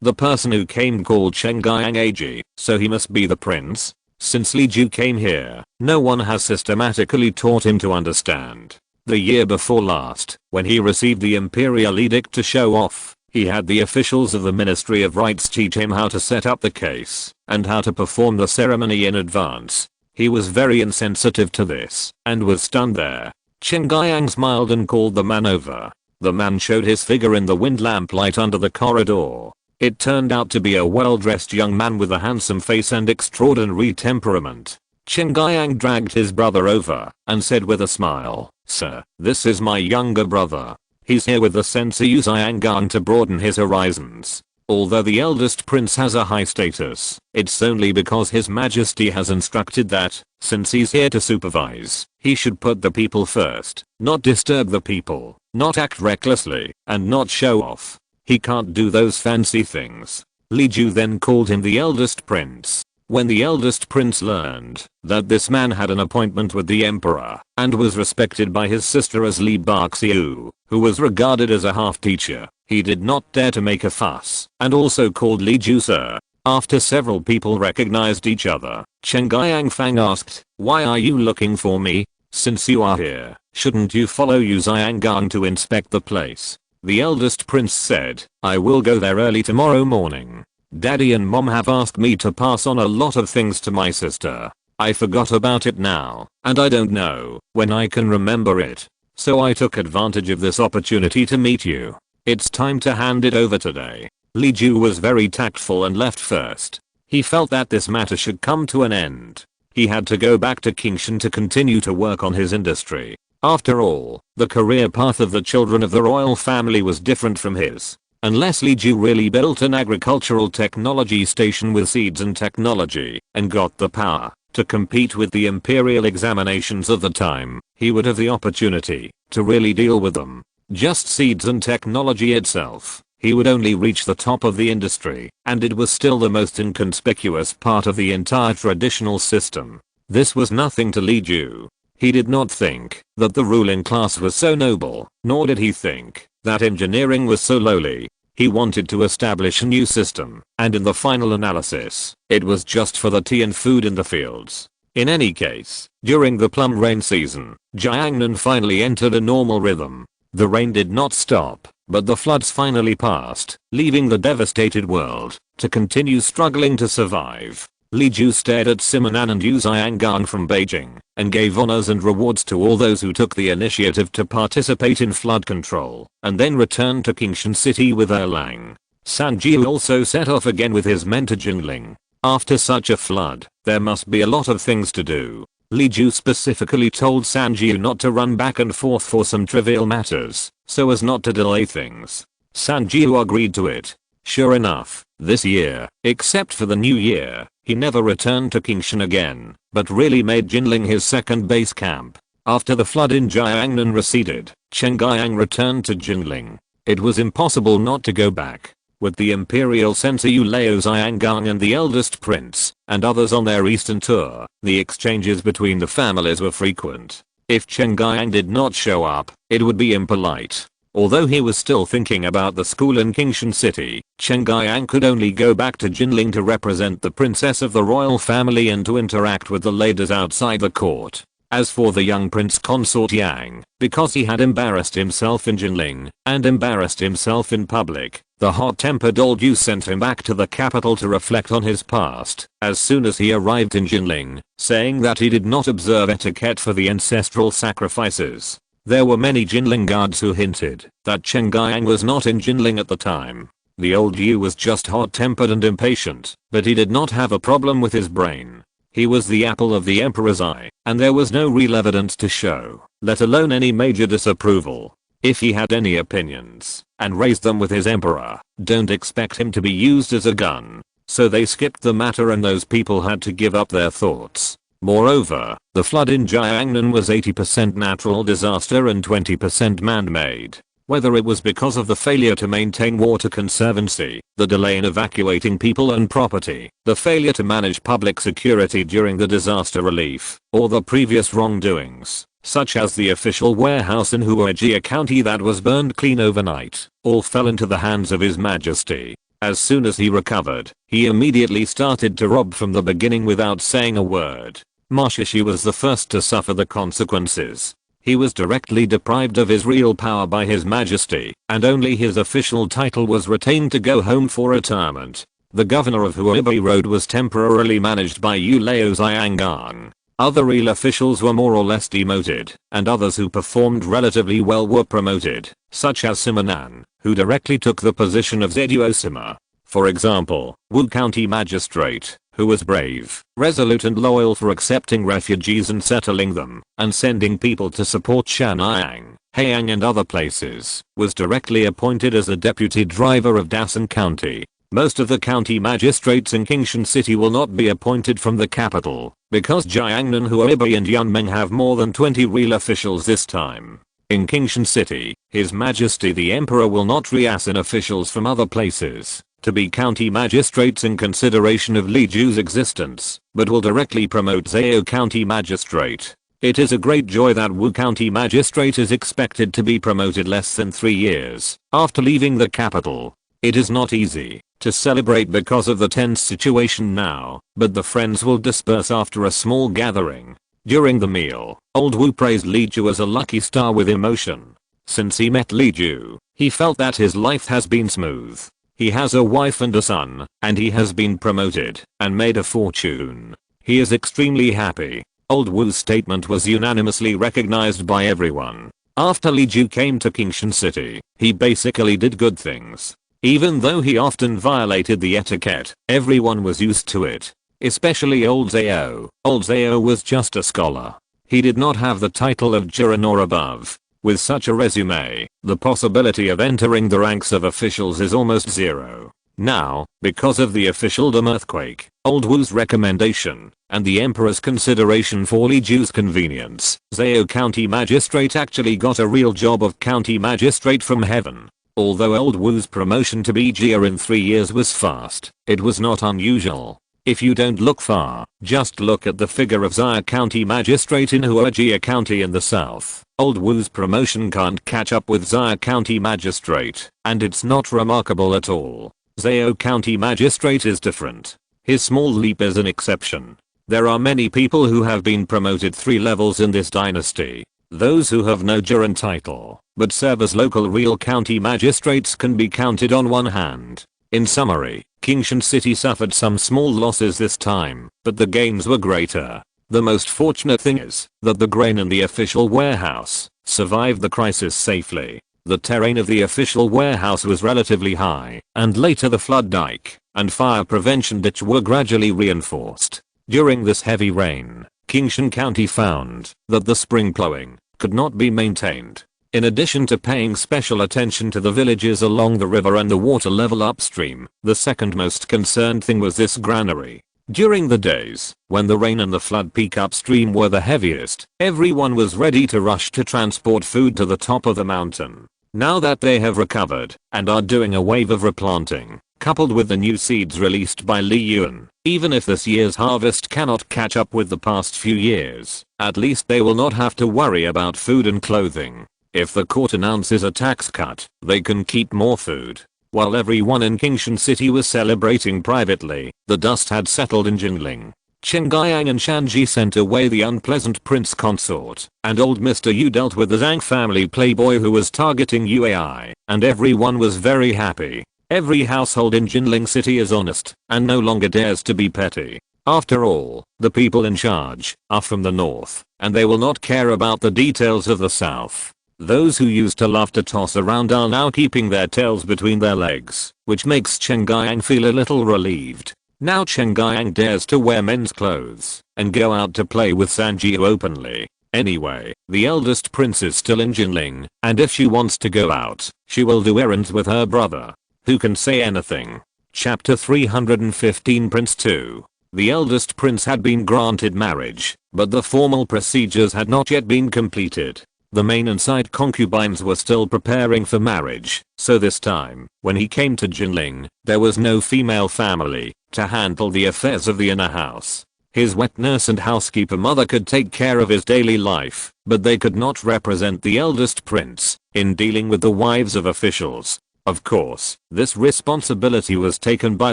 The person who came called Yu Yaoniang Ag, so he must be the prince. Since Li Ju came here, no one has systematically taught him to understand. The year before last, when he received the imperial edict to show off, he had the officials of the Ministry of Rights teach him how to set up the case and how to perform the ceremony in advance. He was very insensitive to this and was stunned there. Yu Yaoniang smiled and called the man over. The man showed his figure in the wind lamplight under the corridor. It turned out to be a well-dressed young man with a handsome face and extraordinary temperament. Yu Yaoniang dragged his brother over and said with a smile, "Sir, this is my younger brother. He's here with the sensei Yu Yaoniang to broaden his horizons. Although the eldest prince has a high status, it's only because his majesty has instructed that, since he's here to supervise, he should put the people first, not disturb the people, not act recklessly, and not show off. He can't do those fancy things." Li Ju then called him the eldest prince. When the eldest prince learned that this man had an appointment with the emperor and was respected by his sister as Li Baxiu, who was regarded as a half-teacher, he did not dare to make a fuss and also called Li Ju sir. After several people recognized each other, Yu Yaoniang asked, "Why are you looking for me? Since you are here, shouldn't you follow Yu Yaoniang to inspect the place?" The eldest prince said, "I will go there early tomorrow morning. Daddy and mom have asked me to pass on a lot of things to my sister. I forgot about it now, and I don't know when I can remember it. So I took advantage of this opportunity to meet you. It's time to hand it over today." Li Ju was very tactful and left first. He felt that this matter should come to an end. He had to go back to Qingshan to continue to work on his industry. After all, the career path of the children of the royal family was different from his. Unless Li Ju really built an agricultural technology station with seeds and technology and got the power to compete with the imperial examinations of the time, he would have the opportunity to really deal with them. Just seeds and technology itself, he would only reach the top of the industry, and it was still the most inconspicuous part of the entire traditional system. This was nothing to Li Ju. He did not think that the ruling class was so noble, nor did he think that engineering was so lowly. He wanted to establish a new system, and in the final analysis, it was just for the tea and food in the fields. In any case, during the plum rain season, Jiangnan finally entered a normal rhythm. The rain did not stop, but the floods finally passed, leaving the devastated world to continue struggling to survive. Li Ju stared at Simonan and Yu Yaoniang from Beijing and gave honors and rewards to all those who took the initiative to participate in flood control, and then returned to Qingshan City with Erlang. Sanjiu also set off again with his mentor Jinling. After such a flood, there must be a lot of things to do. Li Ju specifically told Sanjiu not to run back and forth for some trivial matters, so as not to delay things. Sanjiu agreed to it. Sure enough, this year, except for the new year, he never returned to Qingshan again, but really made Jinling his second base camp. After the flood in Jiangnan receded, Chen Guiyang returned to Jinling. It was impossible not to go back. With the imperial censor Yu Yaoniang and the eldest prince, and others on their eastern tour, the exchanges between the families were frequent. If Chen Guiyang did not show up, it would be impolite. Although he was still thinking about the school in Qingshan City, Chen Guiyang could only go back to Jinling to represent the princess of the royal family and to interact with the ladies outside the court. As for the young prince consort Yang, because he had embarrassed himself in Jinling, and embarrassed himself in public, the hot-tempered old Yu sent him back to the capital to reflect on his past, as soon as he arrived in Jinling, saying that he did not observe etiquette for the ancestral sacrifices. There were many Jinling guards who hinted that Chen Guiyang was not in Jinling at the time. The old Yu was just hot-tempered and impatient, but he did not have a problem with his brain. He was the apple of the emperor's eye, and there was no real evidence to show, let alone any major disapproval. If he had any opinions, and raised them with his emperor, don't expect him to be used as a gun. So they skipped the matter and those people had to give up their thoughts. Moreover, the flood in Jiangnan was 80% natural disaster and 20% man-made. Whether it was because of the failure to maintain water conservancy, the delay in evacuating people and property, the failure to manage public security during the disaster relief, or the previous wrongdoings, such as the official warehouse in Huajia County that was burned clean overnight, all fell into the hands of His Majesty. As soon as he recovered, he immediately started to rob from the beginning without saying a word. Mashishi was the first to suffer the consequences. He was directly deprived of his real power by His Majesty, and only his official title was retained to go home for retirement. The governor of Huibi Road was temporarily managed by Yu Yaoniang. Other real officials were more or less demoted, and others who performed relatively well were promoted, such as Simonan, who directly took the position of Zeduosima. For example, Wu County Magistrate, who was brave, resolute and loyal for accepting refugees and settling them, and sending people to support Shan'ang, Heiang and other places, was directly appointed as the deputy driver of Dasan County. Most of the county magistrates in Qingshan City will not be appointed from the capital, because Jiangnan, Huibi and Yunmeng have more than 20 real officials this time. In Qingshan City, His Majesty the Emperor will not reassign officials from other places to be county magistrates in consideration of Li Ju's existence, but will directly promote Zhao County Magistrate. It is a great joy that Wu County Magistrate is expected to be promoted less than 3 years after leaving the capital. It is not easy to celebrate because of the tense situation now, but the friends will disperse after a small gathering. During the meal, old Wu praised Li Ju as a lucky star with emotion. Since he met Li Ju, he felt that his life has been smooth. He has a wife and a son, and he has been promoted and made a fortune. He is extremely happy. Old Wu's statement was unanimously recognized by everyone. After Li Ju came to Qingshan City, he basically did good things. Even though he often violated the etiquette, everyone was used to it. Especially old Zhao. Old Zhao was just a scholar. He did not have the title of Jiren or above. With such a resume, the possibility of entering the ranks of officials is almost zero. Now, because of the officialdom earthquake, old Wu's recommendation, and the emperor's consideration for Li Ju's convenience, Zhao County Magistrate actually got a real job of County Magistrate from heaven. Although old Wu's promotion to Bijia in 3 years was fast, it was not unusual. If you don't look far, just look at the figure of Zhao County Magistrate in Huajia County in the south. Old Wu's promotion can't catch up with Zhao County Magistrate, and it's not remarkable at all. Zhao County Magistrate is different. His small leap is an exception. There are many people who have been promoted 3 levels in this dynasty. Those who have no Jiren title, but serve as local real county magistrates can be counted on one hand. In summary, Qingshan City suffered some small losses this time, but the gains were greater. The most fortunate thing is that the grain in the official warehouse survived the crisis safely. The terrain of the official warehouse was relatively high, and later the flood dike and fire prevention ditch were gradually reinforced. During this heavy rain, Qingshan County found that the spring plowing could not be maintained. In addition to paying special attention to the villages along the river and the water level upstream, the second most concerned thing was this granary. During the days when the rain and the flood peak upstream were the heaviest, everyone was ready to rush to transport food to the top of the mountain. Now that they have recovered and are doing a wave of replanting, coupled with the new seeds released by Li Yuan, even if this year's harvest cannot catch up with the past few years, at least they will not have to worry about food and clothing. If the court announces a tax cut, they can keep more food. While everyone in Qingshan City was celebrating privately, the dust had settled in Jinling. Chen Guiyang and Shanji sent away the unpleasant prince consort, and old Mr. Yu dealt with the Zhang family playboy who was targeting Yuai, and everyone was very happy. Every household in Jinling City is honest, and no longer dares to be petty. After all, the people in charge are from the north, and they will not care about the details of the south. Those who used to love to toss around are now keeping their tails between their legs, which makes Chen Guiyang feel a little relieved. Now Chen Guiyang dares to wear men's clothes and go out to play with Sanjiu openly. Anyway, the eldest prince is still in Jinling, and if she wants to go out, she will do errands with her brother. Who can say anything? Chapter 315 Prince 2. The eldest prince had been granted marriage, but the formal procedures had not yet been completed. The main and side concubines were still preparing for marriage, so this time, when he came to Jinling, there was no female family to handle the affairs of the inner house. His wet nurse and housekeeper mother could take care of his daily life, but they could not represent the eldest prince in dealing with the wives of officials. Of course, this responsibility was taken by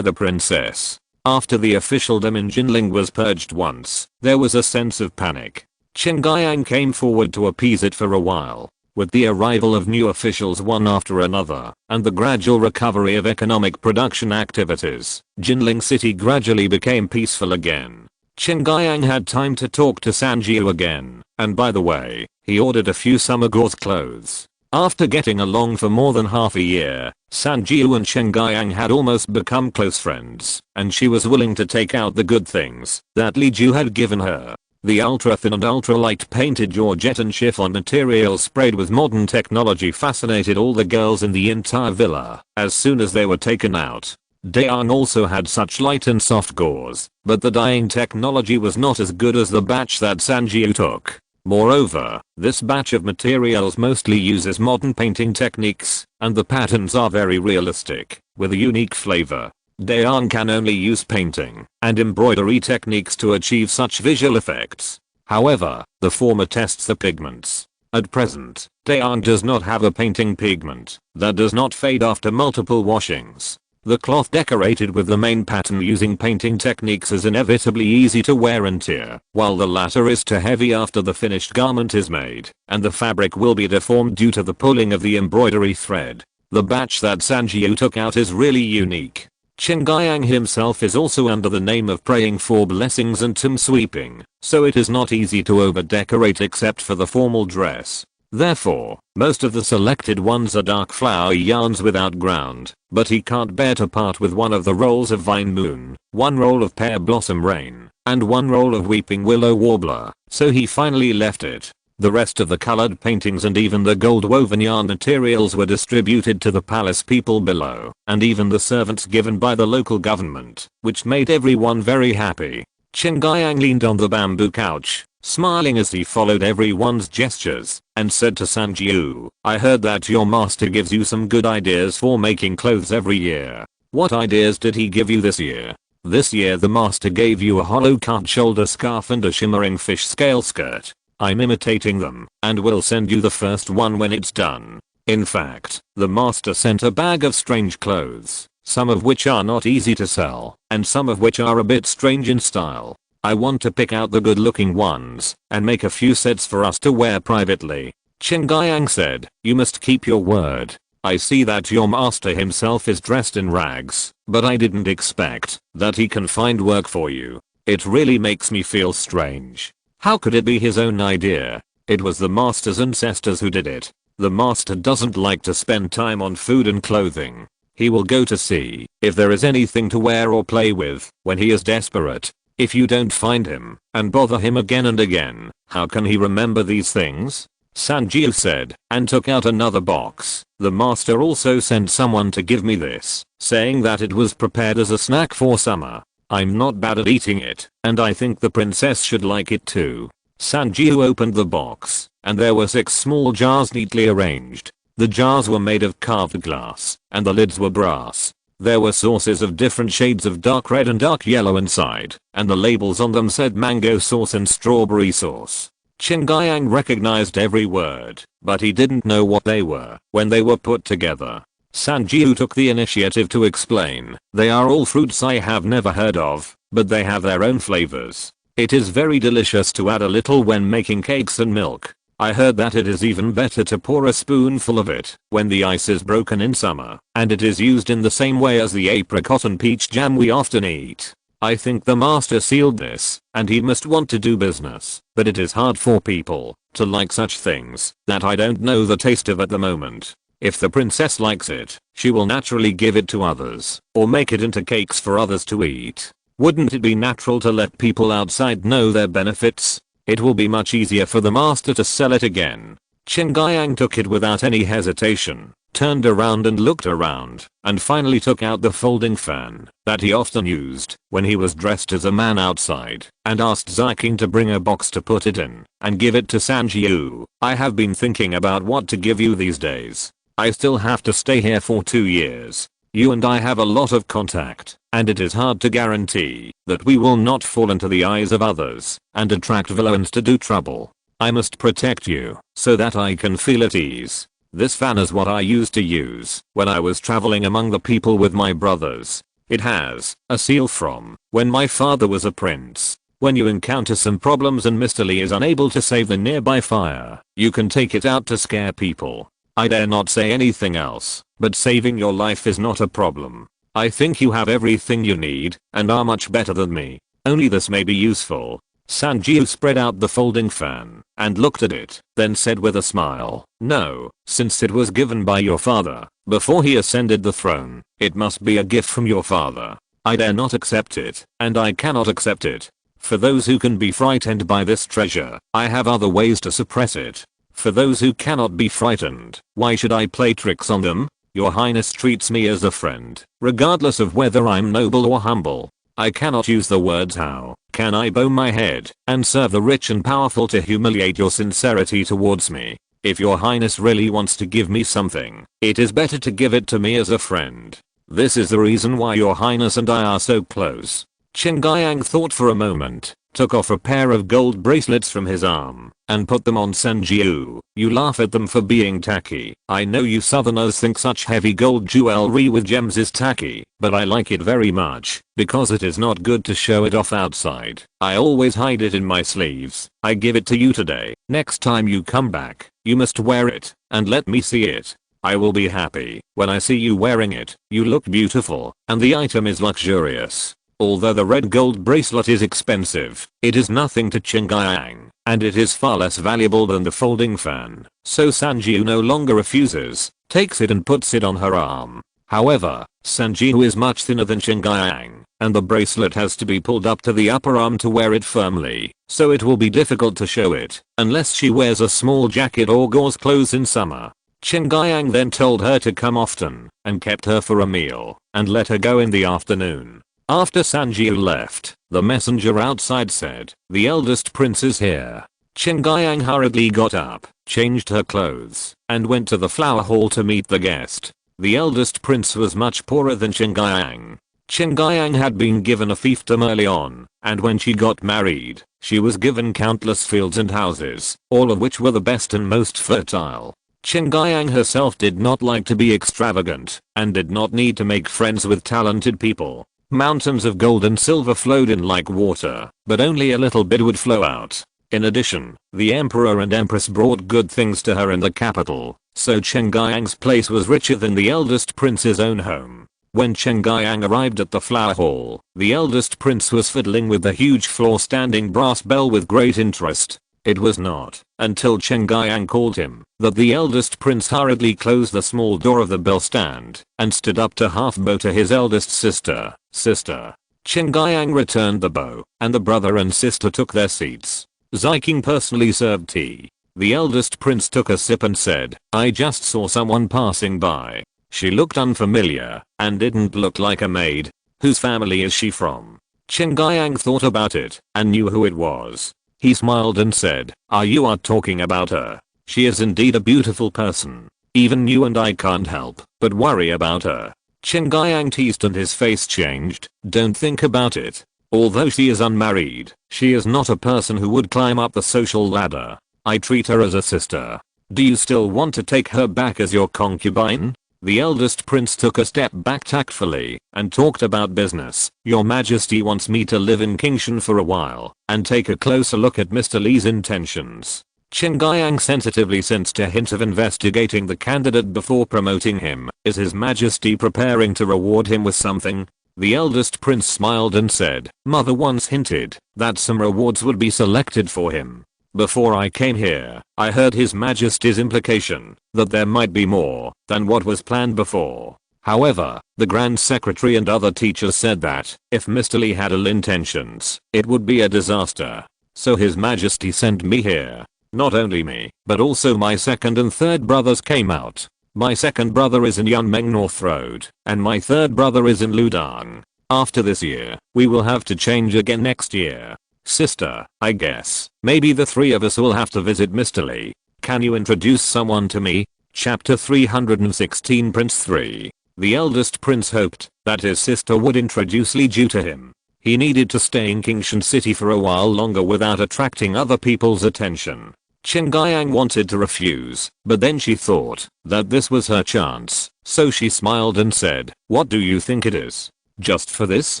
the princess. After the officialdom in Jinling was purged once, there was a sense of panic. Chen Guiyang came forward to appease it for a while. With the arrival of new officials one after another, and the gradual recovery of economic production activities, Jinling City gradually became peaceful again. Chen Guiyang had time to talk to Sanjiu again, and by the way, he ordered a few summer gauze clothes. After getting along for more than half a year, Sanjiu and Chen Guiyang had almost become close friends, and she was willing to take out the good things that Li Ju had given her. The ultra-thin and ultra-light painted georgette and chiffon materials sprayed with modern technology fascinated all the girls in the entire villa as soon as they were taken out. Dayang also had such light and soft gauze, but the dyeing technology was not as good as the batch that Sanjiu took. Moreover, this batch of materials mostly uses modern painting techniques, and the patterns are very realistic, with a unique flavor. Dayang can only use painting and embroidery techniques to achieve such visual effects. However, the former tests the pigments. At present, Dayang does not have a painting pigment that does not fade after multiple washings. The cloth decorated with the main pattern using painting techniques is inevitably easy to wear and tear, while the latter is too heavy after the finished garment is made, and the fabric will be deformed due to the pulling of the embroidery thread. The batch that Sanjiu took out is really unique. Chen Guiyang himself is also under the name of praying for blessings and tomb sweeping, so it is not easy to over-decorate except for the formal dress. Therefore, most of the selected ones are dark flower yarns without ground, but he can't bear to part with one of the rolls of vine moon, one roll of pear blossom rain, and one roll of weeping willow warbler, so he finally left it. The rest of the colored paintings and even the gold woven yarn materials were distributed to the palace people below, and even the servants given by the local government, which made everyone very happy. Chen Guiyang leaned on the bamboo couch, smiling as he followed everyone's gestures, and said to Sanjiu, "I heard that your master gives you some good ideas for making clothes every year. What ideas did he give you this year?" "This year the master gave you a hollow cut shoulder scarf and a shimmering fish scale skirt. I'm imitating them, and will send you the first one when it's done." In fact, the master sent a bag of strange clothes, some of which are not easy to sell, and some of which are a bit strange in style. I want to pick out the good looking ones, and make a few sets for us to wear privately. Chen Guiyang said, "You must keep your word. I see that your master himself is dressed in rags, but I didn't expect that he can find work for you. It really makes me feel strange. How could it be his own idea? It was the master's ancestors who did it. The master doesn't like to spend time on food and clothing. He will go to see if there is anything to wear or play with when he is desperate. If you don't find him and bother him again and again, how can he remember these things? Sanjiu said, and took out another box. The master also sent someone to give me this, saying that it was prepared as a snack for summer. I'm not bad at eating it, and I think the princess should like it too. Sanjiu opened the box, and there were 6 small jars neatly arranged. The jars were made of carved glass, and the lids were brass. There were sauces of different shades of dark red and dark yellow inside, and the labels on them said mango sauce and strawberry sauce. Chen Guiyang recognized every word, but he didn't know what they were when they were put together. Sanjiu took the initiative to explain, they are all fruits I have never heard of, but they have their own flavors. It is very delicious to add a little when making cakes and milk. I heard that it is even better to pour a spoonful of it when the ice is broken in summer, and it is used in the same way as the apricot and peach jam we often eat. I think the master sealed this, and he must want to do business, but it is hard for people to like such things that I don't know the taste of at the moment. If the princess likes it, she will naturally give it to others, or make it into cakes for others to eat. Wouldn't it be natural to let people outside know their benefits? It will be much easier for the master to sell it again. Chen Guiyang took it without any hesitation, turned around and looked around, and finally took out the folding fan that he often used when he was dressed as a man outside, and asked Ziking to bring a box to put it in and give it to Sanjiu. I have been thinking about what to give you these days. I still have to stay here for 2 years. You and I have a lot of contact, and it is hard to guarantee that we will not fall into the eyes of others and attract villains to do trouble. I must protect you so that I can feel at ease. This fan is what I used to use when I was traveling among the people with my brothers. It has a seal from when my father was a prince. When you encounter some problems and Mr. Lee is unable to save the nearby fire, you can take it out to scare people. I dare not say anything else, but saving your life is not a problem. I think you have everything you need and are much better than me. Only this may be useful. Sanjiu spread out the folding fan and looked at it, then said with a smile, no, since it was given by your father before he ascended the throne, it must be a gift from your father. I dare not accept it, and I cannot accept it. For those who can be frightened by this treasure, I have other ways to suppress it. For those who cannot be frightened, why should I play tricks on them? Your Highness treats me as a friend, regardless of whether I'm noble or humble. I cannot use the words how can I bow my head and serve the rich and powerful to humiliate your sincerity towards me. If your Highness really wants to give me something, it is better to give it to me as a friend. This is the reason why your Highness and I are so close. Chen Guiyang thought for a moment, took off a pair of gold bracelets from his arm, and put them on Sanjiu. You laugh at them for being tacky. I know you southerners think such heavy gold jewelry with gems is tacky, but I like it very much, because it is not good to show it off outside. I always hide it in my sleeves. I give it to you today. Next time you come back, you must wear it, and let me see it. I will be happy when I see you wearing it. You look beautiful, and the item is luxurious. Although the red gold bracelet is expensive, it is nothing to Chen Guiyang, and it is far less valuable than the folding fan. So Sanjiu no longer refuses, takes it and puts it on her arm. However, Sanjiu is much thinner than Chen Guiyang, and the bracelet has to be pulled up to the upper arm to wear it firmly, so it will be difficult to show it, unless she wears a small jacket or gauze clothes in summer. Chen Guiyang then told her to come often, and kept her for a meal, and let her go in the afternoon. After Sanjiu left, the messenger outside said, the eldest prince is here. Chen Guiyang hurriedly got up, changed her clothes, and went to the flower hall to meet the guest. The eldest prince was much poorer than Chen Guiyang. Chen Guiyang had been given a fiefdom early on, and when she got married, she was given countless fields and houses, all of which were the best and most fertile. Chen Guiyang herself did not like to be extravagant, and did not need to make friends with talented people. Mountains of gold and silver flowed in like water, but only a little bit would flow out. In addition, the emperor and empress brought good things to her in the capital, so Chen Guiyang's place was richer than the eldest prince's own home. When Chen Guiyang arrived at the flower hall, the eldest prince was fiddling with the huge floor-standing brass bell with great interest. It was not until Chen Guiyang called him that the eldest prince hurriedly closed the small door of the bell stand and stood up to half bow to his eldest sister. Sister, Chen Guiyang returned the bow, and the brother and sister took their seats. Ziking personally served tea. The eldest prince took a sip and said, I just saw someone passing by. She looked unfamiliar, and didn't look like a maid. Whose family is she from? Chen Guiyang thought about it, and knew who it was. He smiled and said, you are talking about her. She is indeed a beautiful person. Even you and I can't help but worry about her. Chen Guiyang teased and his face changed. Don't think about it. Although she is unmarried, she is not a person who would climb up the social ladder. I treat her as a sister. Do you still want to take her back as your concubine? The eldest prince took a step back tactfully and talked about business. Your Majesty wants me to live in Kingshan for a while and take a closer look at Mr. Li's intentions. Chen Guiyang sensitively sensed a hint of investigating the candidate before promoting him. Is His Majesty preparing to reward him with something? The eldest prince smiled and said, Mother once hinted that some rewards would be selected for him. Before I came here, I heard His Majesty's implication that there might be more than what was planned before. However, the Grand Secretary and other teachers said that if Mr. Li had ill intentions, it would be a disaster. So His Majesty sent me here. Not only me, but also my second and third brothers came out. My second brother is in Yunmeng North Road, and my third brother is in Ludang. After this year, we will have to change again next year. Sister, I guess, maybe the three of us will have to visit Mr. Li. Can you introduce someone to me? Chapter 316 Prince 3. The eldest prince hoped that his sister would introduce Li Ju to him. He needed to stay in Kingshan City for a while longer without attracting other people's attention. Chen Guiyang wanted to refuse, but then she thought that this was her chance, so she smiled and said, what do you think it is? Just for this?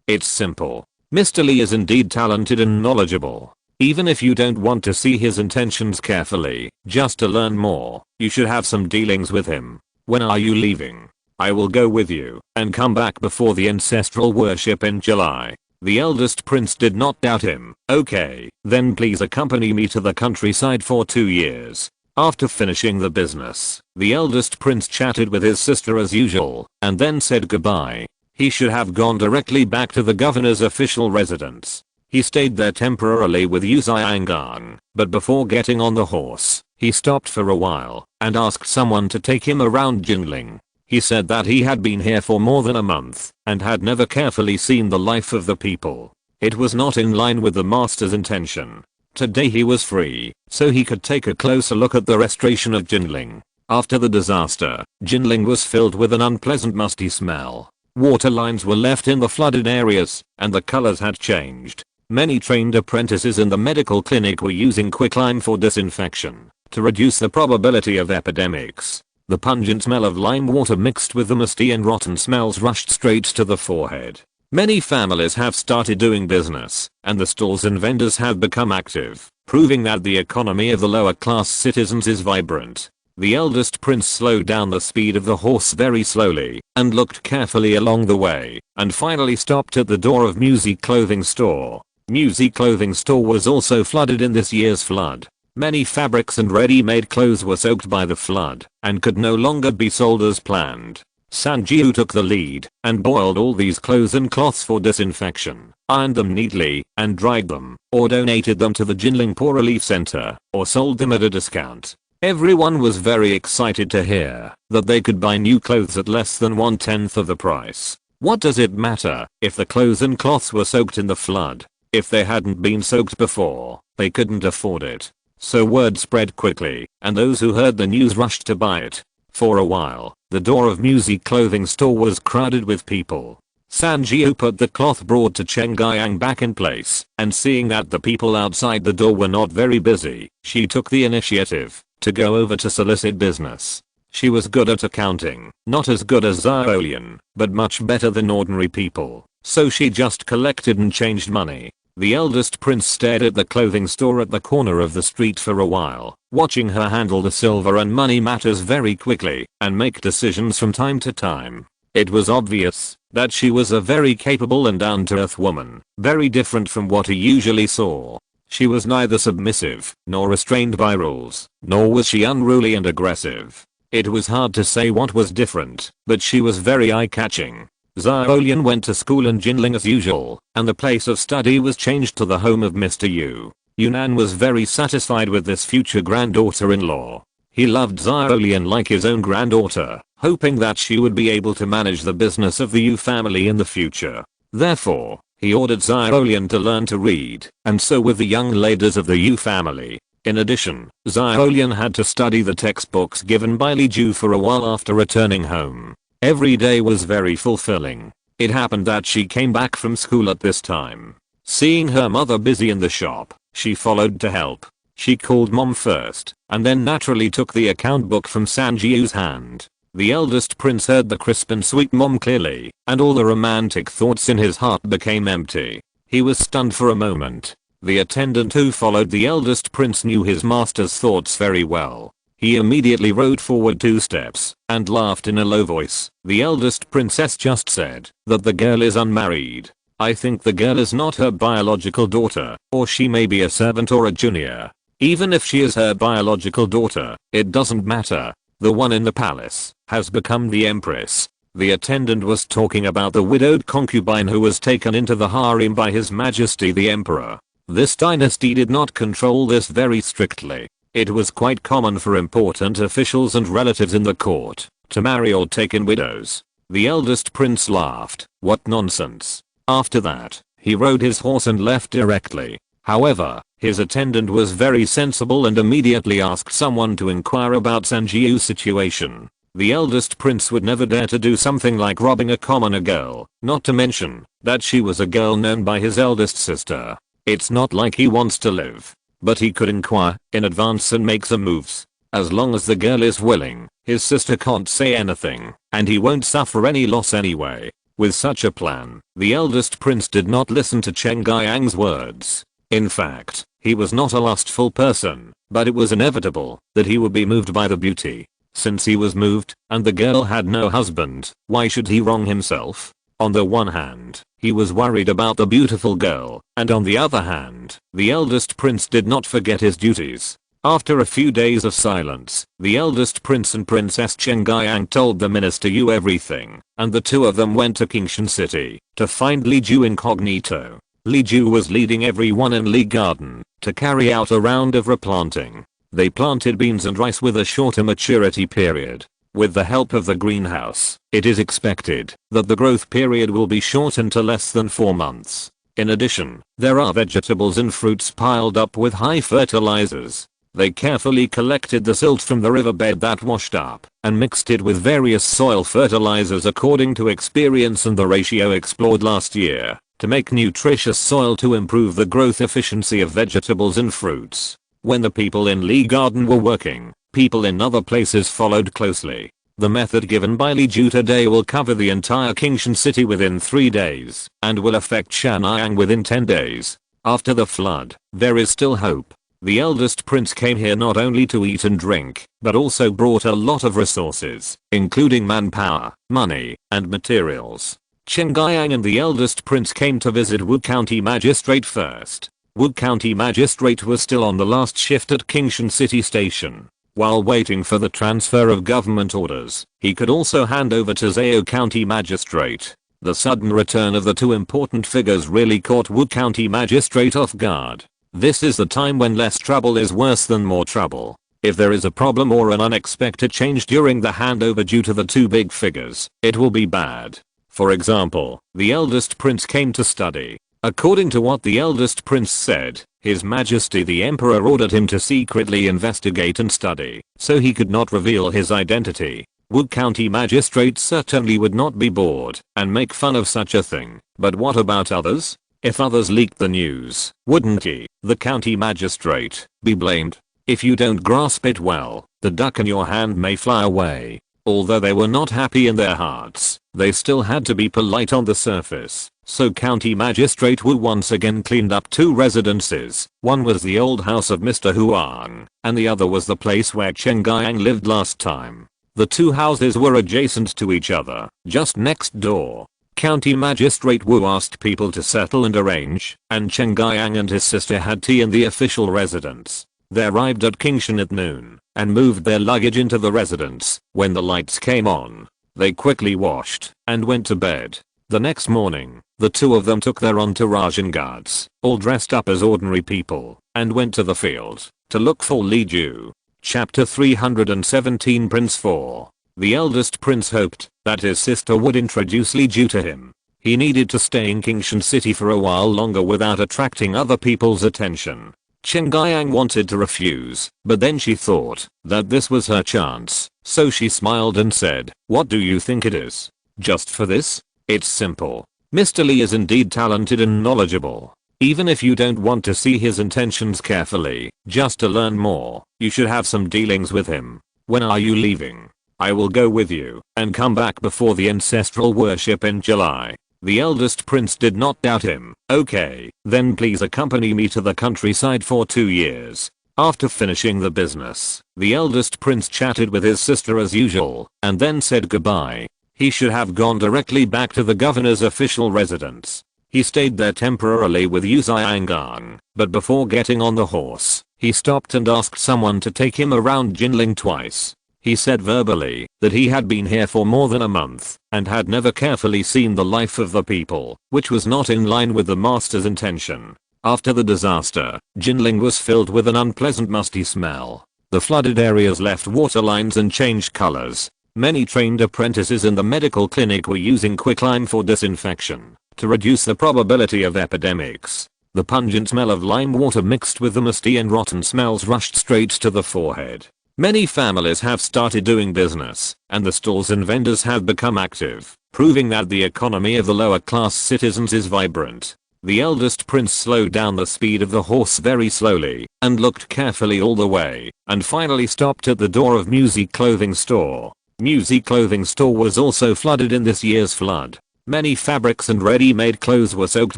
It's simple. Mr. Li is indeed talented and knowledgeable. Even if you don't want to see his intentions carefully, just to learn more, you should have some dealings with him. When are you leaving? I will go with you and come back before the ancestral worship in July. The eldest prince did not doubt him. Okay, then please accompany me to the countryside for 2 years. After finishing the business, the eldest prince chatted with his sister as usual, and then said goodbye. He should have gone directly back to the governor's official residence. He stayed there temporarily with Yu Yaoniang, but before getting on the horse, he stopped for a while and asked someone to take him around Jinling. He said that he had been here for more than a month and had never carefully seen the life of the people. It was not in line with the master's intention. Today he was free, so he could take a closer look at the restoration of Jinling. After the disaster, Jinling was filled with an unpleasant musty smell. Water lines were left in the flooded areas, and the colors had changed. Many trained apprentices in the medical clinic were using quicklime for disinfection to reduce the probability of epidemics. The pungent smell of lime water mixed with the musty and rotten smells rushed straight to the forehead. Many families have started doing business, and the stalls and vendors have become active, proving that the economy of the lower class citizens is vibrant. The eldest prince slowed down the speed of the horse very slowly, and looked carefully along the way, and finally stopped at the door of Music Clothing Store. Music Clothing Store was also flooded in this year's flood. Many fabrics and ready-made clothes were soaked by the flood and could no longer be sold as planned. Sanjiu took the lead and boiled all these clothes and cloths for disinfection, ironed them neatly and dried them, or donated them to the Jinling Poor Relief Center, or sold them at a discount. Everyone was very excited to hear that they could buy new clothes at less than 1/10 of the price. What does it matter if the clothes and cloths were soaked in the flood? If they hadn't been soaked before, they couldn't afford it. So word spread quickly, and those who heard the news rushed to buy it. For a while, the door of Music Clothing Store was crowded with people. Sanjiu put the cloth brought to Chen Guiyang back in place, and seeing that the people outside the door were not very busy, she took the initiative to go over to solicit business. She was good at accounting, not as good as Xiaolian, but much better than ordinary people, so she just collected and changed money. The eldest prince stared at the clothing store at the corner of the street for a while, watching her handle the silver and money matters very quickly and make decisions from time to time. It was obvious that she was a very capable and down-to-earth woman, very different from what he usually saw. She was neither submissive nor restrained by rules, nor was she unruly and aggressive. It was hard to say what was different, but she was very eye-catching. Yaoniang went to school in Jinling as usual, and the place of study was changed to the home of Mr. Yu. Yaoniang was very satisfied with this future granddaughter-in-law. He loved Yaoniang like his own granddaughter, hoping that she would be able to manage the business of the Yu family in the future. Therefore, he ordered Yaoniang to learn to read, and so with the young ladies of the Yu family. In addition, Yaoniang had to study the textbooks given by Li Ju for a while after returning home. Every day was very fulfilling. It happened that she came back from school at this time. Seeing her mother busy in the shop, she followed to help. She called mom first, and then naturally took the account book from Sanjiu's hand. The eldest prince heard the crisp and sweet mom clearly, and all the romantic thoughts in his heart became empty. He was stunned for a moment. The attendant who followed the eldest prince knew his master's thoughts very well. He immediately rode forward 2 steps and laughed in a low voice. The eldest princess just said that the girl is unmarried. I think the girl is not her biological daughter, or she may be a servant or a junior. Even if she is her biological daughter, it doesn't matter. The one in the palace has become the empress. The attendant was talking about the widowed concubine who was taken into the harem by His Majesty the Emperor. This dynasty did not control this very strictly. It was quite common for important officials and relatives in the court to marry or take in widows. The eldest prince laughed. What nonsense. After that, he rode his horse and left directly. However, his attendant was very sensible and immediately asked someone to inquire about Sanjiu's situation. The eldest prince would never dare to do something like robbing a commoner girl, not to mention that she was a girl known by his eldest sister. It's not like he wants to live, but he could inquire in advance and make some moves. As long as the girl is willing, his sister can't say anything, and he won't suffer any loss anyway. With such a plan, the eldest prince did not listen to Chen Guiyang's words. In fact, he was not a lustful person, but it was inevitable that he would be moved by the beauty. Since he was moved, and the girl had no husband, why should he wrong himself? On the one hand, he was worried about the beautiful girl, and on the other hand, the eldest prince did not forget his duties. After a few days of silence, the eldest prince and Princess Chen Guiyang told the minister Yu everything, and the two of them went to Qingshan City to find Li Ju incognito. Li Ju was leading everyone in Li Garden to carry out a round of replanting. They planted beans and rice with a shorter maturity period. With the help of the greenhouse, it is expected that the growth period will be shortened to less than 4 months. In addition, there are vegetables and fruits piled up with high fertilizers. They carefully collected the silt from the riverbed that washed up and mixed it with various soil fertilizers according to experience and the ratio explored last year to make nutritious soil to improve the growth efficiency of vegetables and fruits. When the people in Li Garden were working, people in other places followed closely. The method given by Li Ju today will cover the entire Qingshan City within 3 days and will affect Shan'an within 10 days. After the flood, there is still hope. The eldest prince came here not only to eat and drink, but also brought a lot of resources, including manpower, money, and materials. Chen Guiyang and the eldest prince came to visit Wu County Magistrate first. Wu County Magistrate was still on the last shift at Qingshan City Station. While waiting for the transfer of government orders, he could also hand over to Zhao County Magistrate. The sudden return of the two important figures really caught Wu County Magistrate off guard. This is the time when less trouble is worse than more trouble. If there is a problem or an unexpected change during the handover due to the two big figures, it will be bad. For example, the eldest prince came to study. According to what the eldest prince said, His Majesty the Emperor ordered him to secretly investigate and study, so he could not reveal his identity. Wu County Magistrate certainly would not be bored and make fun of such a thing, but what about others? If others leaked the news, wouldn't he, the county magistrate, be blamed? If you don't grasp it well, the duck in your hand may fly away. Although they were not happy in their hearts, they still had to be polite on the surface. So County Magistrate Wu once again cleaned up 2 residences. One was the old house of Mr. Huang, and the other was the place where Chen Guiyang lived last time. The 2 houses were adjacent to each other, just next door. County Magistrate Wu asked people to settle and arrange, and Chen Guiyang and his sister had tea in the official residence. They arrived at Qingshan at noon, and moved their luggage into the residence. When the lights came on, they quickly washed, and went to bed. The next morning, the two of them took their entourage and guards, all dressed up as ordinary people, and went to the field to look for Li Ju. Chapter 317 Prince 4. The eldest prince hoped that his sister would introduce Li Ju to him. He needed to stay in Qingshan City for a while longer without attracting other people's attention. Chen Guiyang wanted to refuse, but then she thought that this was her chance, so she smiled and said, "What do you think it is? Just for this? It's simple. Mr. Li is indeed talented and knowledgeable. Even if you don't want to see his intentions carefully, just to learn more, you should have some dealings with him. When are you leaving? I will go with you and come back before the ancestral worship in July." The eldest prince did not doubt him. "Okay, then please accompany me to the countryside for 2 years." After finishing the business, the eldest prince chatted with his sister as usual, and then said goodbye. He should have gone directly back to the governor's official residence. He stayed there temporarily with Yu Yaoniang, but before getting on the horse, he stopped and asked someone to take him around Jinling twice. He said verbally that he had been here for more than a month and had never carefully seen the life of the people, which was not in line with the master's intention. After the disaster, Jinling was filled with an unpleasant musty smell. The flooded areas left water lines and changed colors. Many trained apprentices in the medical clinic were using quicklime for disinfection to reduce the probability of epidemics. The pungent smell of lime water mixed with the musty and rotten smells rushed straight to the forehead. Many families have started doing business, and the stalls and vendors have become active, proving that the economy of the lower class citizens is vibrant. The eldest prince slowed down the speed of the horse very slowly, and looked carefully all the way, and finally stopped at the door of Music Clothing Store. Music Clothing Store was also flooded in this year's flood. Many fabrics and ready-made clothes were soaked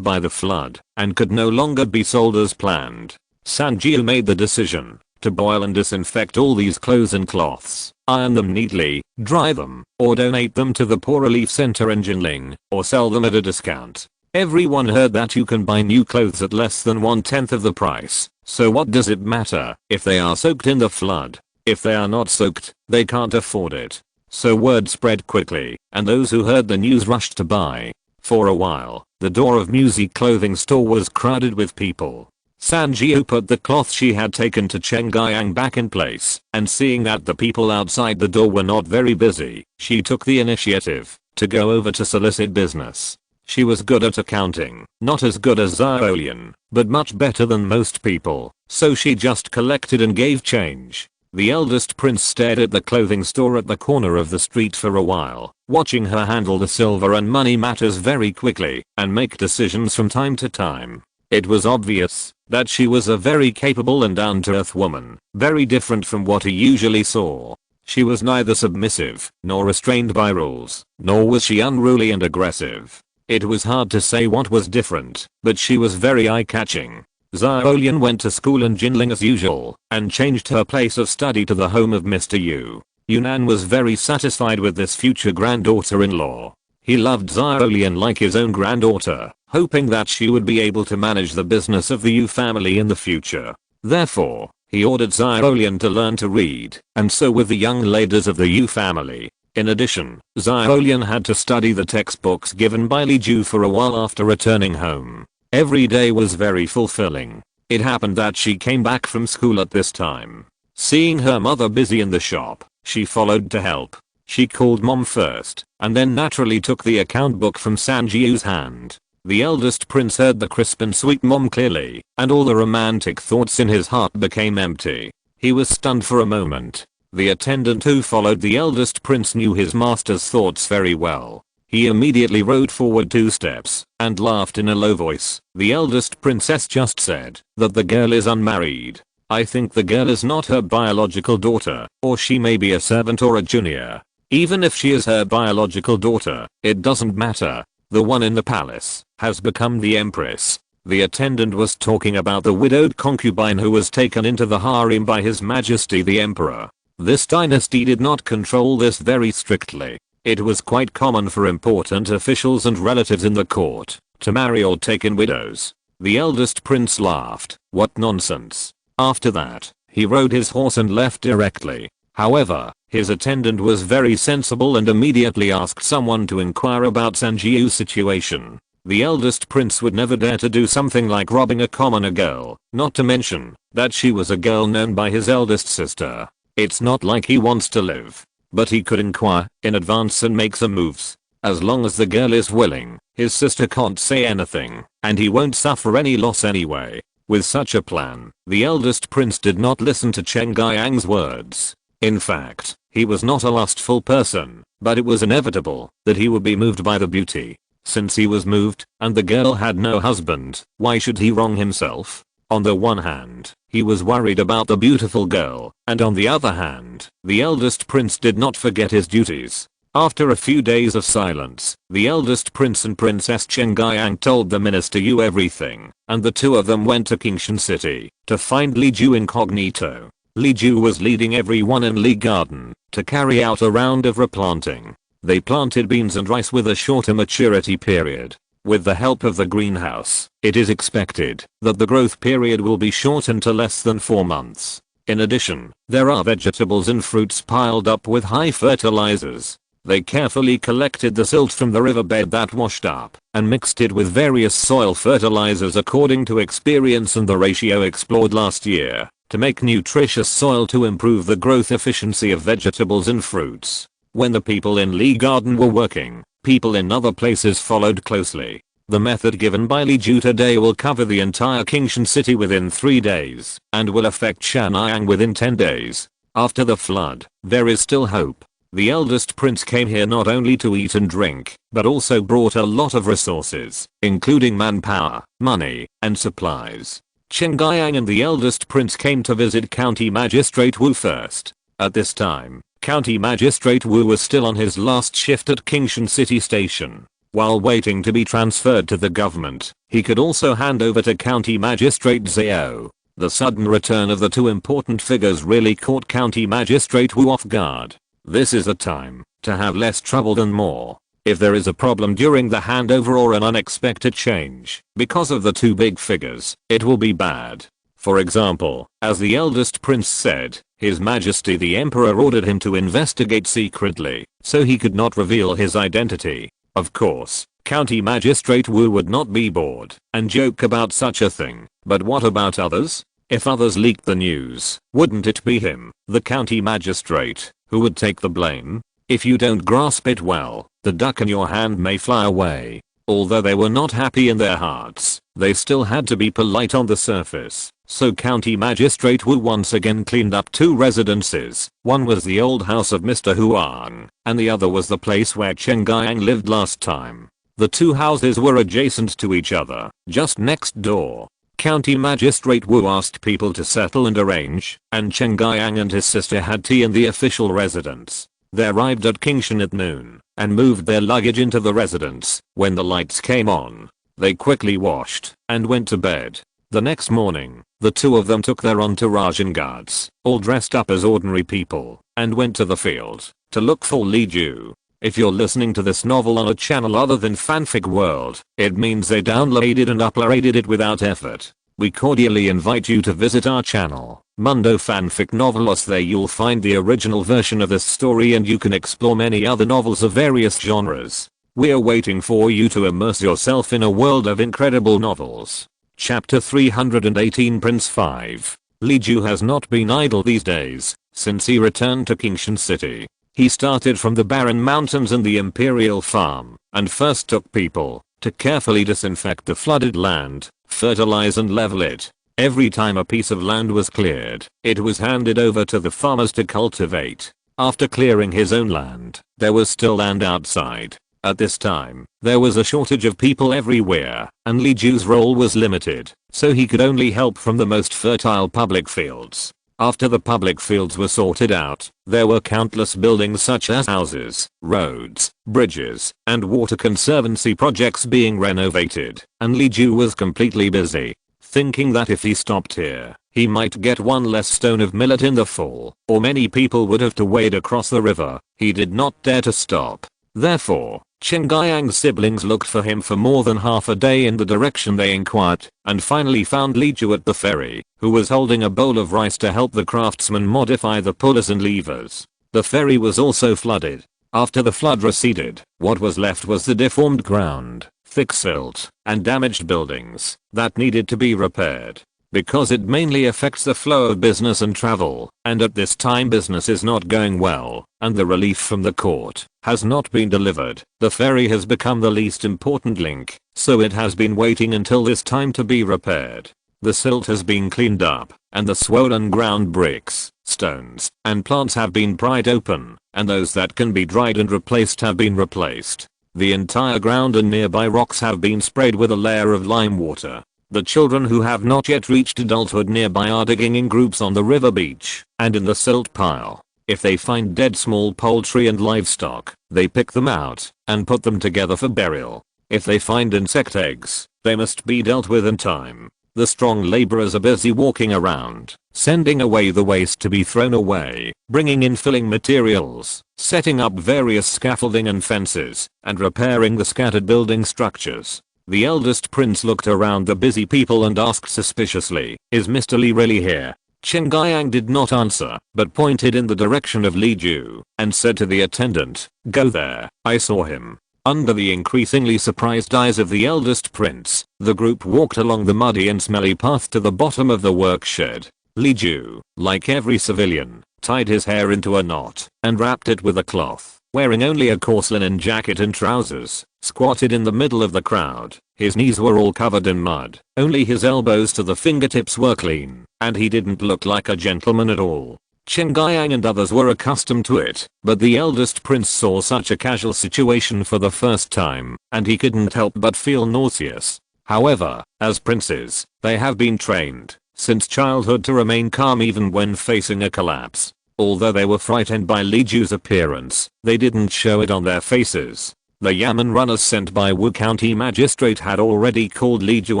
by the flood, and could no longer be sold as planned. Sanjiu made the decision to boil and disinfect all these clothes and cloths, iron them neatly, dry them, or donate them to the Poor Relief Center in Jinling, or sell them at a discount. Everyone heard that you can buy new clothes at less than 1/10 of the price, so what does it matter if they are soaked in the flood? If they are not soaked, they can't afford it. So word spread quickly, and those who heard the news rushed to buy. For a while, the door of Music Clothing Store was crowded with people. Sanjiu put the cloth she had taken to Chen Guiyang back in place, and seeing that the people outside the door were not very busy, she took the initiative to go over to solicit business. She was good at accounting, not as good as Yaoniang, but much better than most people, so she just collected and gave change. The eldest prince stared at the clothing store at the corner of the street for a while, watching her handle the silver and money matters very quickly and make decisions from time to time. It was obvious that she was a very capable and down-to-earth woman, very different from what he usually saw. She was neither submissive nor restrained by rules, nor was she unruly and aggressive. It was hard to say what was different, but she was very eye-catching. Yaoniang went to school in Jinling as usual, and changed her place of study to the home of Mr. Yu. Yunan was very satisfied with this future granddaughter-in-law. He loved Yaoniang like his own granddaughter, hoping that she would be able to manage the business of the Yu family in the future. Therefore, he ordered Yaoniang to learn to read, and so with the young ladies of the Yu family. In addition, Yaoniang had to study the textbooks given by Li Ju for a while after returning home. Every day was very fulfilling. It happened that she came back from school at this time. Seeing her mother busy in the shop, she followed to help. She called mom first, and then naturally took the account book from Sanjiu's hand. The eldest prince heard the crisp and sweet mom clearly, and all the romantic thoughts in his heart became empty. He was stunned for a moment. The attendant who followed the eldest prince knew his master's thoughts very well. He immediately rode forward 2 steps and laughed in a low voice. The eldest princess just said that the girl is unmarried. I think the girl is not her biological daughter, or she may be a servant or a junior. Even if she is her biological daughter, it doesn't matter. The one in the palace has become the empress. The attendant was talking about the widowed concubine who was taken into the harem by His Majesty the Emperor. This dynasty did not control this very strictly. It was quite common for important officials and relatives in the court to marry or take in widows. The eldest prince laughed. What nonsense. After that, he rode his horse and left directly. However, his attendant was very sensible and immediately asked someone to inquire about Sanjiu's situation. The eldest prince would never dare to do something like robbing a commoner girl, not to mention that she was a girl known by his eldest sister. It's not like he wants to live, but he could inquire in advance and make some moves. As long as the girl is willing, his sister can't say anything, and he won't suffer any loss anyway. With such a plan, the eldest prince did not listen to Chen Guiyang's words. In fact, he was not a lustful person, but it was inevitable that he would be moved by the beauty. Since he was moved, and the girl had no husband, why should he wrong himself? On the one hand, he was worried about the beautiful girl, and on the other hand, the eldest prince did not forget his duties. After a few days of silence, the eldest prince and Princess Chen Guiyang told the minister Yu everything, and the two of them went to Qingshan City to find Li Ju incognito. Li Ju was leading everyone in Li Garden to carry out a round of replanting. They planted beans and rice with a shorter maturity period. With the help of the greenhouse, it is expected that the growth period will be shortened to less than 4 months. In addition, there are vegetables and fruits piled up with high fertilizers. They carefully collected the silt from the riverbed that washed up and mixed it with various soil fertilizers according to experience and the ratio explored last year to make nutritious soil to improve the growth efficiency of vegetables and fruits. When the people in Li Garden were working, people in other places followed closely. The method given by Li Ju today will cover the entire Qingshan City within 3 days and will affect Shan'ang within 10 days. After the flood, there is still hope. The eldest prince came here not only to eat and drink, but also brought a lot of resources, including manpower, money, and supplies. Chen Guiyang and the eldest prince came to visit County Magistrate Wu first. At this time, County Magistrate Wu was still on his last shift at Qingshan City Station. While waiting to be transferred to the government, he could also hand over to County Magistrate Zhao. The sudden return of the two important figures really caught County Magistrate Wu off guard. This is a time to have less trouble than more. If there is a problem during the handover or an unexpected change because of the two big figures, it will be bad. For example, as the eldest prince said, His Majesty the Emperor ordered him to investigate secretly, so he could not reveal his identity. Of course, County Magistrate Wu would not be bored and joke about such a thing, but what about others? If others leaked the news, wouldn't it be him, the county magistrate, who would take the blame? If you don't grasp it well, the duck in your hand may fly away. Although they were not happy in their hearts, they still had to be polite on the surface. So County Magistrate Wu once again cleaned up 2 residences. One was the old house of Mr. Huang, and the other was the place where Chen Guiyang lived last time. The 2 houses were adjacent to each other, just next door. County Magistrate Wu asked people to settle and arrange, and Chen Guiyang and his sister had tea in the official residence. They arrived at Qingshan at noon, and moved their luggage into the residence. When the lights came on, they quickly washed, and went to bed. The next morning, the 2 of them took their entourage and guards, all dressed up as ordinary people, and went to the field, to look for Li Ju. If you're listening to this novel on a channel other than Fanfic World, it means they downloaded and uploaded it without effort. We cordially invite you to visit our channel, Mundo Fanfic Novelos. There you'll find the original version of this story and you can explore many other novels of various genres. We're waiting for you to immerse yourself in a world of incredible novels. Chapter 318 Prince 5. Li Ju has not been idle these days, since he returned to Qingshan City. He started from the barren mountains and the imperial farm, and first took people to carefully disinfect the flooded land, fertilize and level it. Every time a piece of land was cleared, it was handed over to the farmers to cultivate. After clearing his own land, there was still land outside. At this time, there was a shortage of people everywhere, and Li Ju's role was limited, so he could only help from the most fertile public fields. After the public fields were sorted out, there were countless buildings such as houses, roads, bridges, and water conservancy projects being renovated, and Li Ju was completely busy, thinking that if he stopped here, he might get 1 less stone of millet in the fall, or many people would have to wade across the river. He did not dare to stop. Therefore, Chen Guiyang's siblings looked for him for more than half a day in the direction they inquired, and finally found Li Ju at the ferry, who was holding a bowl of rice to help the craftsman modify the pullers and levers. The ferry was also flooded. After the flood receded, what was left was the deformed ground, thick silt, and damaged buildings that needed to be repaired. Because it mainly affects the flow of business and travel, and at this time business is not going well, and the relief from the court has not been delivered, the ferry has become the least important link, so it has been waiting until this time to be repaired. The silt has been cleaned up, and the swollen ground bricks, stones, and plants have been pried open, and those that can be dried and replaced have been replaced. The entire ground and nearby rocks have been sprayed with a layer of lime water. The children who have not yet reached adulthood nearby are digging in groups on the river beach and in the silt pile. If they find dead small poultry and livestock, they pick them out and put them together for burial. If they find insect eggs, they must be dealt with in time. The strong laborers are busy walking around, sending away the waste to be thrown away, bringing in filling materials, setting up various scaffolding and fences, and repairing the scattered building structures. The eldest prince looked around the busy people and asked suspiciously, "Is Mr. Li really here?" Chen Guiyang did not answer, but pointed in the direction of Li Ju, and said to the attendant, "Go there, I saw him." Under the increasingly surprised eyes of the eldest prince, the group walked along the muddy and smelly path to the bottom of the work shed. Li Ju, like every civilian, tied his hair into a knot and wrapped it with a cloth, wearing only a coarse linen jacket and trousers, squatted in the middle of the crowd. His knees were all covered in mud, only his elbows to the fingertips were clean, and he didn't look like a gentleman at all. Chen Guiyang and others were accustomed to it, but the eldest prince saw such a casual situation for the first time, and he couldn't help but feel nauseous. However, as princes, they have been trained since childhood to remain calm even when facing a collapse. Although they were frightened by Li Ju's appearance, they didn't show it on their faces. The Yamen runners sent by Wu County Magistrate had already called Li Ju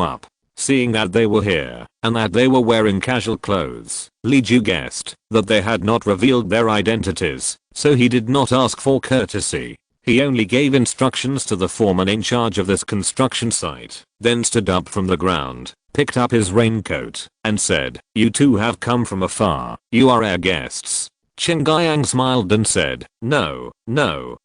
up. Seeing that they were here, and that they were wearing casual clothes, Li Ju guessed that they had not revealed their identities, so he did not ask for courtesy. He only gave instructions to the foreman in charge of this construction site, then stood up from the ground, picked up his raincoat, and said, "You two have come from afar, you are our guests." Chen Guiyang smiled and said, No,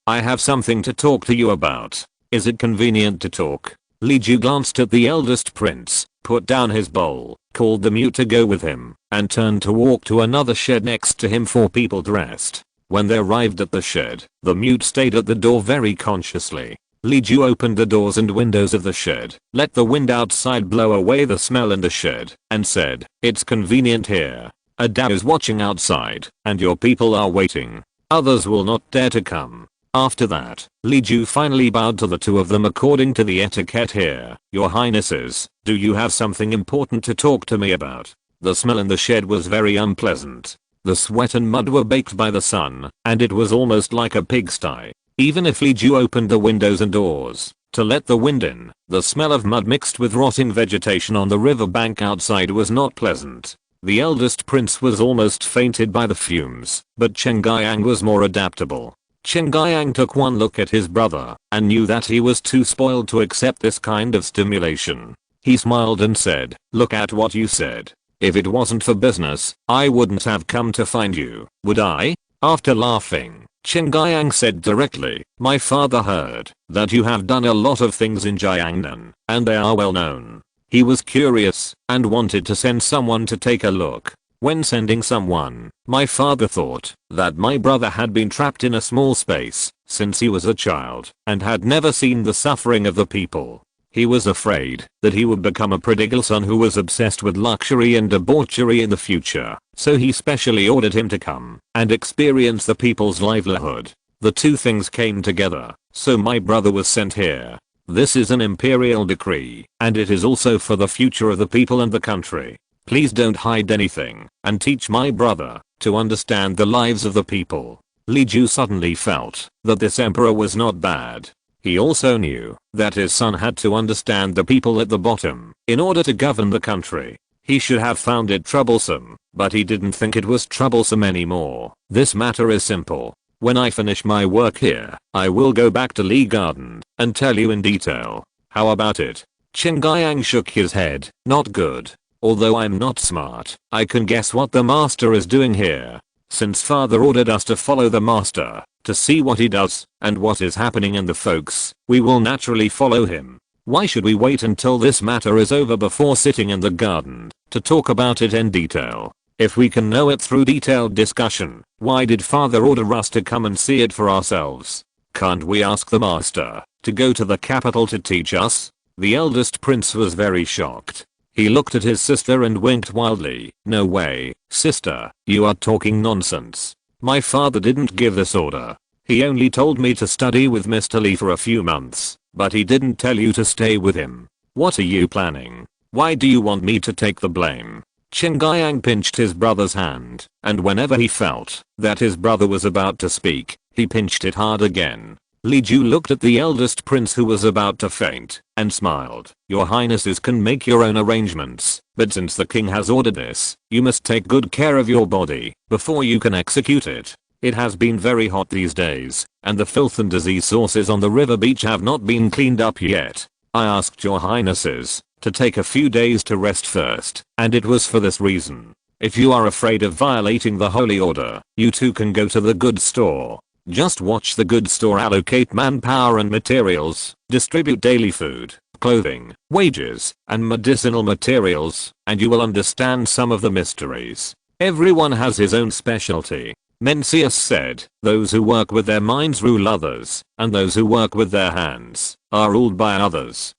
I have something to talk to you about. Is it convenient to talk?" Li Ju glanced at the eldest prince, put down his bowl, called the mute to go with him, and turned to walk to another shed next to him for people to rest. When they arrived at the shed, the mute stayed at the door very consciously. Li Ju opened the doors and windows of the shed, let the wind outside blow away the smell in the shed, and said, "It's convenient here. A Dao is watching outside, and your people are waiting. Others will not dare to come." After that, Li Ju finally bowed to the two of them according to the etiquette here. "Your highnesses, do you have something important to talk to me about?" The smell in the shed was very unpleasant. The sweat and mud were baked by the sun, and it was almost like a pigsty. Even if Li Ju opened the windows and doors to let the wind in, the smell of mud mixed with rotting vegetation on the river bank outside was not pleasant. The eldest prince was almost fainted by the fumes, but Chen Guiyang was more adaptable. Chen Guiyang took one look at his brother and knew that he was too spoiled to accept this kind of stimulation. He smiled and said, "Look at what you said. If it wasn't for business, I wouldn't have come to find you, would I?" After laughing, Chen Guiyang said directly, "My father heard that you have done a lot of things in Jiangnan, and they are well known." He was curious and wanted to send someone to take a look. When sending someone, my father thought that my brother had been trapped in a small space since he was a child and had never seen the suffering of the people. He was afraid that he would become a prodigal son who was obsessed with luxury and debauchery in the future, so he specially ordered him to come and experience the people's livelihood. The two things came together, so my brother was sent here. This is an imperial decree, and it is also for the future of the people and the country. Please don't hide anything, and teach my brother to understand the lives of the people." Li Ju suddenly felt that this emperor was not bad. He also knew that his son had to understand the people at the bottom in order to govern the country. He should have found it troublesome, but he didn't think it was troublesome anymore. "This matter is simple. When I finish my work here, I will go back to Li Garden and tell you in detail. How about it?" Chen Guiyang shook his head. "Not good. Although I'm not smart, I can guess what the master is doing here. Since father ordered us to follow the master, to see what he does, and what is happening in the folks, we will naturally follow him. Why should we wait until this matter is over before sitting in the garden, to talk about it in detail? If we can know it through detailed discussion, why did father order us to come and see it for ourselves? Can't we ask the master to go to the capital to teach us? The eldest prince was very shocked. He looked at his sister and winked wildly. No way, sister, you are talking nonsense. My father didn't give this order. He only told me to study with Mr. Lee for a few months, but he didn't tell you to stay with him. What are you planning? Why do you want me to take the blame? Yu Yaoniang pinched his brother's hand, and whenever he felt that his brother was about to speak, he pinched it hard again. Li Ju looked at the eldest prince who was about to faint, and smiled. Your highnesses can make your own arrangements, but since the king has ordered this, you must take good care of your body before you can execute it. It has been very hot these days, and the filth and disease sources on the river beach have not been cleaned up yet. I asked your highnesses to take a few days to rest first, and it was for this reason. If you are afraid of violating the holy order, you too can go to the goods store. Just watch the goods store allocate manpower and materials, distribute daily food, clothing, wages, and medicinal materials, and you will understand some of the mysteries. Everyone has his own specialty. Mencius said, those who work with their minds rule others, and those who work with their hands are ruled by others.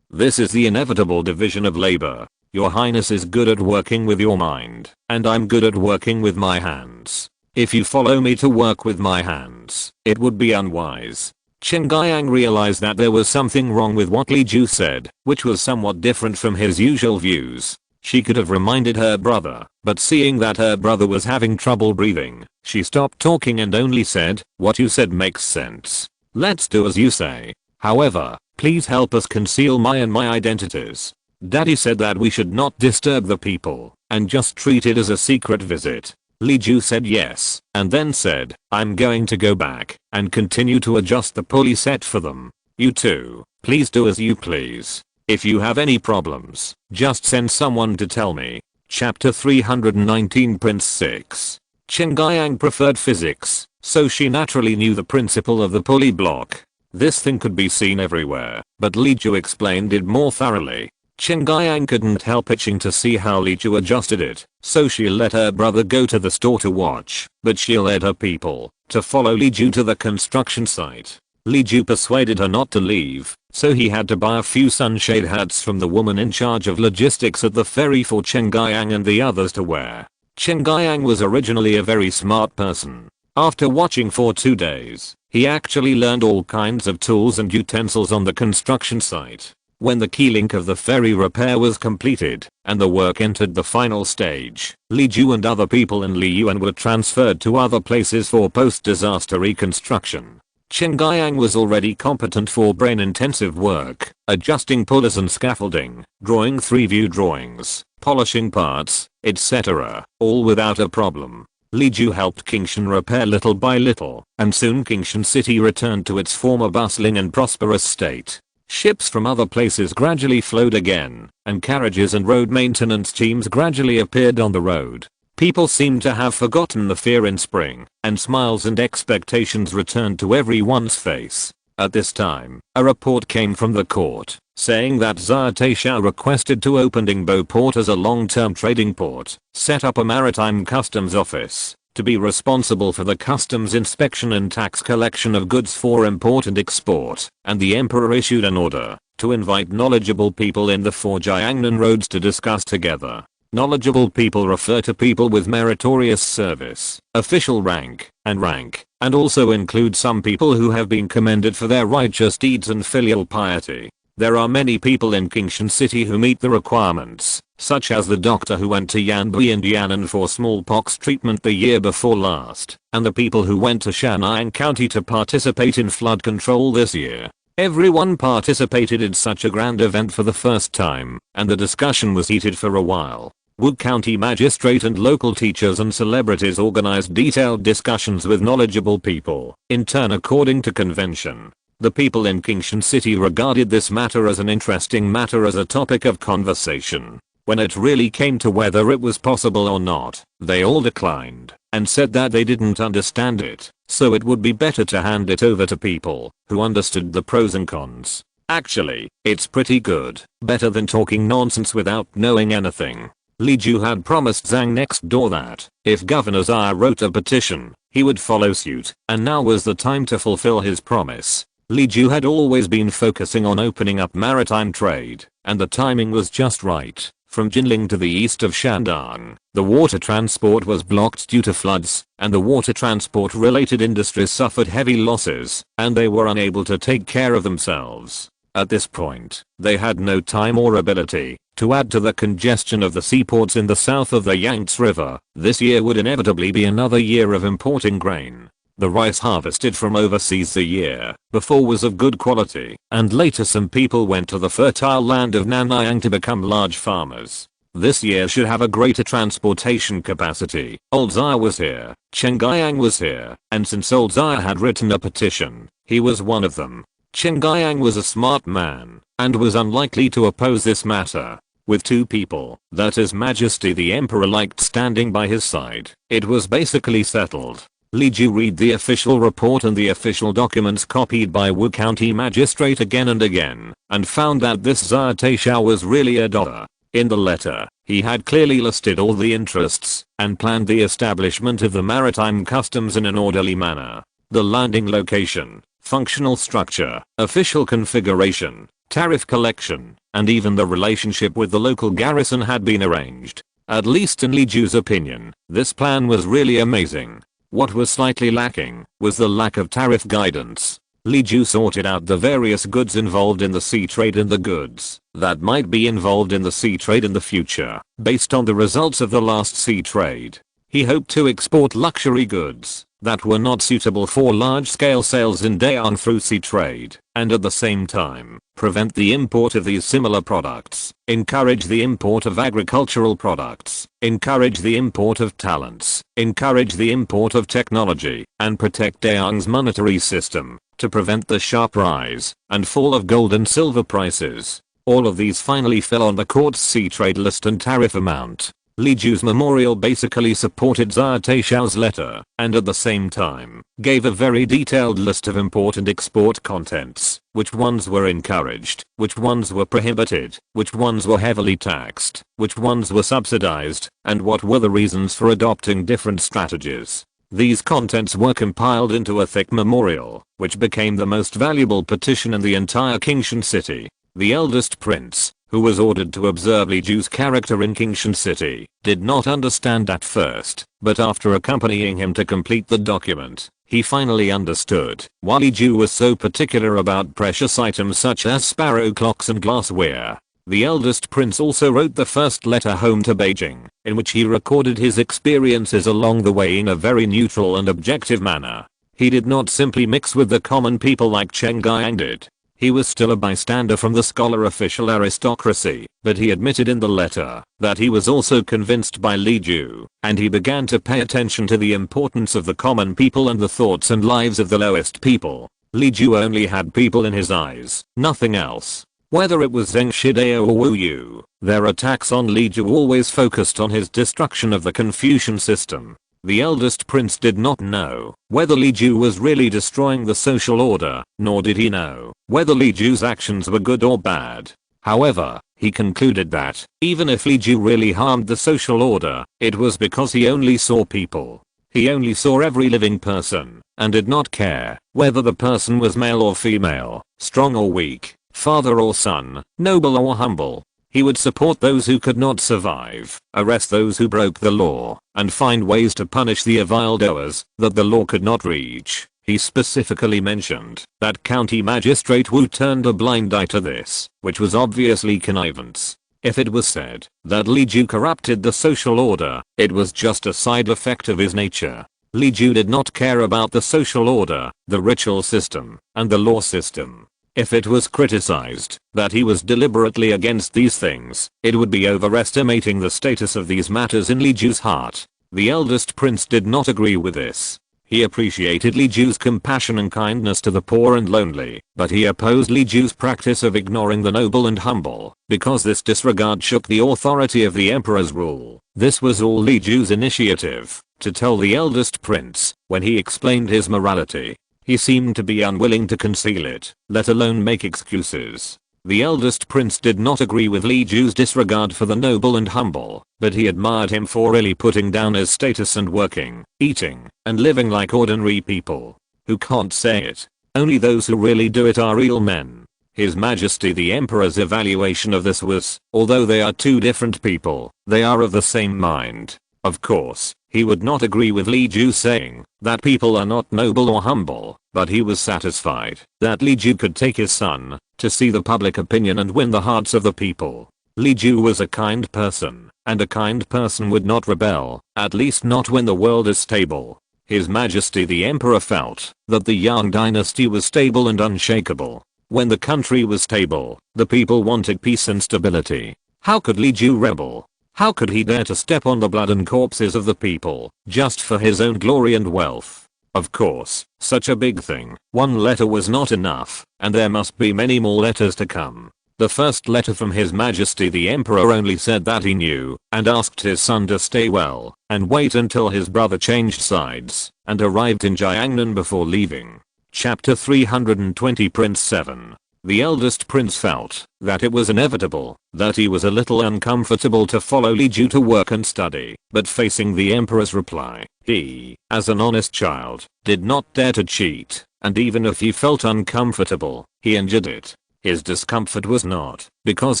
This is the inevitable division of labor. Your highness is good at working with your mind, and I'm good at working with my hands. If you follow me to work with my hands, it would be unwise. Yu Yaoniang realized that there was something wrong with what Li Ju said, which was somewhat different from his usual views. She could have reminded her brother, but seeing that her brother was having trouble breathing, she stopped talking and only said, what you said makes sense. Let's do as you say. However, please help us conceal my identities. Daddy said that we should not disturb the people, and just treat it as a secret visit. Li Ju said yes, and then said, I'm going to go back and continue to adjust the pulley set for them. You too, please do as you please. If you have any problems, just send someone to tell me. Chapter 319 Prince 6. Yu Yaoniang preferred physics, so she naturally knew the principle of the pulley block. This thing could be seen everywhere, but Li Ju explained it more thoroughly. Yu Yaoniang couldn't help itching to see how Li Ju adjusted it, so she let her brother go to the store to watch, but she led her people to follow Li Ju to the construction site. Li Ju persuaded her not to leave, so he had to buy a few sunshade hats from the woman in charge of logistics at the ferry for Yu Yaoniang and the others to wear. Yu Yaoniang was originally a very smart person. After watching for 2 days, he actually learned all kinds of tools and utensils on the construction site. When the key link of the ferry repair was completed, and the work entered the final stage, Li Ju and other people in Li Yuan were transferred to other places for post-disaster reconstruction. Yu Yaoniang was already competent for brain-intensive work, adjusting pullers and scaffolding, drawing 3-view drawings, polishing parts, etc., all without a problem. Li Ju helped Kingshan repair little by little, and soon Kingshan City returned to its former bustling and prosperous state. Ships from other places gradually flowed again, and carriages and road maintenance teams gradually appeared on the road. People seemed to have forgotten the fear in spring, and smiles and expectations returned to everyone's face. At this time, a report came from the court, saying that Zhaotaisha requested to open Ningbo port as a long-term trading port, set up a maritime customs office, to be responsible for the customs inspection and tax collection of goods for import and export, and the emperor issued an order to invite knowledgeable people in the 4 Jiangnan roads to discuss together. Knowledgeable people refer to people with meritorious service, official rank, and also include some people who have been commended for their righteous deeds and filial piety. There are many people in Kingshan City who meet the requirements, such as the doctor who went to Yanbi and Yan'an for smallpox treatment the year before last, and the people who went to Shan'an County to participate in flood control this year. Everyone participated in such a grand event for the first time, and the discussion was heated for a while. Wood County magistrate and local teachers and celebrities organized detailed discussions with knowledgeable people. In turn, according to convention, the people in Kingshan City regarded this matter as an interesting matter as a topic of conversation. When it really came to whether it was possible or not, they all declined and said that they didn't understand it, so it would be better to hand it over to people who understood the pros and cons. Actually, it's pretty good, better than talking nonsense without knowing anything. Li Ju had promised Zhang next door that, if Governor Zhao wrote a petition, he would follow suit, and now was the time to fulfill his promise. Li Ju had always been focusing on opening up maritime trade, and the timing was just right. From Jinling to the east of Shandong, the water transport was blocked due to floods, and the water transport related industries suffered heavy losses, and they were unable to take care of themselves. At this point, they had no time or ability to add to the congestion of the seaports in the south of the Yangtze River. This year would inevitably be another year of importing grain. The rice harvested from overseas the year before was of good quality, and later some people went to the fertile land of Nanyang to become large farmers. This year should have a greater transportation capacity. Old Zaya was here, Chen Guiyang was here, and since Old Zaya had written a petition, he was one of them. Chen Guiyang was a smart man, and was unlikely to oppose this matter. With two people that His Majesty the Emperor liked standing by his side, it was basically settled. Li Ju read the official report and the official documents copied by Wu County Magistrate again and again, and found that this Zia Taishao was really a dollar. In the letter, he had clearly listed all the interests, and planned the establishment of the maritime customs in an orderly manner. The landing location, functional structure, official configuration, tariff collection, and even the relationship with the local garrison had been arranged. At least in Li Ju's opinion, this plan was really amazing. What was slightly lacking was the lack of tariff guidance. Li Ju sorted out the various goods involved in the sea trade and the goods that might be involved in the sea trade in the future, based on the results of the last sea trade. He hoped to export luxury goods that were not suitable for large-scale sales in Dayang through sea trade, and at the same time, prevent the import of these similar products, encourage the import of agricultural products, encourage the import of talents, encourage the import of technology, and protect Dayang's monetary system, to prevent the sharp rise and fall of gold and silver prices. All of these finally fell on the court's sea trade list and tariff amount. Li Ju's memorial basically supported Zia Taishao's letter, and at the same time, gave a very detailed list of important export contents, which ones were encouraged, which ones were prohibited, which ones were heavily taxed, which ones were subsidized, and what were the reasons for adopting different strategies. These contents were compiled into a thick memorial, which became the most valuable petition in the entire Qingshan city. The eldest prince, who was ordered to observe Li Ju's character in Qingshan City, did not understand at first, but after accompanying him to complete the document, he finally understood why Li Ju was so particular about precious items such as sparrow clocks and glassware. The eldest prince also wrote the first letter home to Beijing, in which he recorded his experiences along the way in a very neutral and objective manner. He did not simply mix with the common people like Chen Guiyang did. He was still a bystander from the scholar official aristocracy, but he admitted in the letter that he was also convinced by Li Ju, and he began to pay attention to the importance of the common people and the thoughts and lives of the lowest people. Li Ju only had people in his eyes, nothing else. Whether it was Zheng Shidao or Wu Yu, their attacks on Li Ju always focused on his destruction of the Confucian system. The eldest prince did not know whether Li Ju was really destroying the social order, nor did he know whether Li Ju's actions were good or bad. However, he concluded that, even if Li Ju really harmed the social order, it was because he only saw people. He only saw every living person, and did not care whether the person was male or female, strong or weak, father or son, noble or humble. He would support those who could not survive, arrest those who broke the law, and find ways to punish the evildoers that the law could not reach. He specifically mentioned that County Magistrate Wu turned a blind eye to this, which was obviously connivance. If it was said that Li Ju corrupted the social order, it was just a side effect of his nature. Li Ju did not care about the social order, the ritual system, and the law system. If it was criticized that he was deliberately against these things, it would be overestimating the status of these matters in Li Ju's heart. The eldest prince did not agree with this. He appreciated Li Ju's compassion and kindness to the poor and lonely, but he opposed Li Ju's practice of ignoring the noble and humble, because this disregard shook the authority of the emperor's rule. This was all Li Ju's initiative, to tell the eldest prince, when he explained his morality. He seemed to be unwilling to conceal it, let alone make excuses. The eldest prince did not agree with Li Ju's disregard for the noble and humble, but he admired him for really putting down his status and working, eating, and living like ordinary people. Who can't say it? Only those who really do it are real men. His Majesty the Emperor's evaluation of this was, although they are two different people, they are of the same mind. Of course, he would not agree with Li Ju saying that people are not noble or humble, but he was satisfied that Li Ju could take his son to see the public opinion and win the hearts of the people. Li Ju was a kind person, and a kind person would not rebel, at least not when the world is stable. His Majesty the Emperor felt that the Yang dynasty was stable and unshakable. When the country was stable, the people wanted peace and stability. How could Li Ju rebel? How could he dare to step on the blood and corpses of the people, just for his own glory and wealth? Of course, such a big thing, one letter was not enough, and there must be many more letters to come. The first letter from His Majesty the Emperor only said that he knew, and asked his son to stay well, and wait until his brother changed sides, and arrived in Jiangnan before leaving. Chapter 320 Prince 7. The eldest prince felt that it was inevitable, that he was a little uncomfortable to follow Li Ju to work and study, but facing the emperor's reply, he, as an honest child, did not dare to cheat, and even if he felt uncomfortable, he endured it. His discomfort was not because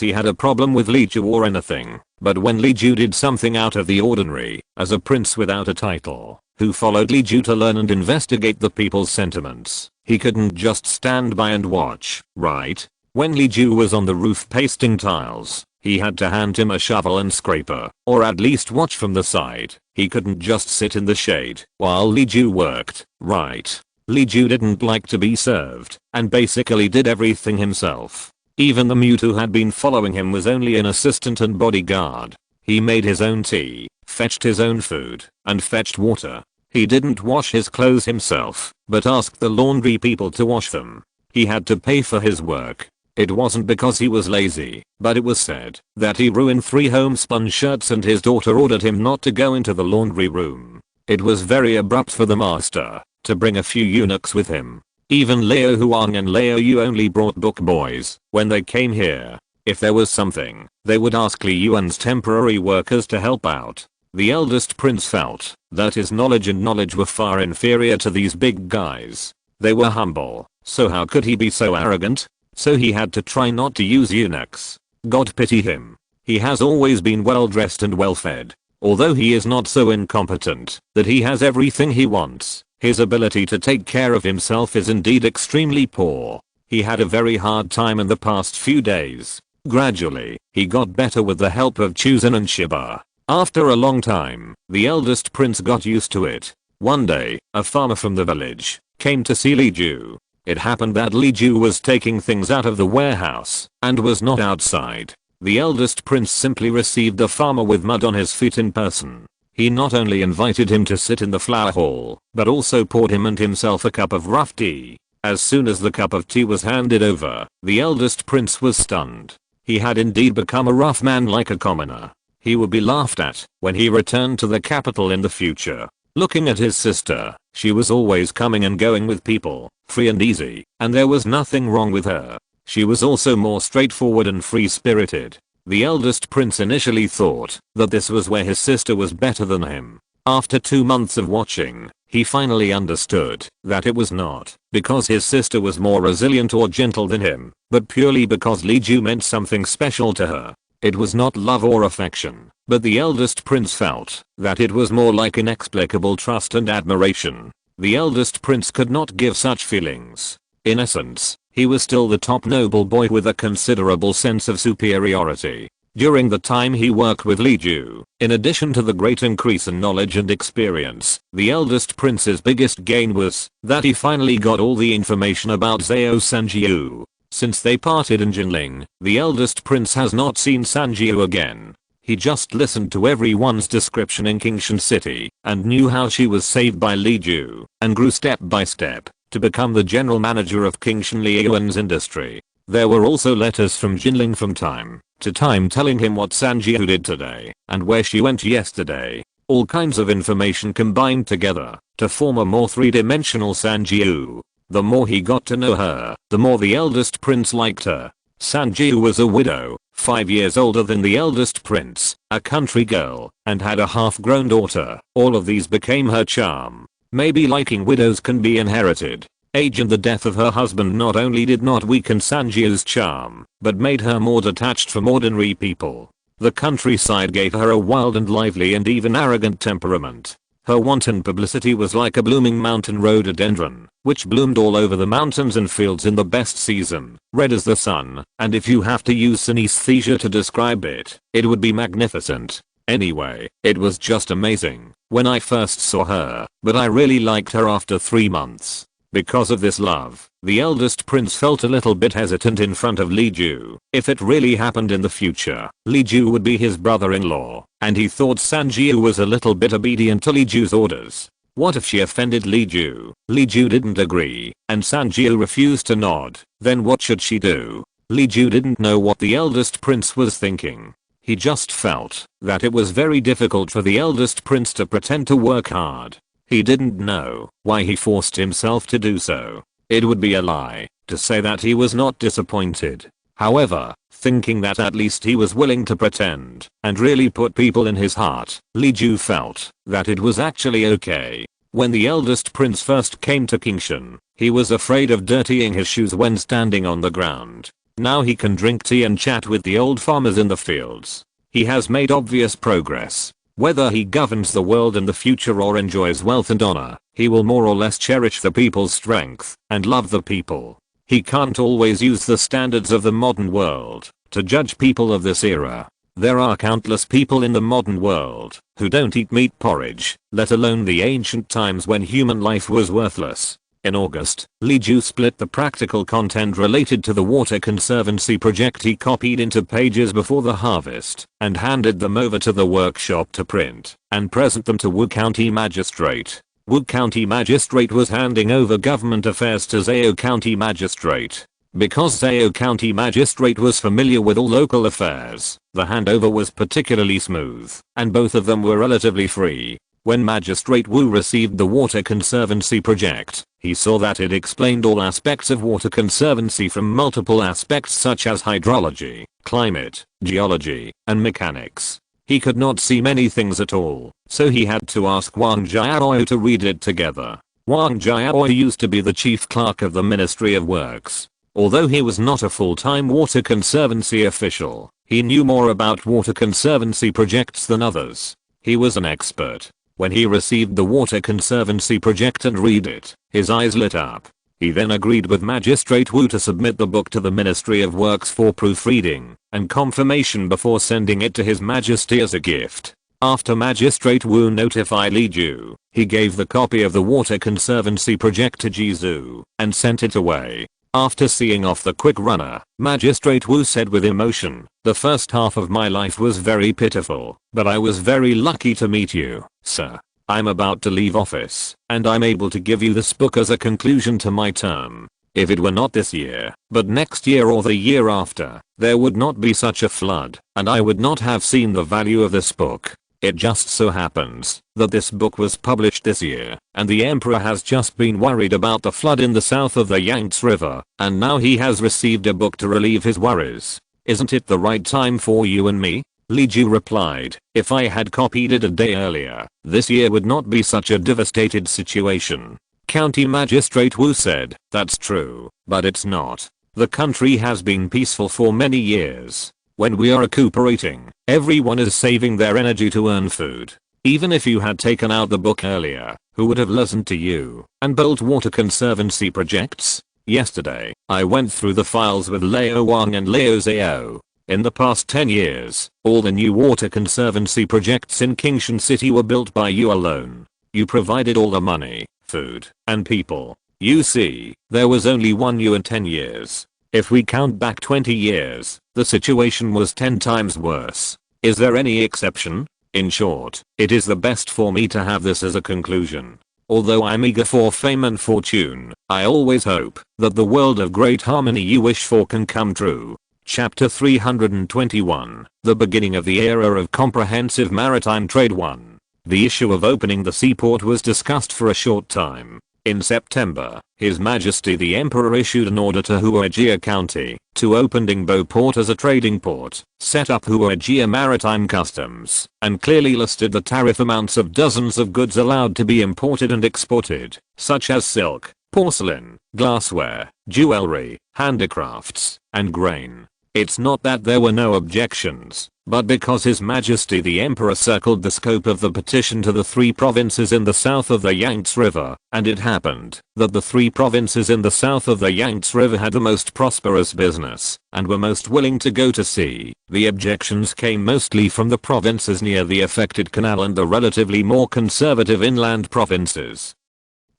he had a problem with Li Ju or anything, but when Li Ju did something out of the ordinary, as a prince without a title, who followed Li Ju to learn and investigate the people's sentiments, he couldn't just stand by and watch, right? When Li Ju was on the roof pasting tiles, he had to hand him a shovel and scraper, or at least watch from the side. He couldn't just sit in the shade while Li Ju worked, right? Li Ju didn't like to be served, and basically did everything himself. Even the mute who had been following him was only an assistant and bodyguard. He made his own tea, fetched his own food, and fetched water. He didn't wash his clothes himself, but asked the laundry people to wash them. He had to pay for his work. It wasn't because he was lazy, but it was said that he ruined 3 homespun shirts and his daughter ordered him not to go into the laundry room. It was very abrupt for the master to bring a few eunuchs with him. Even Yu Yaoniang and Yu only brought book boys when they came here. If there was something, they would ask Li Yuan's temporary workers to help out. The eldest prince felt that his knowledge were far inferior to these big guys. They were humble, so how could he be so arrogant? So he had to try not to use eunuchs. God pity him. He has always been well dressed and well fed. Although he is not so incompetent that he has everything he wants, his ability to take care of himself is indeed extremely poor. He had a very hard time in the past few days. Gradually, he got better with the help of Chuzan and Shiba. After a long time, the eldest prince got used to it. One day, a farmer from the village came to see Li Ju. It happened that Li Ju was taking things out of the warehouse and was not outside. The eldest prince simply received the farmer with mud on his feet in person. He not only invited him to sit in the flower hall, but also poured him and himself a cup of rough tea. As soon as the cup of tea was handed over, the eldest prince was stunned. He had indeed become a rough man like a commoner. He would be laughed at when he returned to the capital in the future. Looking at his sister, she was always coming and going with people, free and easy, and there was nothing wrong with her. She was also more straightforward and free-spirited. The eldest prince initially thought that this was where his sister was better than him. After 2 months of watching, he finally understood that it was not because his sister was more resilient or gentle than him, but purely because Li Ju meant something special to her. It was not love or affection, but the eldest prince felt that it was more like inexplicable trust and admiration. The eldest prince could not give such feelings. In essence, he was still the top noble boy with a considerable sense of superiority. During the time he worked with Li Ju, in addition to the great increase in knowledge and experience, the eldest prince's biggest gain was that he finally got all the information about Zhao Sanjiu. Since they parted in Jinling, the eldest prince has not seen Sanjiu again. He just listened to everyone's description in Kingshan City and knew how she was saved by Li Ju and grew step by step to become the general manager of Kingshan Liuan's industry. There were also letters from Jinling from time to time telling him what Sanjiu did today and where she went yesterday. All kinds of information combined together to form a more three-dimensional Sanjiu. The more he got to know her, the more the eldest prince liked her. Sanjiu was a widow, 5 years older than the eldest prince, a country girl, and had a half-grown daughter. All of these became her charm. Maybe liking widows can be inherited. Age and the death of her husband not only did not weaken Sanjiu's charm, but made her more detached from ordinary people. The countryside gave her a wild and lively and even arrogant temperament. Her wanton publicity was like a blooming mountain rhododendron, which bloomed all over the mountains and fields in the best season, red as the sun, and if you have to use synesthesia to describe it, it would be magnificent. Anyway, it was just amazing when I first saw her, but I really liked her after 3 months. Because of this love, the eldest prince felt a little bit hesitant in front of Li Ju. If it really happened in the future, Li Ju would be his brother-in-law, and he thought Sanjiu was a little bit obedient to Li Ju's orders. What if she offended Li Ju? Li Ju didn't agree, and Sanjiu refused to nod. Then what should she do? Li Ju didn't know what the eldest prince was thinking. He just felt that it was very difficult for the eldest prince to pretend to work hard. He didn't know why he forced himself to do so. It would be a lie to say that he was not disappointed. However, thinking that at least he was willing to pretend and really put people in his heart, Li Ju felt that it was actually okay. When the eldest prince first came to Kingshan, he was afraid of dirtying his shoes when standing on the ground. Now he can drink tea and chat with the old farmers in the fields. He has made obvious progress. Whether he governs the world in the future or enjoys wealth and honor, he will more or less cherish the people's strength and love the people. He can't always use the standards of the modern world to judge people of this era. There are countless people in the modern world who don't eat meat porridge, let alone the ancient times when human life was worthless. In August, Li Ju split the practical content related to the water conservancy project he copied into pages before the harvest and handed them over to the workshop to print and present them to Wu County Magistrate. Wu County Magistrate was handing over government affairs to Zhao County Magistrate. Because Zhao County Magistrate was familiar with all local affairs, the handover was particularly smooth, and both of them were relatively free. When Magistrate Wu received the water conservancy project, he saw that it explained all aspects of water conservancy from multiple aspects such as hydrology, climate, geology, and mechanics. He could not see many things at all, so he had to ask Wang Jiao to read it together. Wang Jiao used to be the chief clerk of the Ministry of Works. Although he was not a full-time water conservancy official, he knew more about water conservancy projects than others. He was an expert. When he received the water conservancy project and read it, his eyes lit up. He then agreed with Magistrate Wu to submit the book to the Ministry of Works for proofreading and confirmation before sending it to His Majesty as a gift. After Magistrate Wu notified Li Ju, he gave the copy of the water conservancy project to Jizu and sent it away. After seeing off the quick runner, Magistrate Wu said with emotion, "The first half of my life was very pitiful, but I was very lucky to meet you, sir. I'm about to leave office, and I'm able to give you this book as a conclusion to my term. If it were not this year, but next year or the year after, there would not be such a flood, and I would not have seen the value of this book. It just so happens that this book was published this year, and the emperor has just been worried about the flood in the south of the Yangtze River, and now he has received a book to relieve his worries. Isn't it the right time for you and me?" Li Ju replied, "If I had copied it a day earlier, this year would not be such a devastated situation." County Magistrate Wu said, "That's true, but it's not. The country has been peaceful for many years. When we are recuperating, everyone is saving their energy to earn food. Even if you had taken out the book earlier, who would have listened to you and built water conservancy projects?" Yesterday, I went through the files with Liao Wang and Liao Zhao. In the past 10 years, all the new water conservancy projects in Kingshan City were built by you alone. You provided all the money, food, and people. You see, there was only one you in 10 years. If we count back 20 years, the situation was 10 times worse. Is there any exception? In short, it is the best for me to have this as a conclusion. Although I'm eager for fame and fortune, I always hope that the world of great harmony you wish for can come true. Chapter 321, The beginning of the era of comprehensive maritime trade. 1. The issue of opening the seaport was discussed for a short time. In September, His Majesty the Emperor issued an order to Huajia County to open Dingbo Port as a trading port, set up Huajia Maritime Customs, and clearly listed the tariff amounts of dozens of goods allowed to be imported and exported, such as silk, porcelain, glassware, jewelry, handicrafts, and grain. It's not that there were no objections, but because His Majesty the Emperor circled the scope of the petition to the 3 provinces in the south of the Yangtze River, and it happened that the 3 provinces in the south of the Yangtze River had the most prosperous business, and were most willing to go to sea. The objections came mostly from the provinces near the affected canal and the relatively more conservative inland provinces,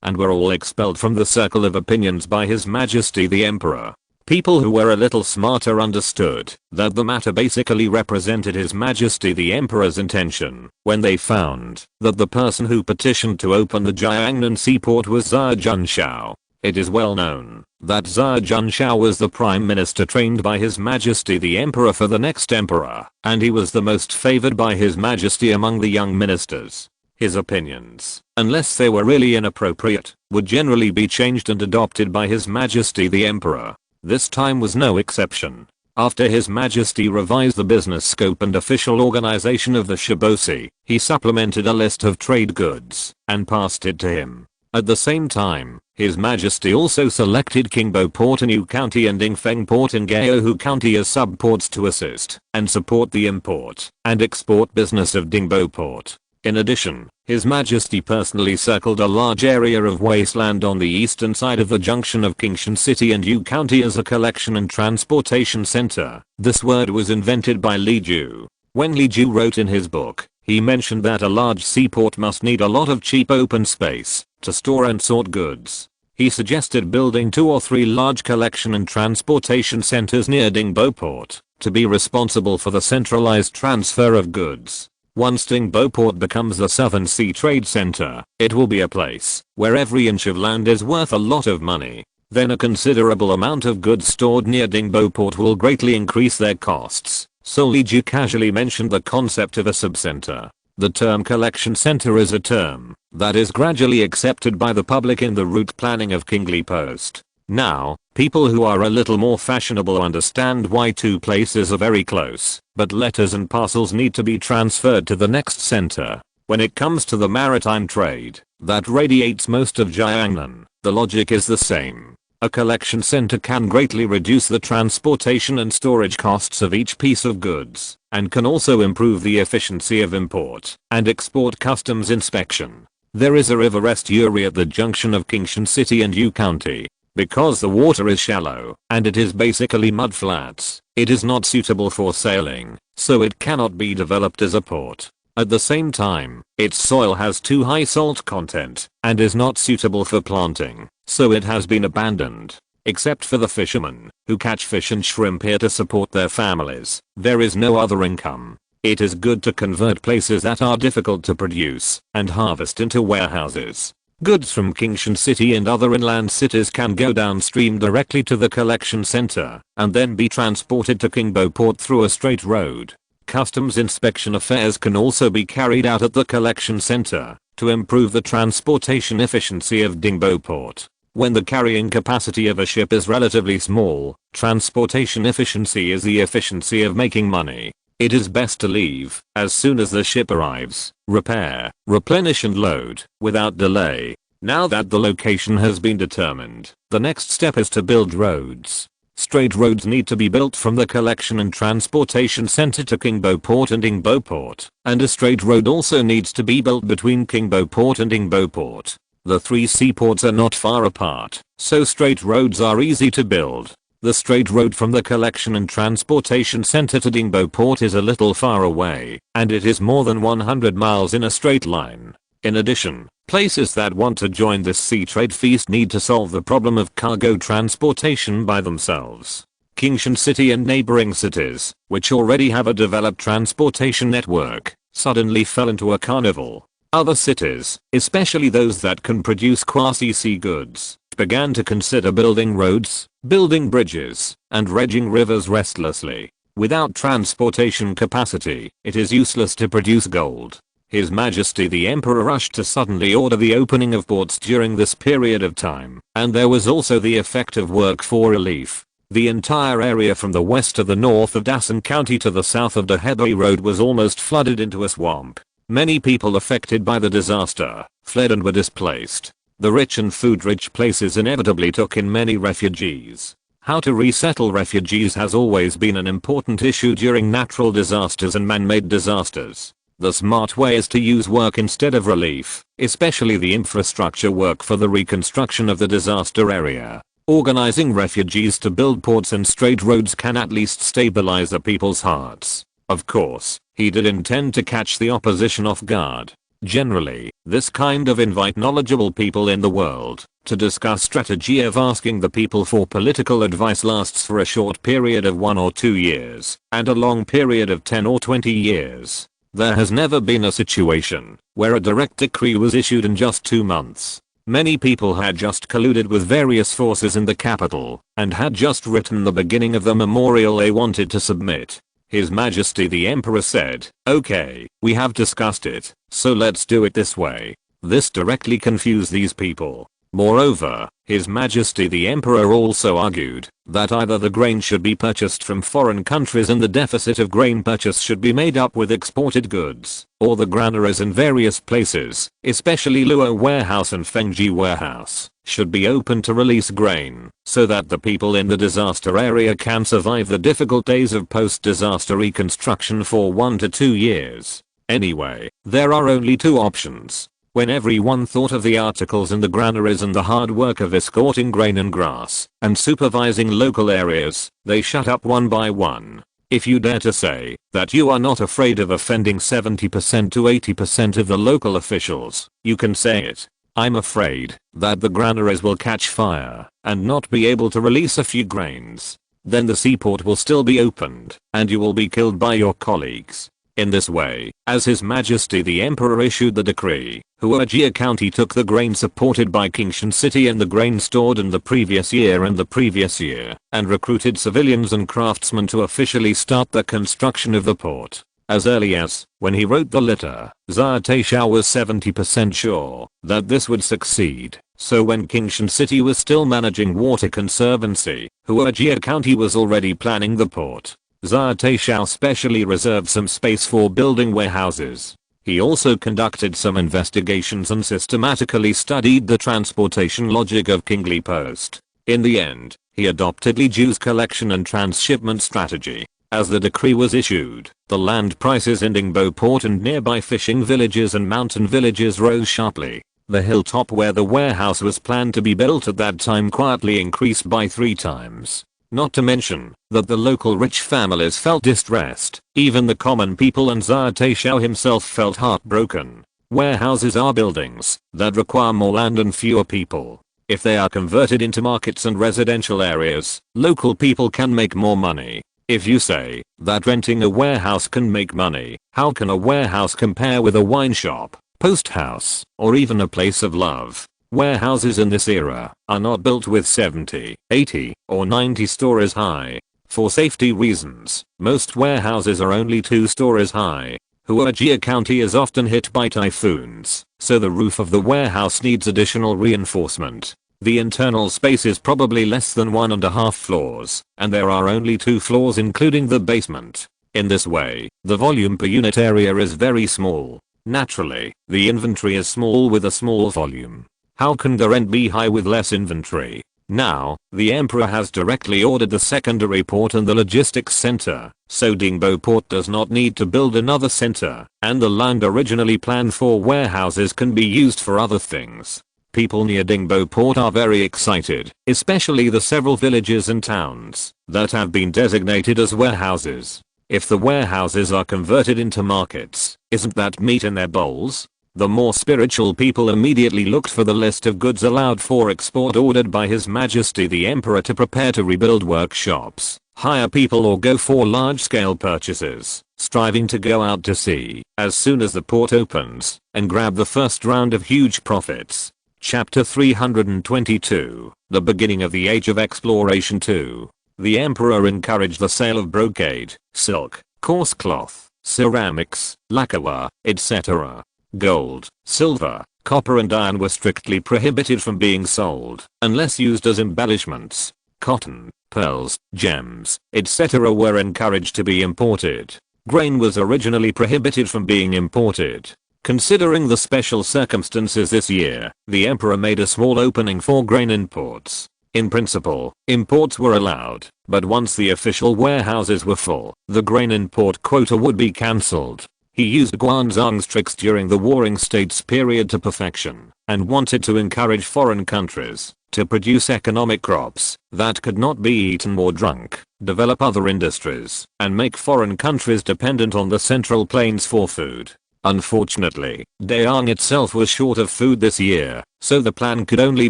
and were all expelled from the circle of opinions by His Majesty the Emperor. People who were a little smarter understood that the matter basically represented His Majesty the Emperor's intention when they found that the person who petitioned to open the Jiangnan seaport was Zha Junshao. It is well known that Zha Junshao was the prime minister trained by His Majesty the Emperor for the next emperor, and he was the most favored by His Majesty among the young ministers. His opinions, unless they were really inappropriate, would generally be changed and adopted by His Majesty the Emperor. This time was no exception. After His Majesty revised the business scope and official organization of the Shibosi, he supplemented a list of trade goods and passed it to him. At the same time, His Majesty also selected Qingbo Port in Yu County and Dingfeng Port in Gaohu County as subports to assist and support the import and export business of Dingbo Port. In addition, His Majesty personally circled a large area of wasteland on the eastern side of the junction of Qingshan City and Yu County as a collection and transportation center. This word was invented by Li Ju. When Li Ju wrote in his book, he mentioned that a large seaport must need a lot of cheap open space to store and sort goods. He suggested building 2 or 3 large collection and transportation centers near Dingbo Port to be responsible for the centralized transfer of goods. Once Dingbo Port becomes the Southern Sea Trade Center, it will be a place where every inch of land is worth a lot of money. Then a considerable amount of goods stored near Dingbo Port will greatly increase their costs. So Li Ju casually mentioned the concept of a subcenter. The term collection center is a term that is gradually accepted by the public in the route planning of Kingly Post. Now, people who are a little more fashionable understand why 2 places are very close, but letters and parcels need to be transferred to the next center. When it comes to the maritime trade that radiates most of Jiangnan, the logic is the same. A collection center can greatly reduce the transportation and storage costs of each piece of goods, and can also improve the efficiency of import and export customs inspection. There is a river estuary at the junction of Qingshan City and Yu County. Because the water is shallow, and it is basically mud flats, it is not suitable for sailing, so it cannot be developed as a port. At the same time, its soil has too high salt content, and is not suitable for planting, so it has been abandoned. Except for the fishermen, who catch fish and shrimp here to support their families, there is no other income. It is good to convert places that are difficult to produce and harvest into warehouses. Goods from Qingshan City and other inland cities can go downstream directly to the collection center and then be transported to Qingbo Port through a straight road. Customs inspection affairs can also be carried out at the collection center to improve the transportation efficiency of Dingbo Port. When the carrying capacity of a ship is relatively small, transportation efficiency is the efficiency of making money. It is best to leave as soon as the ship arrives, repair, replenish and load without delay. Now that the location has been determined, the next step is to build roads. Straight roads need to be built from the collection and transportation center to Qingbo Port and Dingbo Port, and a straight road also needs to be built between Qingbo Port and Dingbo Port. The 3 seaports are not far apart, so straight roads are easy to build. The straight road from the collection and transportation center to Dingbo Port is a little far away, and it is more than 100 miles in a straight line. In addition, places that want to join this sea trade feast need to solve the problem of cargo transportation by themselves. Kingshan City and neighboring cities, which already have a developed transportation network, suddenly fell into a carnival. Other cities, especially those that can produce quasi-sea goods, began to consider building roads, building bridges, and dredging rivers restlessly. Without transportation capacity, it is useless to produce gold. His Majesty the Emperor rushed to suddenly order the opening of ports during this period of time, and there was also the effect of work for relief. The entire area from the west to the north of Dasan County to the south of the Hebei Road was almost flooded into a swamp. Many people affected by the disaster fled and were displaced. The rich and food-rich places inevitably took in many refugees. How to resettle refugees has always been an important issue during natural disasters and man-made disasters. The smart way is to use work instead of relief, especially the infrastructure work for the reconstruction of the disaster area. Organizing refugees to build ports and straight roads can at least stabilize the people's hearts. Of course, he did intend to catch the opposition off guard. Generally, this kind of invite knowledgeable people in the world to discuss strategy of asking the people for political advice lasts for a short period of 1 or 2 years, and a long period of 10 or 20 years. There has never been a situation where a direct decree was issued in just 2 months. Many people had just colluded with various forces in the capital and had just written the beginning of the memorial they wanted to submit. His Majesty the Emperor said, "Okay, we have discussed it, so let's do it this way." This directly confused these people. Moreover, His Majesty the Emperor also argued that either the grain should be purchased from foreign countries and the deficit of grain purchase should be made up with exported goods, or the granaries in various places, especially Luo Warehouse and Fengji Warehouse, should be open to release grain, so that the people in the disaster area can survive the difficult days of post-disaster reconstruction for 1 to 2 years. Anyway, there are only 2 options. When everyone thought of the articles in the granaries and the hard work of escorting grain and grass, and supervising local areas, they shut up one by one. If you dare to say that you are not afraid of offending 70% to 80% of the local officials, you can say it. I'm afraid that the granaries will catch fire and not be able to release a few grains. Then the seaport will still be opened, and you will be killed by your colleagues. In this way, as His Majesty the Emperor issued the decree, Huajia County took the grain supported by Kingshan City and the grain stored in the previous year and recruited civilians and craftsmen to officially start the construction of the port. As early as when he wrote the letter, Xia Taishao was 70% sure that this would succeed. So when Kingshan City was still managing water conservancy, Huajia County was already planning the port. Xia Taishao specially reserved some space for building warehouses. He also conducted some investigations and systematically studied the transportation logic of Kingly Post. In the end, he adopted Li Ju's collection and transshipment strategy. As the decree was issued, the land prices in Ningbo port and nearby fishing villages and mountain villages rose sharply. The hilltop where the warehouse was planned to be built at that time quietly increased by 3 times. Not to mention that the local rich families felt distressed. Even the common people and Xia Taishao himself felt heartbroken. Warehouses are buildings that require more land and fewer people. If they are converted into markets and residential areas, local people can make more money. If you say that renting a warehouse can make money, how can a warehouse compare with a wine shop, post house, or even a place of love? Warehouses in this era are not built with 70, 80, or 90 stories high. For safety reasons, most warehouses are only 2 stories high. Huajia County is often hit by typhoons, so the roof of the warehouse needs additional reinforcement. The internal space is probably less than 1.5 floors, and there are only 2 floors including the basement. In this way, the volume per unit area is very small. Naturally, the inventory is small with a small volume. How can the rent be high with less inventory? Now, the Emperor has directly ordered the secondary port and the logistics center, so Ningbo port does not need to build another center, and the land originally planned for warehouses can be used for other things. People near Ningbo port are very excited, especially the several villages and towns that have been designated as warehouses. If the warehouses are converted into markets, isn't that meat in their bowls? The more spiritual people immediately looked for the list of goods allowed for export ordered by His Majesty the Emperor to prepare to rebuild workshops, hire people or go for large-scale purchases, striving to go out to sea as soon as the port opens and grab the first round of huge profits. Chapter 322, The Beginning of the Age of Exploration 2. The emperor encouraged the sale of brocade, silk, coarse cloth, ceramics, lacquer, etc. Gold, silver, copper and iron were strictly prohibited from being sold unless used as embellishments. Cotton, pearls, gems, etc. were encouraged to be imported. Grain was originally prohibited from being imported. Considering the special circumstances this year, the emperor made a small opening for grain imports. In principle, imports were allowed, but once the official warehouses were full, the grain import quota would be cancelled. He used Guanzhong's tricks during the Warring States period to perfection, and wanted to encourage foreign countries to produce economic crops that could not be eaten or drunk, develop other industries, and make foreign countries dependent on the Central Plains for food. Unfortunately, Dayang itself was short of food this year, so the plan could only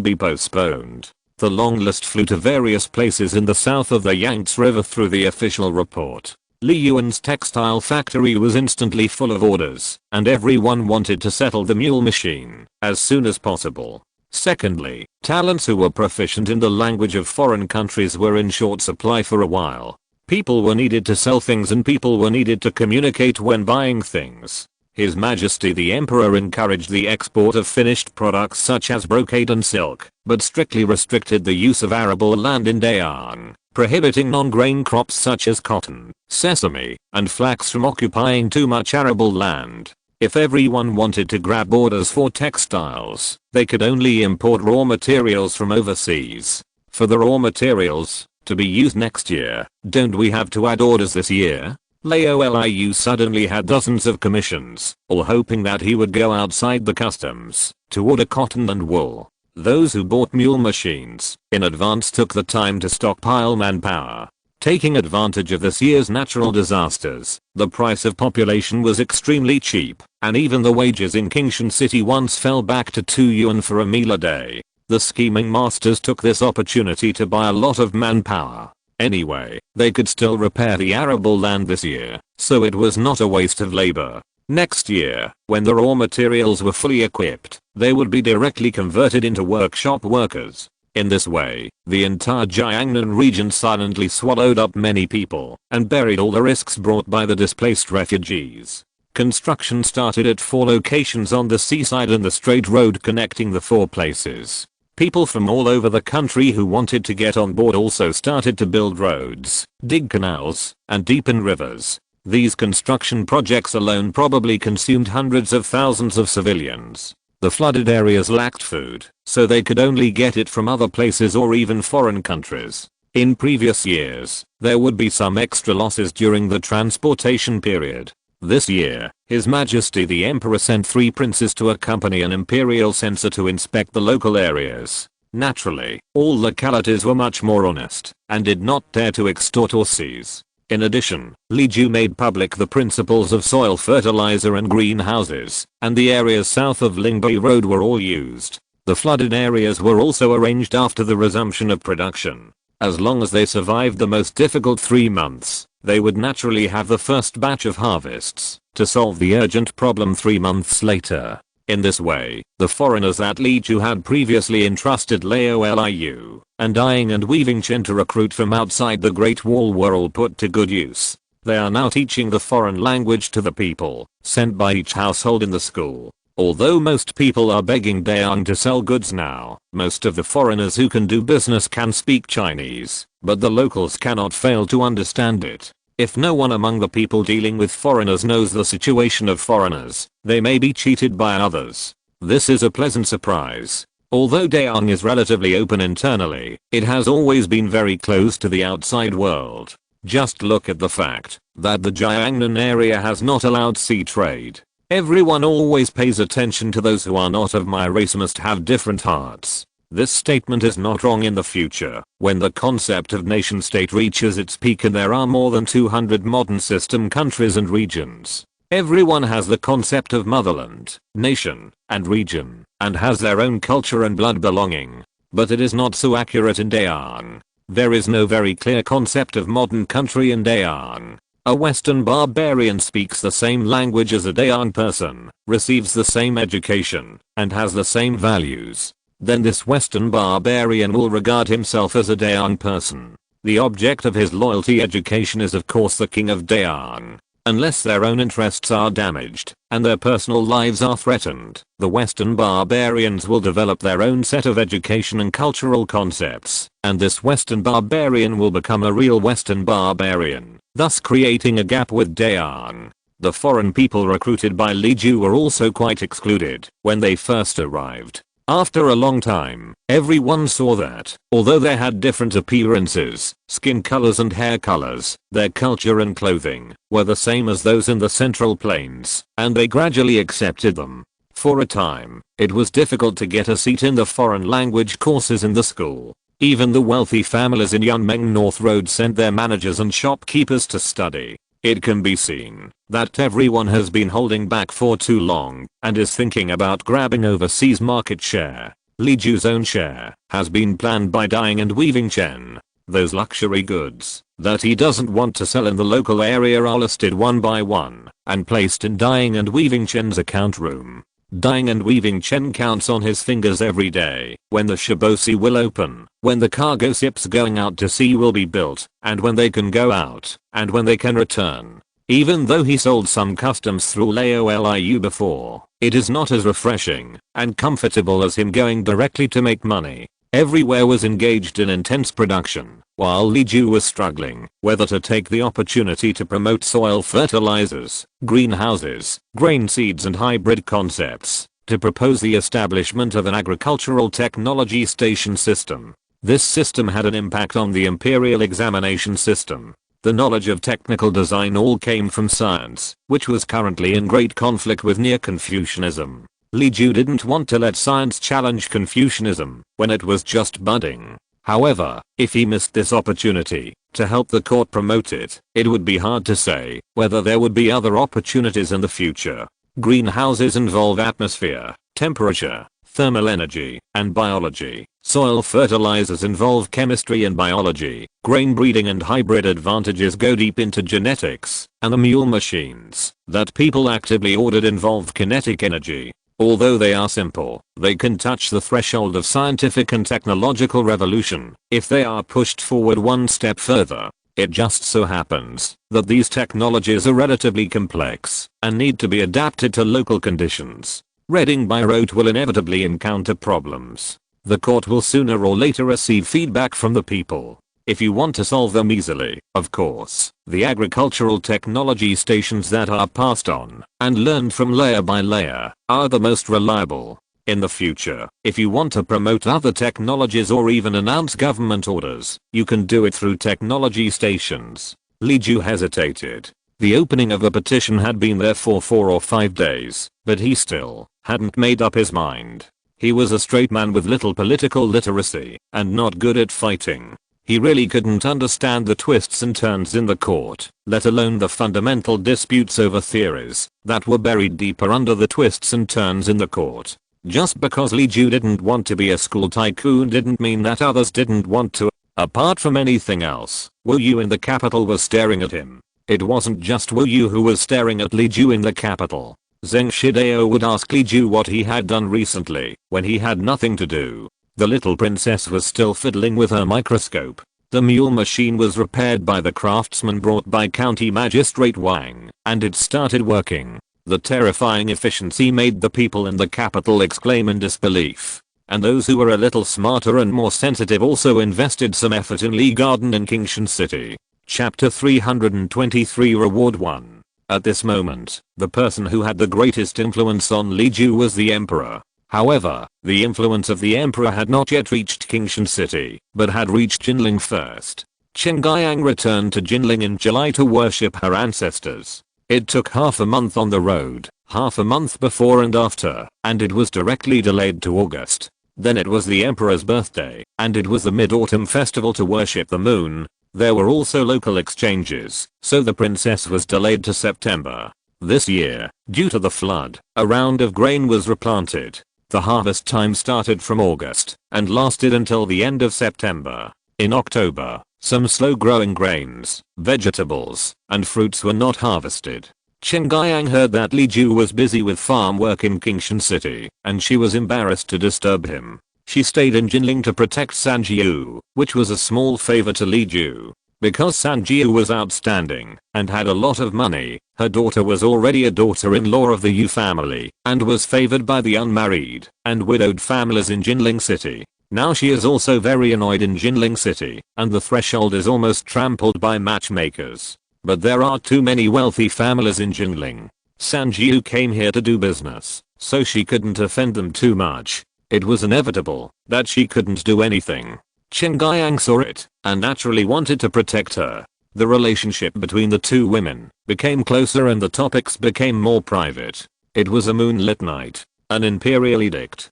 be postponed. The long list flew to various places in the south of the Yangtze River through the official report. Li Yuan's textile factory was instantly full of orders, and everyone wanted to settle the mule machine as soon as possible. Secondly, talents who were proficient in the language of foreign countries were in short supply for a while. People were needed to sell things and people were needed to communicate when buying things. His Majesty the Emperor encouraged the export of finished products such as brocade and silk, but strictly restricted the use of arable land in Dayang, prohibiting non-grain crops such as cotton, sesame, and flax from occupying too much arable land. If everyone wanted to grab orders for textiles, they could only import raw materials from overseas. For the raw materials to be used next year, don't we have to add orders this year? Liu Liu suddenly had dozens of commissions, all hoping that he would go outside the customs to order cotton and wool. Those who bought mule machines in advance took the time to stockpile manpower. Taking advantage of this year's natural disasters, the price of population was extremely cheap, and even the wages in Qingshan City once fell back to 2 yuan for a meal a day. The scheming masters took this opportunity to buy a lot of manpower. Anyway, they could still repair the arable land this year, so it was not a waste of labor. Next year, when the raw materials were fully equipped, they would be directly converted into workshop workers. In this way, the entire Jiangnan region silently swallowed up many people and buried all the risks brought by the displaced refugees. Construction started at 4 locations on the seaside and the straight road connecting the 4 places. People from all over the country who wanted to get on board also started to build roads, dig canals, and deepen rivers. These construction projects alone probably consumed hundreds of thousands of civilians. The flooded areas lacked food, so they could only get it from other places or even foreign countries. In previous years, there would be some extra losses during the transportation period. This year, His Majesty the Emperor sent 3 princes to accompany an imperial censor to inspect the local areas. Naturally, all localities were much more honest and did not dare to extort or seize. In addition, Li Ju made public the principles of soil fertilizer and greenhouses, and the areas south of Lingbei Road were all used. The flooded areas were also arranged after the resumption of production. As long as they survived the most difficult 3 months, they would naturally have the first batch of harvests to solve the urgent problem 3 months later. In this way, the foreigners that Li Ju had previously entrusted Liu Liu and dyeing and weaving Chen to recruit from outside the Great Wall were all put to good use. They are now teaching the foreign language to the people sent by each household in the school. Although most people are begging Dayang to sell goods now, most of the foreigners who can do business can speak Chinese, but the locals cannot fail to understand it. If no one among the people dealing with foreigners knows the situation of foreigners, they may be cheated by others. This is a pleasant surprise. Although Dayang is relatively open internally, it has always been very closed to the outside world. Just look at the fact that the Jiangnan area has not allowed sea trade. Everyone always pays attention to those who are not of my race must have different hearts. This statement is not wrong in the future, when the concept of nation state reaches its peak and there are more than 200 modern system countries and regions. Everyone has the concept of motherland, nation, and region, and has their own culture and blood belonging. But it is not so accurate in Dayang. There is no very clear concept of modern country in Dayang. A Western barbarian speaks the same language as a Dayang person, receives the same education, and has the same values. Then this Western barbarian will regard himself as a Dayang person. The object of his loyalty education is of course the king of Dayang. Unless their own interests are damaged, and their personal lives are threatened, the Western barbarians will develop their own set of education and cultural concepts, and this Western barbarian will become a real Western barbarian, thus creating a gap with Dayang. The foreign people recruited by Li Ju were also quite excluded when they first arrived. After a long time, everyone saw that, although they had different appearances, skin colors and hair colors, their culture and clothing were the same as those in the Central Plains, and they gradually accepted them. For a time, it was difficult to get a seat in the foreign language courses in the school. Even the wealthy families in Yaoniang North Road sent their managers and shopkeepers to study. It can be seen that everyone has been holding back for too long and is thinking about grabbing overseas market share. Li Ju's own share has been planned by dyeing and weaving Chen. Those luxury goods that he doesn't want to sell in the local area are listed one by one and placed in dyeing and weaving Chen's account room. Dyeing and weaving Chen counts on his fingers every day when the Shibosi will open, when the cargo ships going out to sea will be built, and when they can go out, and when they can return. Even though he sold some customs through Laoliu before, it is not as refreshing and comfortable as him going directly to make money. Everywhere was engaged in intense production, while Li Ju was struggling whether to take the opportunity to promote soil fertilizers, greenhouses, grain seeds and hybrid concepts, to propose the establishment of an agricultural technology station system. This system had an impact on the imperial examination system. The knowledge of technical design all came from science, which was currently in great conflict with Neo-Confucianism. Li Ju didn't want to let science challenge Confucianism when it was just budding. However, if he missed this opportunity to help the court promote it, it would be hard to say whether there would be other opportunities in the future. Greenhouses involve atmosphere, temperature, thermal energy, and biology. Soil fertilizers involve chemistry and biology. Grain breeding and hybrid advantages go deep into genetics, and the mule machines that people actively ordered involve kinetic energy. Although they are simple, they can touch the threshold of scientific and technological revolution if they are pushed forward one step further. It just so happens that these technologies are relatively complex and need to be adapted to local conditions. Reading by rote will inevitably encounter problems. The court will sooner or later receive feedback from the people. If you want to solve them easily, of course, the agricultural technology stations that are passed on and learned from layer by layer are the most reliable. In the future, if you want to promote other technologies or even announce government orders, you can do it through technology stations. Li Ju hesitated. The opening of a petition had been there for 4 or 5 days, but he still hadn't made up his mind. He was a straight man with little political literacy and not good at fighting. He really couldn't understand the twists and turns in the court, let alone the fundamental disputes over theories that were buried deeper under the twists and turns in the court. Just because Li Ju didn't want to be a school tycoon didn't mean that others didn't want to. Apart from anything else, Wu Yu in the capital was staring at him. It wasn't just Wu Yu who was staring at Li Ju in the capital. Zheng Shidao would ask Li Ju what he had done recently when he had nothing to do. The little princess was still fiddling with her microscope. The mule machine was repaired by the craftsman brought by County Magistrate Wang, and it started working. The terrifying efficiency made the people in the capital exclaim in disbelief. And those who were a little smarter and more sensitive also invested some effort in Li Garden in Kingshan City. Chapter 323 Reward 1. At this moment, the person who had the greatest influence on Li Ju was the emperor. However, the influence of the emperor had not yet reached Kingshan City, but had reached Jinling first. Chen Guiyang returned to Jinling in July to worship her ancestors. It took half a month on the road, half a month before and after, and it was directly delayed to August. Then it was the emperor's birthday, and it was the Mid-Autumn festival to worship the moon. There were also local exchanges, so the princess was delayed to September. This year, due to the flood, a round of grain was replanted. The harvest time started from August and lasted until the end of September. In October, some slow-growing grains, vegetables, and fruits were not harvested. Chen Guiyang heard that Li Ju was busy with farm work in Qingshan City, and she was embarrassed to disturb him. She stayed in Jinling to protect Sanjiu, which was a small favor to Li Ju. Because Sanjiu was outstanding and had a lot of money, her daughter was already a daughter-in-law of the Yu family and was favored by the unmarried and widowed families in Jinling City. Now she is also very annoyed in Jinling City, and the threshold is almost trampled by matchmakers. But there are too many wealthy families in Jinling. Sanjiu came here to do business, so she couldn't offend them too much. It was inevitable that she couldn't do anything. Chen Guiyang saw it and naturally wanted to protect her. The relationship between the two women became closer and the topics became more private. It was a moonlit night. An imperial edict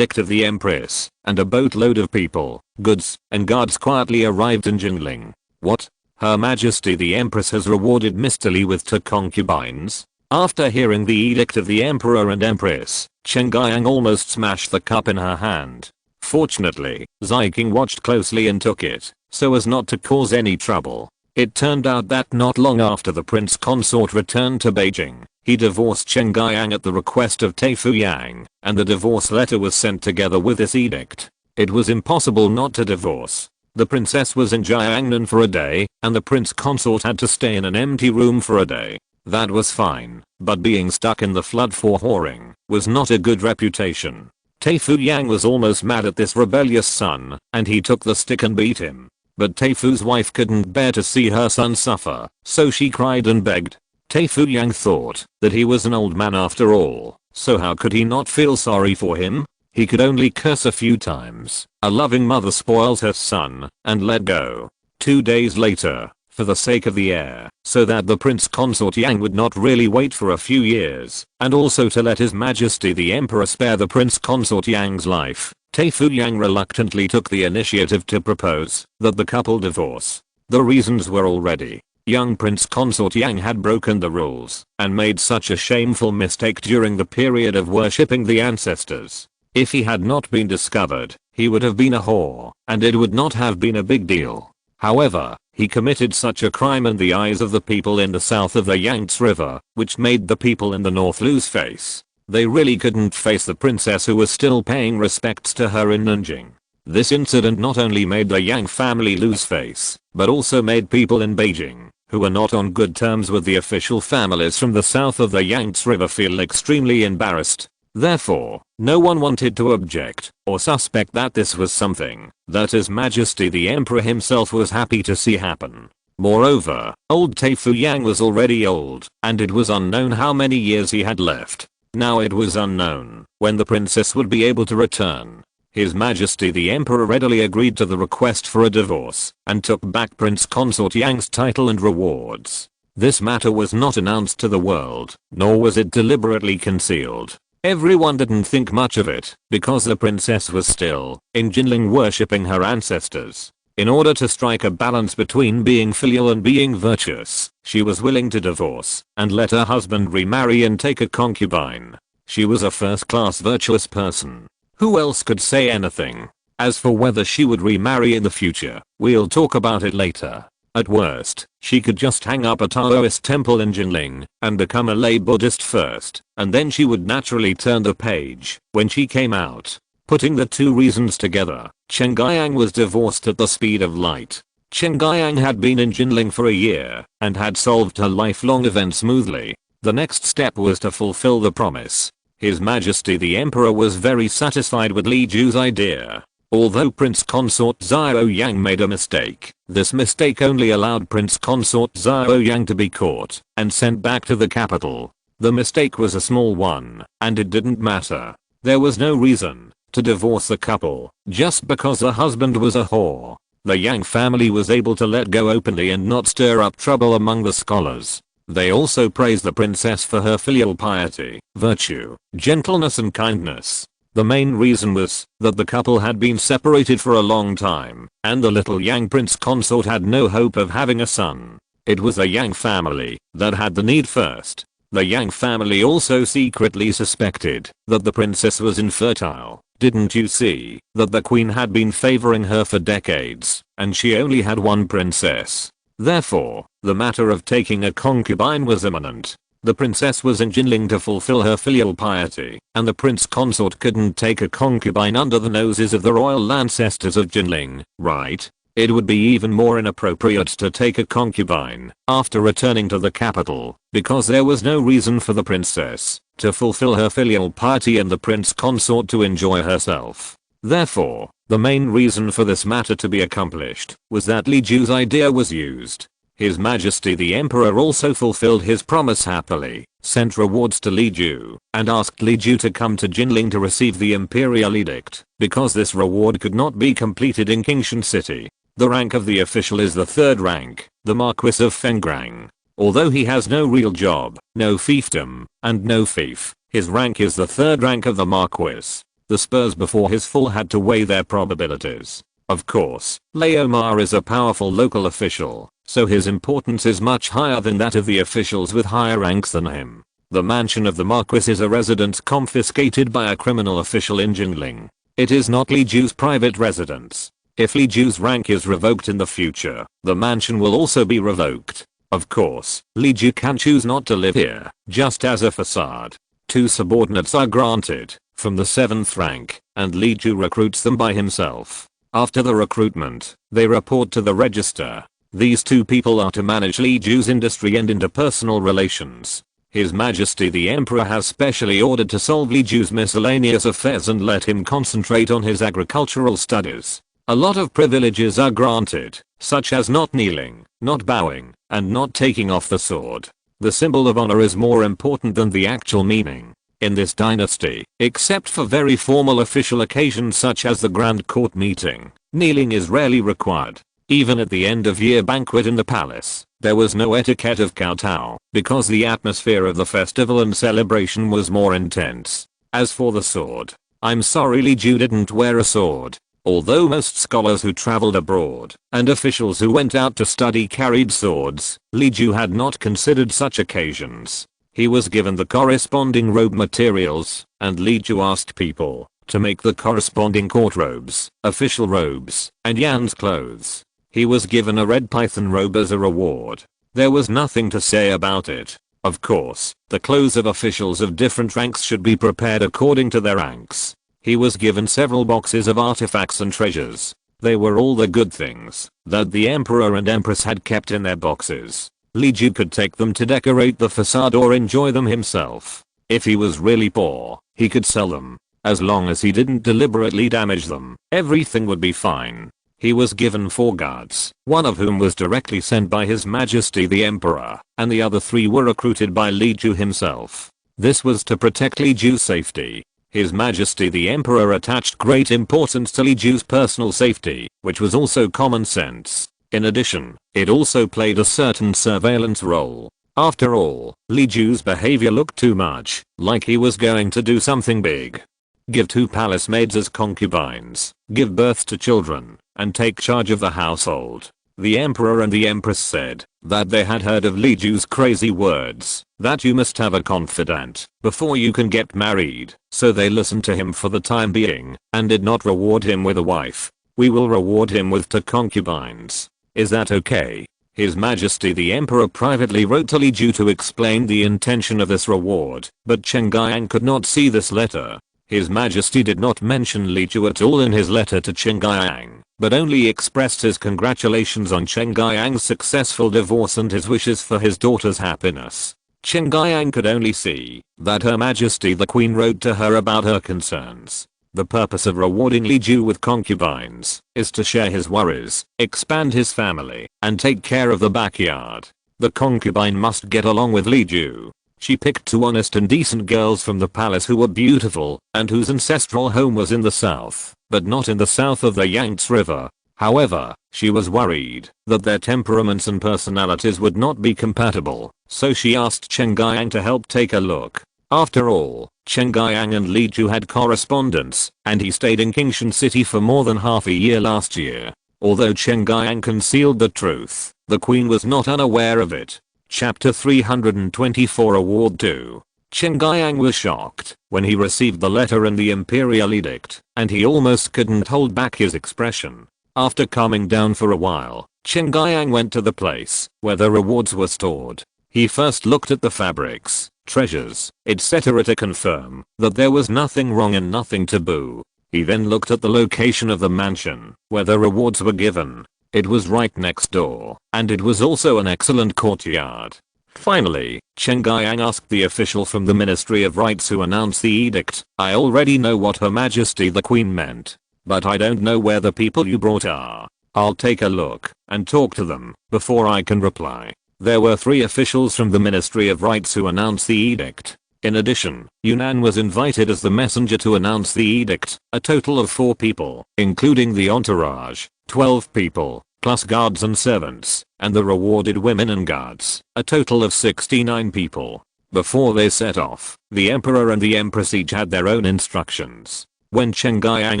of the Empress, and a boatload of people, goods, and guards quietly arrived in Jinling. What? Her Majesty the Empress has rewarded Mr. Li with 2 concubines? After hearing the edict of the Emperor and Empress, Chen Guiyang almost smashed the cup in her hand. Fortunately, Ziking watched closely and took it, so as not to cause any trouble. It turned out that not long after the prince consort returned to Beijing, he divorced Chen Guiyang at the request of Taifu Yang, and the divorce letter was sent together with this edict. It was impossible not to divorce. The princess was in Jiangnan for a day, and the prince consort had to stay in an empty room for a day. That was fine, but being stuck in the flood for whoring was not a good reputation. Taifu Yang was almost mad at this rebellious son, and he took the stick and beat him. But Taifu's wife couldn't bear to see her son suffer, so she cried and begged. Taifu Yang thought that he was an old man after all, so how could he not feel sorry for him? He could only curse a few times. A loving mother spoils her son, and let go. 2 days later, for the sake of the heir, so that the prince consort Yang would not really wait for a few years, and also to let His Majesty the Emperor spare the prince consort Yang's life, Taifu Yang reluctantly took the initiative to propose that the couple divorce. The reasons were already. Young Prince Consort Yang had broken the rules and made such a shameful mistake during the period of worshipping the ancestors. If he had not been discovered, he would have been a whore, and it would not have been a big deal. However, he committed such a crime in the eyes of the people in the south of the Yangtze River, which made the people in the north lose face. They really couldn't face the princess who was still paying respects to her in Nanjing. This incident not only made the Yang family lose face, but also made people in Beijing, who were not on good terms with the official families from the south of the Yangtze River, feel extremely embarrassed. Therefore, no one wanted to object or suspect that this was something that His Majesty the Emperor himself was happy to see happen. Moreover, old Taifu Yang was already old, and it was unknown how many years he had left. Now it was unknown when the princess would be able to return. His Majesty the Emperor readily agreed to the request for a divorce and took back Prince Consort Yang's title and rewards. This matter was not announced to the world, nor was it deliberately concealed. Everyone didn't think much of it because the princess was still in Jinling worshipping her ancestors. In order to strike a balance between being filial and being virtuous, she was willing to divorce and let her husband remarry and take a concubine. She was a first-class virtuous person. Who else could say anything? As for whether she would remarry in the future, we'll talk about it later. At worst, she could just hang up a Taoist temple in Jinling and become a lay Buddhist first, and then she would naturally turn the page when she came out. Putting the two reasons together, Chen Guiyang was divorced at the speed of light. Chen Guiyang had been in Jinling for a year and had solved her lifelong event smoothly. The next step was to fulfill the promise. His Majesty the Emperor was very satisfied with Li Ju's idea. Although Prince Consort Xiao Yang made a mistake, this mistake only allowed Prince Consort Xiao Yang to be caught and sent back to the capital. The mistake was a small one, and it didn't matter. There was no reason to divorce the couple just because the husband was a whore. The Yang family was able to let go openly and not stir up trouble among the scholars. They also praised the princess for her filial piety, virtue, gentleness and kindness. The main reason was that the couple had been separated for a long time, and the little Yang prince consort had no hope of having a son. It was the Yang family that had the need first. The Yang family also secretly suspected that the princess was infertile. Didn't you see that the queen had been favoring her for decades, and she only had one princess? Therefore, the matter of taking a concubine was imminent. The princess was in Jinling to fulfill her filial piety, and the prince consort couldn't take a concubine under the noses of the royal ancestors of Jinling, right? It would be even more inappropriate to take a concubine after returning to the capital, because there was no reason for the princess to fulfill her filial piety and the prince consort to enjoy herself. Therefore, the main reason for this matter to be accomplished was that Li Ju's idea was used. His Majesty the Emperor also fulfilled his promise happily, sent rewards to Li Ju, and asked Li Ju to come to Jinling to receive the imperial edict, because this reward could not be completed in Qingshan City. The rank of the official is the third rank, the Marquis of Fengrang. Although he has no real job, no fiefdom, and no fief, his rank is the third rank of the Marquis. The Spurs before his fall had to weigh their probabilities. Of course, Leomar is a powerful local official, so his importance is much higher than that of the officials with higher ranks than him. The mansion of the Marquis is a residence confiscated by a criminal official in Jinling. It is not Li Ju's private residence. If Li Ju's rank is revoked in the future, the mansion will also be revoked. Of course, Li Ju can choose not to live here, just as a facade. 2 subordinates are granted, from the 7th rank, and Li Ju recruits them by himself. After the recruitment, they report to the register. These 2 people are to manage Li Ju's industry and interpersonal relations. His Majesty the Emperor has specially ordered to solve Li Ju's miscellaneous affairs and let him concentrate on his agricultural studies. A lot of privileges are granted, such as not kneeling, not bowing, and not taking off the sword. The symbol of honor is more important than the actual meaning. In this dynasty, except for very formal official occasions such as the Grand Court meeting, kneeling is rarely required. Even at the end of year banquet in the palace, there was no etiquette of kowtow, because the atmosphere of the festival and celebration was more intense. As for the sword, I'm sorry Li Ju didn't wear a sword. Although most scholars who traveled abroad and officials who went out to study carried swords, Li Ju had not considered such occasions. He was given the corresponding robe materials, and Li Ju asked people to make the corresponding court robes, official robes, and Yan's clothes. He was given a red python robe as a reward. There was nothing to say about it. Of course, the clothes of officials of different ranks should be prepared according to their ranks. He was given several boxes of artifacts and treasures. They were all the good things that the Emperor and Empress had kept in their boxes. Li Ju could take them to decorate the facade or enjoy them himself. If he was really poor, he could sell them. As long as he didn't deliberately damage them, everything would be fine. He was given 4 guards, one of whom was directly sent by His Majesty the Emperor, and the other 3 were recruited by Li Ju himself. This was to protect Li Ju's safety. His Majesty the Emperor attached great importance to Li Ju's personal safety, which was also common sense. In addition, it also played a certain surveillance role. After all, Li Ju's behavior looked too much like he was going to do something big. Give 2 palace maids as concubines, give birth to children, and take charge of the household. The Emperor and the Empress said that they had heard of Li Ju's crazy words, that you must have a confidant before you can get married, so they listened to him for the time being, and did not reward him with a wife. We will reward him with 2 concubines. Is that okay? His Majesty the Emperor privately wrote to Li Ju to explain the intention of this reward, but Chen Guiyang could not see this letter. His Majesty did not mention Li Ju at all in his letter to Chen Guiyang, but only expressed his congratulations on Chen Guiyang's successful divorce and his wishes for his daughter's happiness. Chen Guiyang could only see that Her Majesty the Queen wrote to her about her concerns. The purpose of rewarding Li Ju with concubines is to share his worries, expand his family, and take care of the backyard. The concubine must get along with Li Ju. She picked 2 honest and decent girls from the palace who were beautiful and whose ancestral home was in the south, but not in the south of the Yangtze River. However, she was worried that their temperaments and personalities would not be compatible, so she asked Chen Guiyang to help take a look. After all, Chen Guiyang and Li Ju had correspondence, and he stayed in Qingshan City for more than half a year last year. Although Chen Guiyang concealed the truth, the queen was not unaware of it. Chapter 324 Award 2. Chen Guiyang was shocked when he received the letter and the imperial edict, and he almost couldn't hold back his expression. After calming down for a while, Chen Guiyang went to the place where the rewards were stored. He first looked at the fabrics, treasures, etc. to confirm that there was nothing wrong and nothing taboo. He then looked at the location of the mansion where the rewards were given. It was right next door, and it was also an excellent courtyard. Finally, Chen Guiyang asked the official from the Ministry of Rights who announced the edict, "I already know what Her Majesty the Queen meant, but I don't know where the people you brought are. I'll take a look and talk to them before I can reply." There were 3 officials from the Ministry of Rights who announced the edict. In addition, Yunnan was invited as the messenger to announce the edict, a total of 4 people, including the entourage, 12 people, plus guards and servants, and the rewarded women and guards, a total of 69 people. Before they set off, the emperor and the empress each had their own instructions. When Chen Guiyang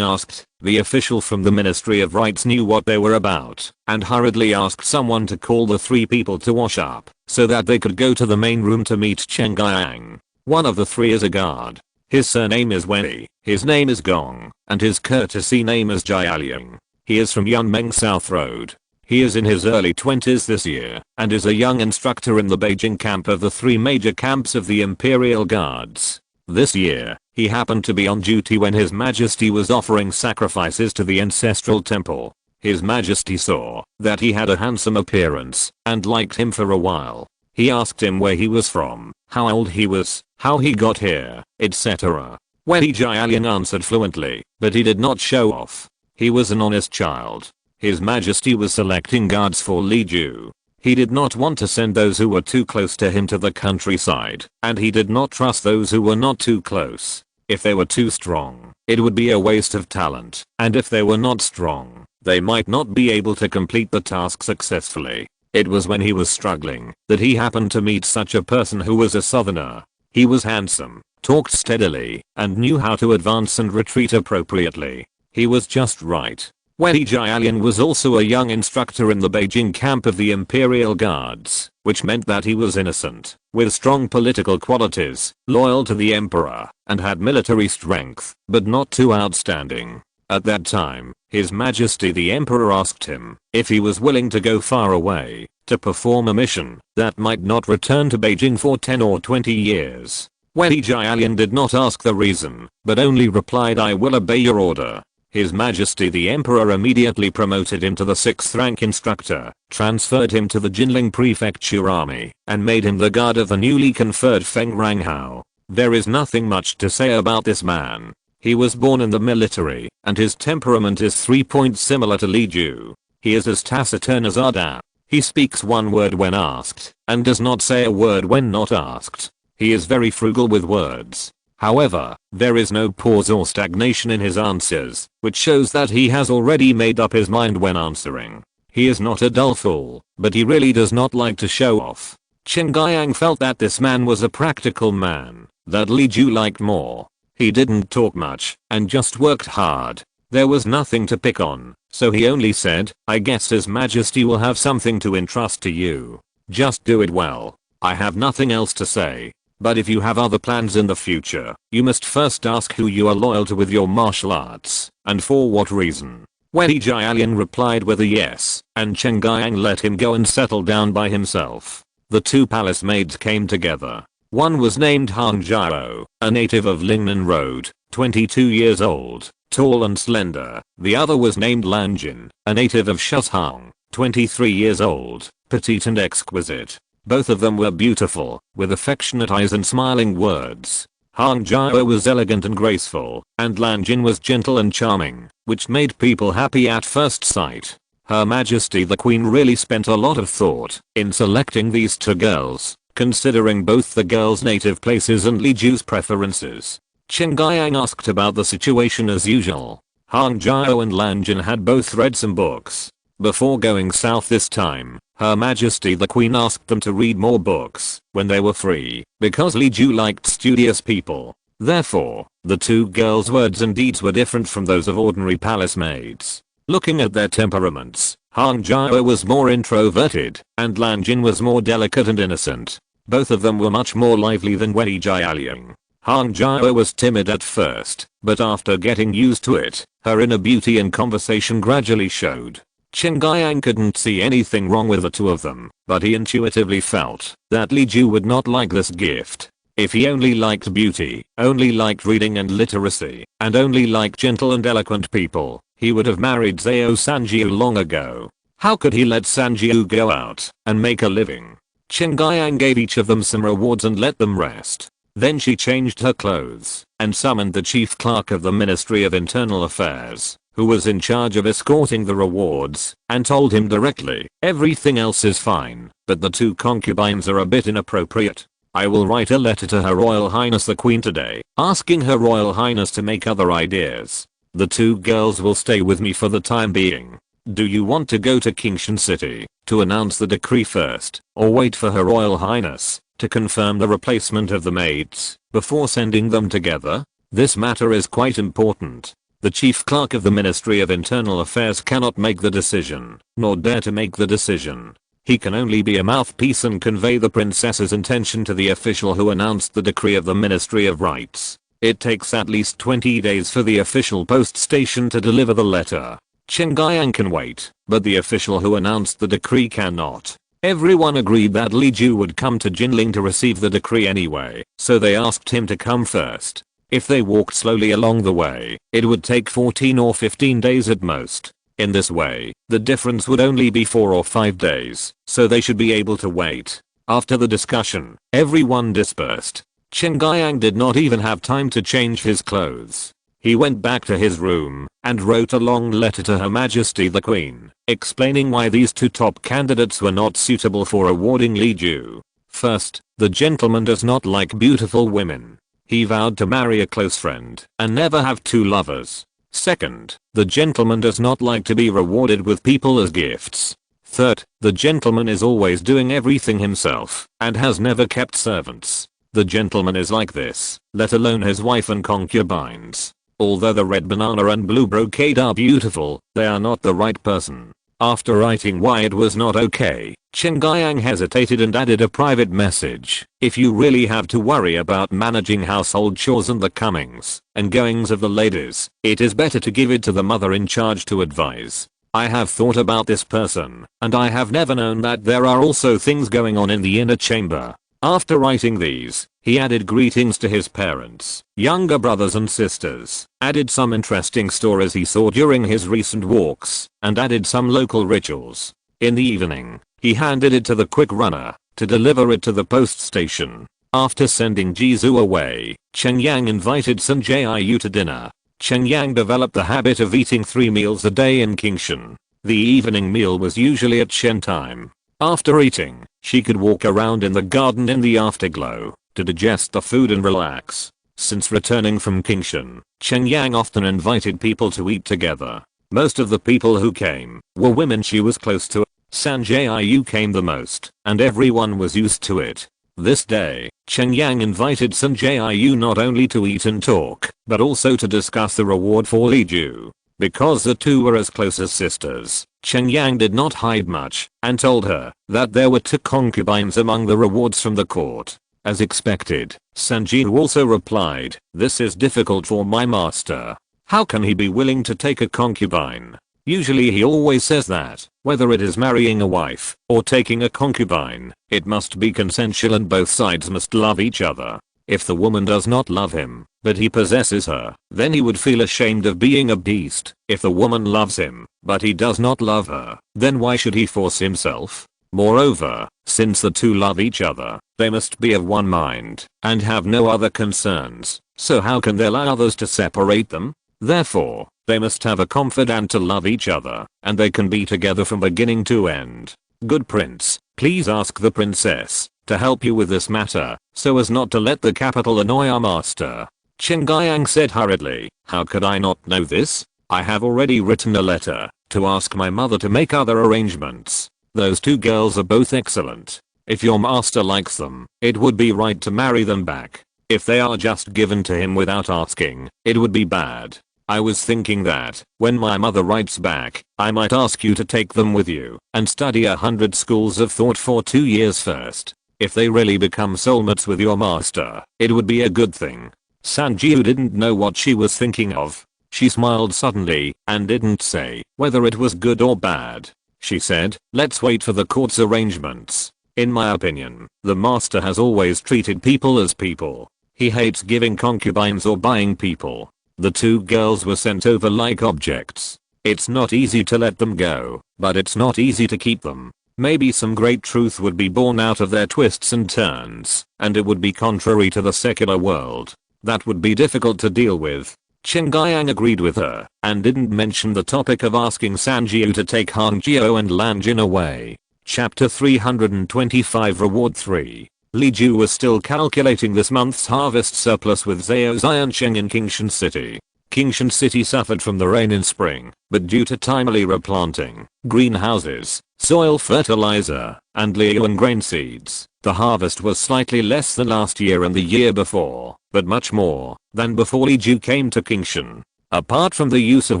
asked, the official from the Ministry of Rights knew what they were about, and hurriedly asked someone to call the 3 people to wash up, so that they could go to the main room to meet Chen Guiyang. One of the 3 is a guard. His surname is Wei, his name is Gong, and his courtesy name is Yu Yaoniang. He is from Yunmeng South Road. He is in his early 20s this year, and is a young instructor in the Beijing camp of the 3 major camps of the Imperial Guards. This year, he happened to be on duty when His Majesty was offering sacrifices to the ancestral temple. His Majesty saw that he had a handsome appearance, and liked him for a while. He asked him where he was from, how old he was, how he got here, etc. Wei Jialian answered fluently, but he did not show off. He was an honest child. His Majesty was selecting guards for Li Ju. He did not want to send those who were too close to him to the countryside, and he did not trust those who were not too close. If they were too strong, it would be a waste of talent, and if they were not strong, they might not be able to complete the task successfully. It was when he was struggling that he happened to meet such a person who was a southerner. He was handsome, talked steadily, and knew how to advance and retreat appropriately. He was just right. Wei Jialian was also a young instructor in the Beijing camp of the Imperial Guards, which meant that he was innocent, with strong political qualities, loyal to the emperor, and had military strength, but not too outstanding. At that time, His Majesty the Emperor asked him if he was willing to go far away to perform a mission that might not return to Beijing for 10 or 20 years. Wei Jialian did not ask the reason, but only replied, "I will obey your order." His Majesty the Emperor immediately promoted him to the 6th rank instructor, transferred him to the Jinling Prefecture Army, and made him the guard of the newly conferred Feng Ranghao. There is nothing much to say about this man. He was born in the military, and his temperament is 3 points similar to Li Ju. He is as taciturn as Ada. He speaks one word when asked, and does not say a word when not asked. He is very frugal with words. However, there is no pause or stagnation in his answers, which shows that he has already made up his mind when answering. He is not a dull fool, but he really does not like to show off. Chen Guiyang felt that this man was a practical man that Li Ju liked more. He didn't talk much, and just worked hard. There was nothing to pick on, so he only said, "I guess His Majesty will have something to entrust to you. Just do it well. I have nothing else to say. But if you have other plans in the future, you must first ask who you are loyal to with your martial arts, and for what reason." Wei Jialian replied with a yes, and Chen Guiyang let him go and settle down by himself. The 2 palace maids came together. One was named Han Jiao, a native of Lingnan Road, 22 years old, tall and slender. The other was named Lanjin, a native of Shuzhang, 23 years old, petite and exquisite. Both of them were beautiful, with affectionate eyes and smiling words. Han Jiao was elegant and graceful, and Lanjin was gentle and charming, which made people happy at first sight. Her Majesty the Queen really spent a lot of thought in selecting these 2 girls, considering both the girls' native places and Li Ju's preferences. Chen Guiyang asked about the situation as usual. Han Jiao and Lanjin had both read some books. Before going south this time, Her Majesty the Queen asked them to read more books when they were free, because Li Ju liked studious people. Therefore, the 2 girls' words and deeds were different from those of ordinary palace maids. Looking at their temperaments, Han Jiao was more introverted, and Lanjin was more delicate and innocent. Both of them were much more lively than Yu Yaoniang. Han Jiao was timid at first, but after getting used to it, her inner beauty and conversation gradually showed. Chen Guiyang couldn't see anything wrong with the two of them, but he intuitively felt that Li Ju would not like this gift. If he only liked beauty, only liked reading and literacy, and only liked gentle and eloquent people, he would have married Zhao Sanjiu long ago. How could he let Sanjiu go out and make a living? Chen Guiyang gave each of them some rewards and let them rest. Then she changed her clothes and summoned the chief clerk of the Ministry of Internal Affairs, who was in charge of escorting the rewards, and told him directly, everything else is fine, but the two concubines are a bit inappropriate. I will write a letter to Her Royal Highness the Queen today, asking Her Royal Highness to make other ideas. The two girls will stay with me for the time being. Do you want to go to Qingshan City to announce the decree first, or wait for Her Royal Highness to confirm the replacement of the maids before sending them together? This matter is quite important. The chief clerk of the Ministry of Internal Affairs cannot make the decision, nor dare to make the decision. He can only be a mouthpiece and convey the princess's intention to the official who announced the decree of the Ministry of Rights. It takes at least 20 days for the official post station to deliver the letter. Chen Guiyang can wait, but the official who announced the decree cannot. Everyone agreed that Li Ju would come to Jinling to receive the decree anyway, so they asked him to come first. If they walked slowly along the way, it would take 14 or 15 days at most. In this way, the difference would only be 4 or 5 days, so they should be able to wait. After the discussion, everyone dispersed. Chen Guiyang did not even have time to change his clothes. He went back to his room and wrote a long letter to Her Majesty the Queen, explaining why these two top candidates were not suitable for awarding Li Ju. First, the gentleman does not like beautiful women. He vowed to marry a close friend and never have two lovers. Second, the gentleman does not like to be rewarded with people as gifts. Third, the gentleman is always doing everything himself and has never kept servants. The gentleman is like this, let alone his wife and concubines. Although the red banana and blue brocade are beautiful, they are not the right person. After writing why it was not okay, Chen Guiyang hesitated and added a private message. If you really have to worry about managing household chores and the comings and goings of the ladies, it is better to give it to the mother in charge to advise. I have thought about this person, and I have never known that there are also things going on in the inner chamber. After writing these, he added greetings to his parents, younger brothers and sisters, added some interesting stories he saw during his recent walks, and added some local rituals. In the evening, he handed it to the quick runner to deliver it to the post station. After sending Jizhu away, Chen Yang invited Sun Jiu to dinner. Chen Yang developed the habit of eating 3 meals a day in Qingshan. The evening meal was usually at Shen time. After eating, she could walk around in the garden in the afterglow to digest the food and relax. Since returning from Qingshan, Chen Yang often invited people to eat together. Most of the people who came were women she was close to. San Jiu came the most, and everyone was used to it. This day, Chen Yang invited Sun Jiu not only to eat and talk, but also to discuss the reward for Li Ju. Because the two were as close as sisters, Chen Yang did not hide much and told her that there were 2 concubines among the rewards from the court. As expected, Sanjiu also replied, "This is difficult for my master. How can he be willing to take a concubine?" Usually he always says that, whether it is marrying a wife or taking a concubine, it must be consensual and both sides must love each other. If the woman does not love him, but he possesses her, then he would feel ashamed of being a beast. If the woman loves him, but he does not love her, then why should he force himself? Moreover, since the two love each other, they must be of one mind and have no other concerns, so how can they allow others to separate them? Therefore, they must have a confidant to love each other, and they can be together from beginning to end. Good prince, please ask the princess to help you with this matter, so as not to let the capital annoy our master. Chen Guiyang said hurriedly, how could I not know this? I have already written a letter to ask my mother to make other arrangements. Those 2 girls are both excellent. If your master likes them, it would be right to marry them back. If they are just given to him without asking, it would be bad. I was thinking that, when my mother writes back, I might ask you to take them with you and study 100 schools of thought for 2 years first. If they really become soulmates with your master, it would be a good thing. Sanjiu didn't know what she was thinking of. She smiled suddenly and didn't say whether it was good or bad. She said, let's wait for the court's arrangements. In my opinion, the master has always treated people as people. He hates giving concubines or buying people. The two girls were sent over like objects. It's not easy to let them go, but it's not easy to keep them. Maybe some great truth would be born out of their twists and turns, and it would be contrary to the secular world. That would be difficult to deal with. Chen Guiyang agreed with her, and didn't mention the topic of asking Sanjiu to take Hangjiu and Lanjin away. Chapter 325 Reward 3. Li Ju was still calculating this month's harvest surplus with Zhao Xiansheng in Qingshan City. Qingshan City suffered from the rain in spring, but due to timely replanting, greenhouses, soil fertilizer, and Liyuan grain seeds, the harvest was slightly less than last year and the year before, but much more than before Li Ju came to Qingshan. Apart from the use of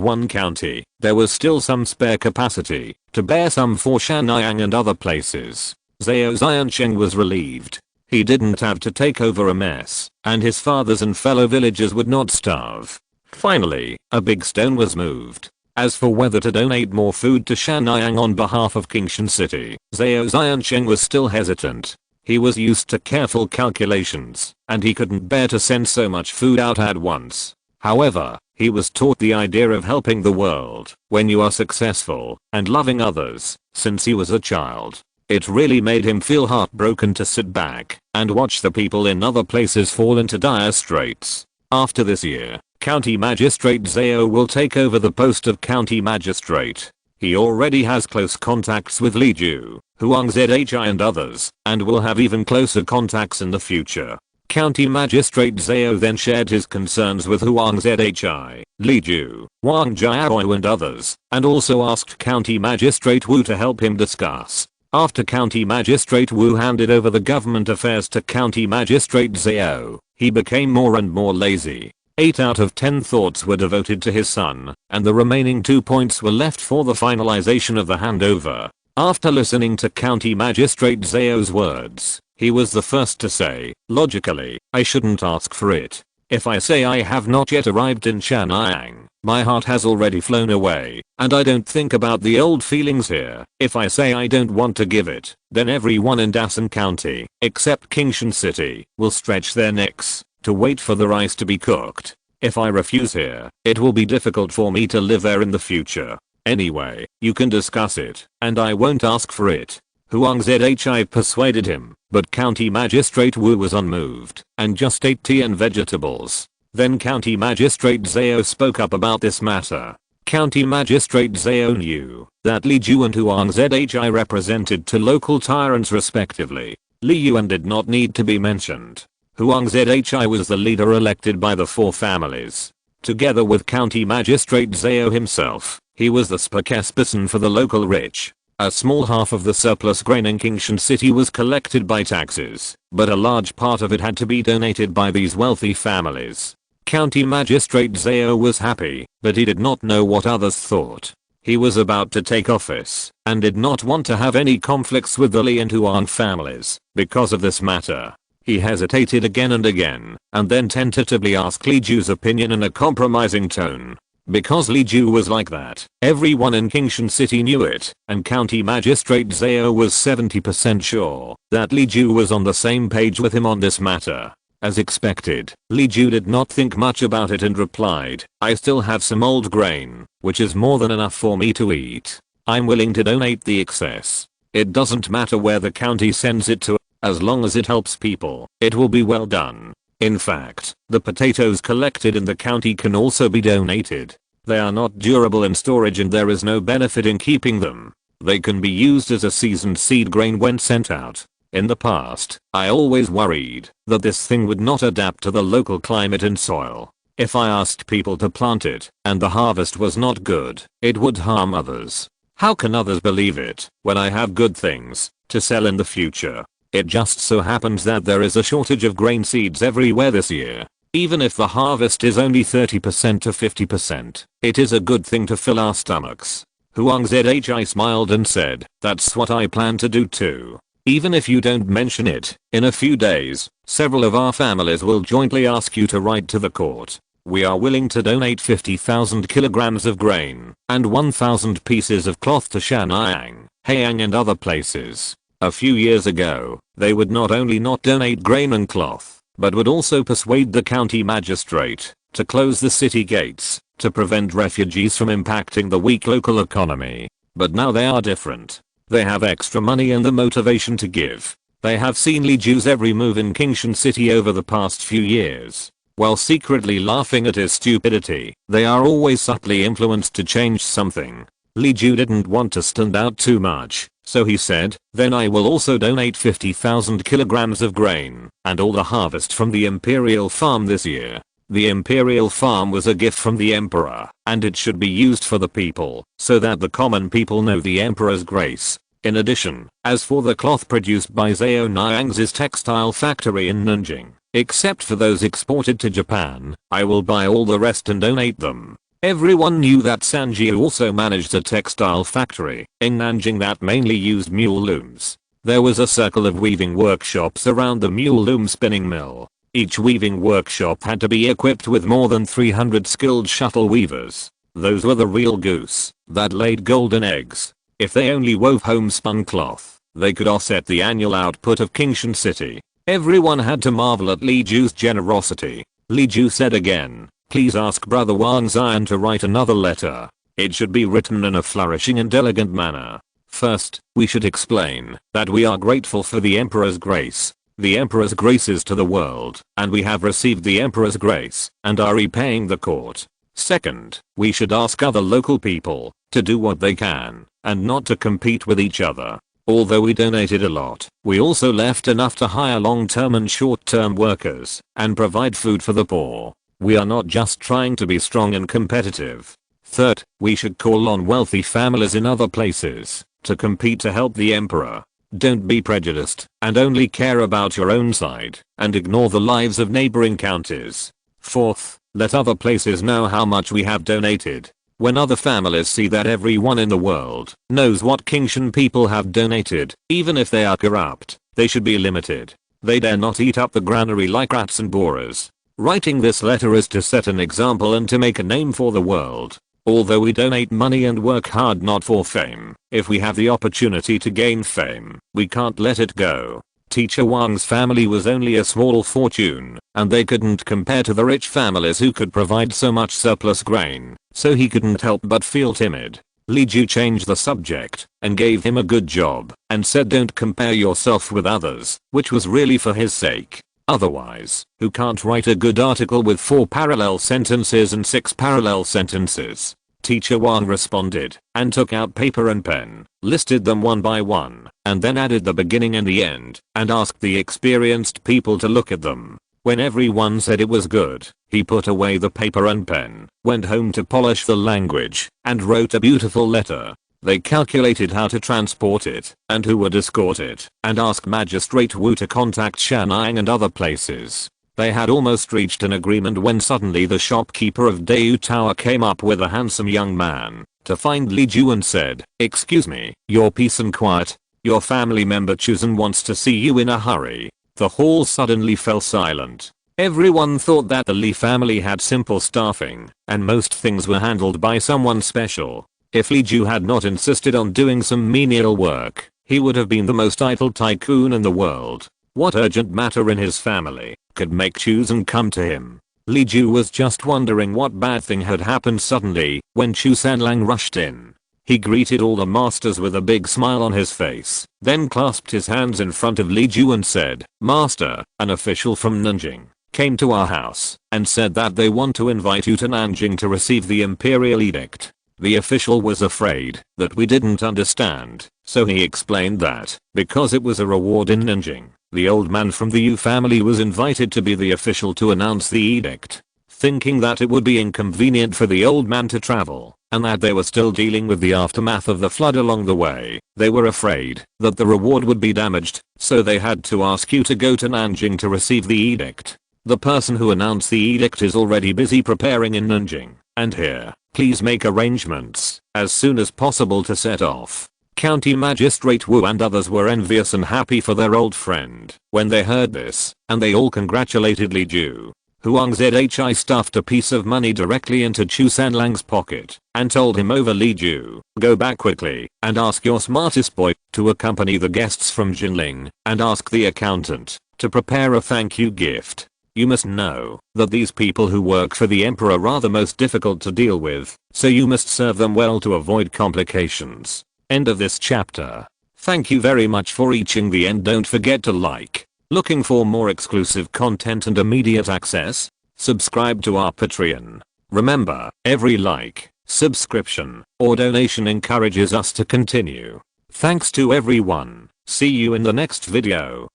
one county, there was still some spare capacity to bear some for Shannyang and other places. Zhao Xiansheng was relieved. He didn't have to take over a mess, and his fathers and fellow villagers would not starve. Finally, a big stone was moved. As for whether to donate more food to Shannyang on behalf of Qingshan City, Zhao Xiansheng was still hesitant. He was used to careful calculations, and he couldn't bear to send so much food out at once. However, he was taught the idea of helping the world when you are successful and loving others since he was a child. It really made him feel heartbroken to sit back and watch the people in other places fall into dire straits. After this year, County Magistrate Zhao will take over the post of County Magistrate. He already has close contacts with Li Ju, Huang Zhi and others, and will have even closer contacts in the future. County Magistrate Zhao then shared his concerns with Huang Zhi, Li Ju, Wang Jiao and others, and also asked County Magistrate Wu to help him discuss. After County Magistrate Wu handed over the government affairs to County Magistrate Zhao, he became more and more lazy. 8 out of 10 thoughts were devoted to his son, and the remaining 2 points were left for the finalization of the handover. After listening to County Magistrate Zhao's words, he was the first to say, logically, I shouldn't ask for it. If I say I have not yet arrived in Shannyang, my heart has already flown away, and I don't think about the old feelings here. If I say I don't want to give it, then everyone in Dasan County, except Qingshan City, will stretch their necks to wait for the rice to be cooked. If I refuse here, it will be difficult for me to live there in the future. Anyway, you can discuss it, and I won't ask for it. Huang Zhi persuaded him, but County Magistrate Wu was unmoved, and just ate tea and vegetables. Then County Magistrate Zhao spoke up about this matter. County Magistrate Zhao knew that Li Ju and Huang Zhi represented two local tyrants respectively. Li Yuan did not need to be mentioned. Huang Zhi was the leader elected by the 4 families. Together with County Magistrate Zhao himself, he was the spokesperson for the local rich. A small half of the surplus grain in Qingshan City was collected by taxes, but a large part of it had to be donated by these wealthy families. County Magistrate Zhao was happy, but he did not know what others thought. He was about to take office, and did not want to have any conflicts with the Li and Huang families, because of this matter. He hesitated again and again, and then tentatively asked Li Ju's opinion in a compromising tone. Because Li Ju was like that, everyone in Qingshan City knew it, and County Magistrate Zhao was 70% sure that Li Ju was on the same page with him on this matter. As expected, Li Ju did not think much about it and replied, I still have some old grain, which is more than enough for me to eat. I'm willing to donate the excess. It doesn't matter where the county sends it to, as long as it helps people, it will be well done. In fact, the potatoes collected in the county can also be donated. They are not durable in storage and there is no benefit in keeping them. They can be used as a seasoned seed grain when sent out. In the past, I always worried that this thing would not adapt to the local climate and soil. If I asked people to plant it, and the harvest was not good, it would harm others. How can others believe it, when I have good things to sell in the future? It just so happens that there is a shortage of grain seeds everywhere this year. Even if the harvest is only 30% to 50%, it is a good thing to fill our stomachs. Huang Zhi smiled and said, that's what I plan to do too. Even if you don't mention it, in a few days, several of our families will jointly ask you to write to the court. We are willing to donate 50,000 kilograms of grain and 1,000 pieces of cloth to Shangyang, Haiyang and other places. A few years ago, they would not only not donate grain and cloth, but would also persuade the county magistrate to close the city gates to prevent refugees from impacting the weak local economy. But now they are different. They have extra money and the motivation to give. They have seen Li Ju's every move in Kingshan City over the past few years. While secretly laughing at his stupidity, they are always subtly influenced to change something. Li Ju didn't want to stand out too much, so he said, then I will also donate 50,000 kilograms of grain and all the harvest from the imperial farm this year. The imperial farm was a gift from the emperor, and it should be used for the people, so that the common people know the emperor's grace. In addition, as for the cloth produced by Yu Yaoniang's textile factory in Nanjing, except for those exported to Japan, I will buy all the rest and donate them. Everyone knew that Sanji also managed a textile factory in Nanjing that mainly used mule looms. There was a circle of weaving workshops around the mule loom spinning mill. Each weaving workshop had to be equipped with more than 300 skilled shuttle weavers. Those were the real goose that laid golden eggs. If they only wove homespun cloth, they could offset the annual output of Kingshan City. Everyone had to marvel at Li Ju's generosity. Li Ju said again, please ask brother Wang Xian to write another letter. It should be written in a flourishing and elegant manner. First, we should explain that we are grateful for the emperor's grace. The emperor's grace is to the world, and we have received the emperor's grace and are repaying the court. Second, we should ask other local people to do what they can and not to compete with each other. Although we donated a lot, we also left enough to hire long-term and short-term workers and provide food for the poor. We are not just trying to be strong and competitive. Third, we should call on wealthy families in other places to compete to help the emperor. Don't be prejudiced and only care about your own side and ignore the lives of neighboring counties. Fourth, let other places know how much we have donated. When other families see that everyone in the world knows what Kingshan people have donated, even if they are corrupt, they should be limited. They dare not eat up the granary like rats and boars. Writing this letter is to set an example and to make a name for the world. Although we donate money and work hard not for fame, if we have the opportunity to gain fame, we can't let it go. Teacher Wang's family was only a small fortune, and they couldn't compare to the rich families who could provide so much surplus grain, so he couldn't help but feel timid. Li Ju changed the subject and gave him a good job and said don't compare yourself with others, which was really for his sake. Otherwise, who can't write a good article with 4 parallel sentences and 6 parallel sentences? Teacher Wang responded and took out paper and pen, listed them one by one, and then added the beginning and the end, and asked the experienced people to look at them. When everyone said it was good, he put away the paper and pen, went home to polish the language, and wrote a beautiful letter. They calculated how to transport it and who would escort it and asked Magistrate Wu to contact Shangyang and other places. They had almost reached an agreement when suddenly the shopkeeper of Dayu Tower came up with a handsome young man to find Li Ju and said, excuse me, your peace and quiet. Your family member Chuzan wants to see you in a hurry. The hall suddenly fell silent. Everyone thought that the Li family had simple staffing and most things were handled by someone special. If Li Ju had not insisted on doing some menial work, he would have been the most idle tycoon in the world. What urgent matter in his family could make Chuzan come to him? Li Ju was just wondering what bad thing had happened suddenly when Chu Sanlang rushed in. He greeted all the masters with a big smile on his face, then clasped his hands in front of Li Ju and said, Master, an official from Nanjing came to our house and said that they want to invite you to Nanjing to receive the imperial edict. The official was afraid that we didn't understand, so he explained that, because it was a reward in Nanjing, the old man from the Yu family was invited to be the official to announce the edict. Thinking that it would be inconvenient for the old man to travel, and that they were still dealing with the aftermath of the flood along the way, they were afraid that the reward would be damaged, so they had to ask you to go to Nanjing to receive the edict. The person who announced the edict is already busy preparing in Nanjing, and here. Please make arrangements as soon as possible to set off. County Magistrate Wu and others were envious and happy for their old friend when they heard this, and they all congratulated Li Ju. Huang Zhi stuffed a piece of money directly into Chu Sanlang's pocket and told him over Li Ju, "Go back quickly and ask your smartest boy to accompany the guests from Jinling and ask the accountant to prepare a thank you gift. You must know that these people who work for the emperor are the most difficult to deal with, so you must serve them well to avoid complications." End of this chapter. Thank you very much for reaching the end. Don't forget to like. Looking for more exclusive content and immediate access? Subscribe to our Patreon. Remember, every like, subscription, or donation encourages us to continue. Thanks to everyone. See you in the next video.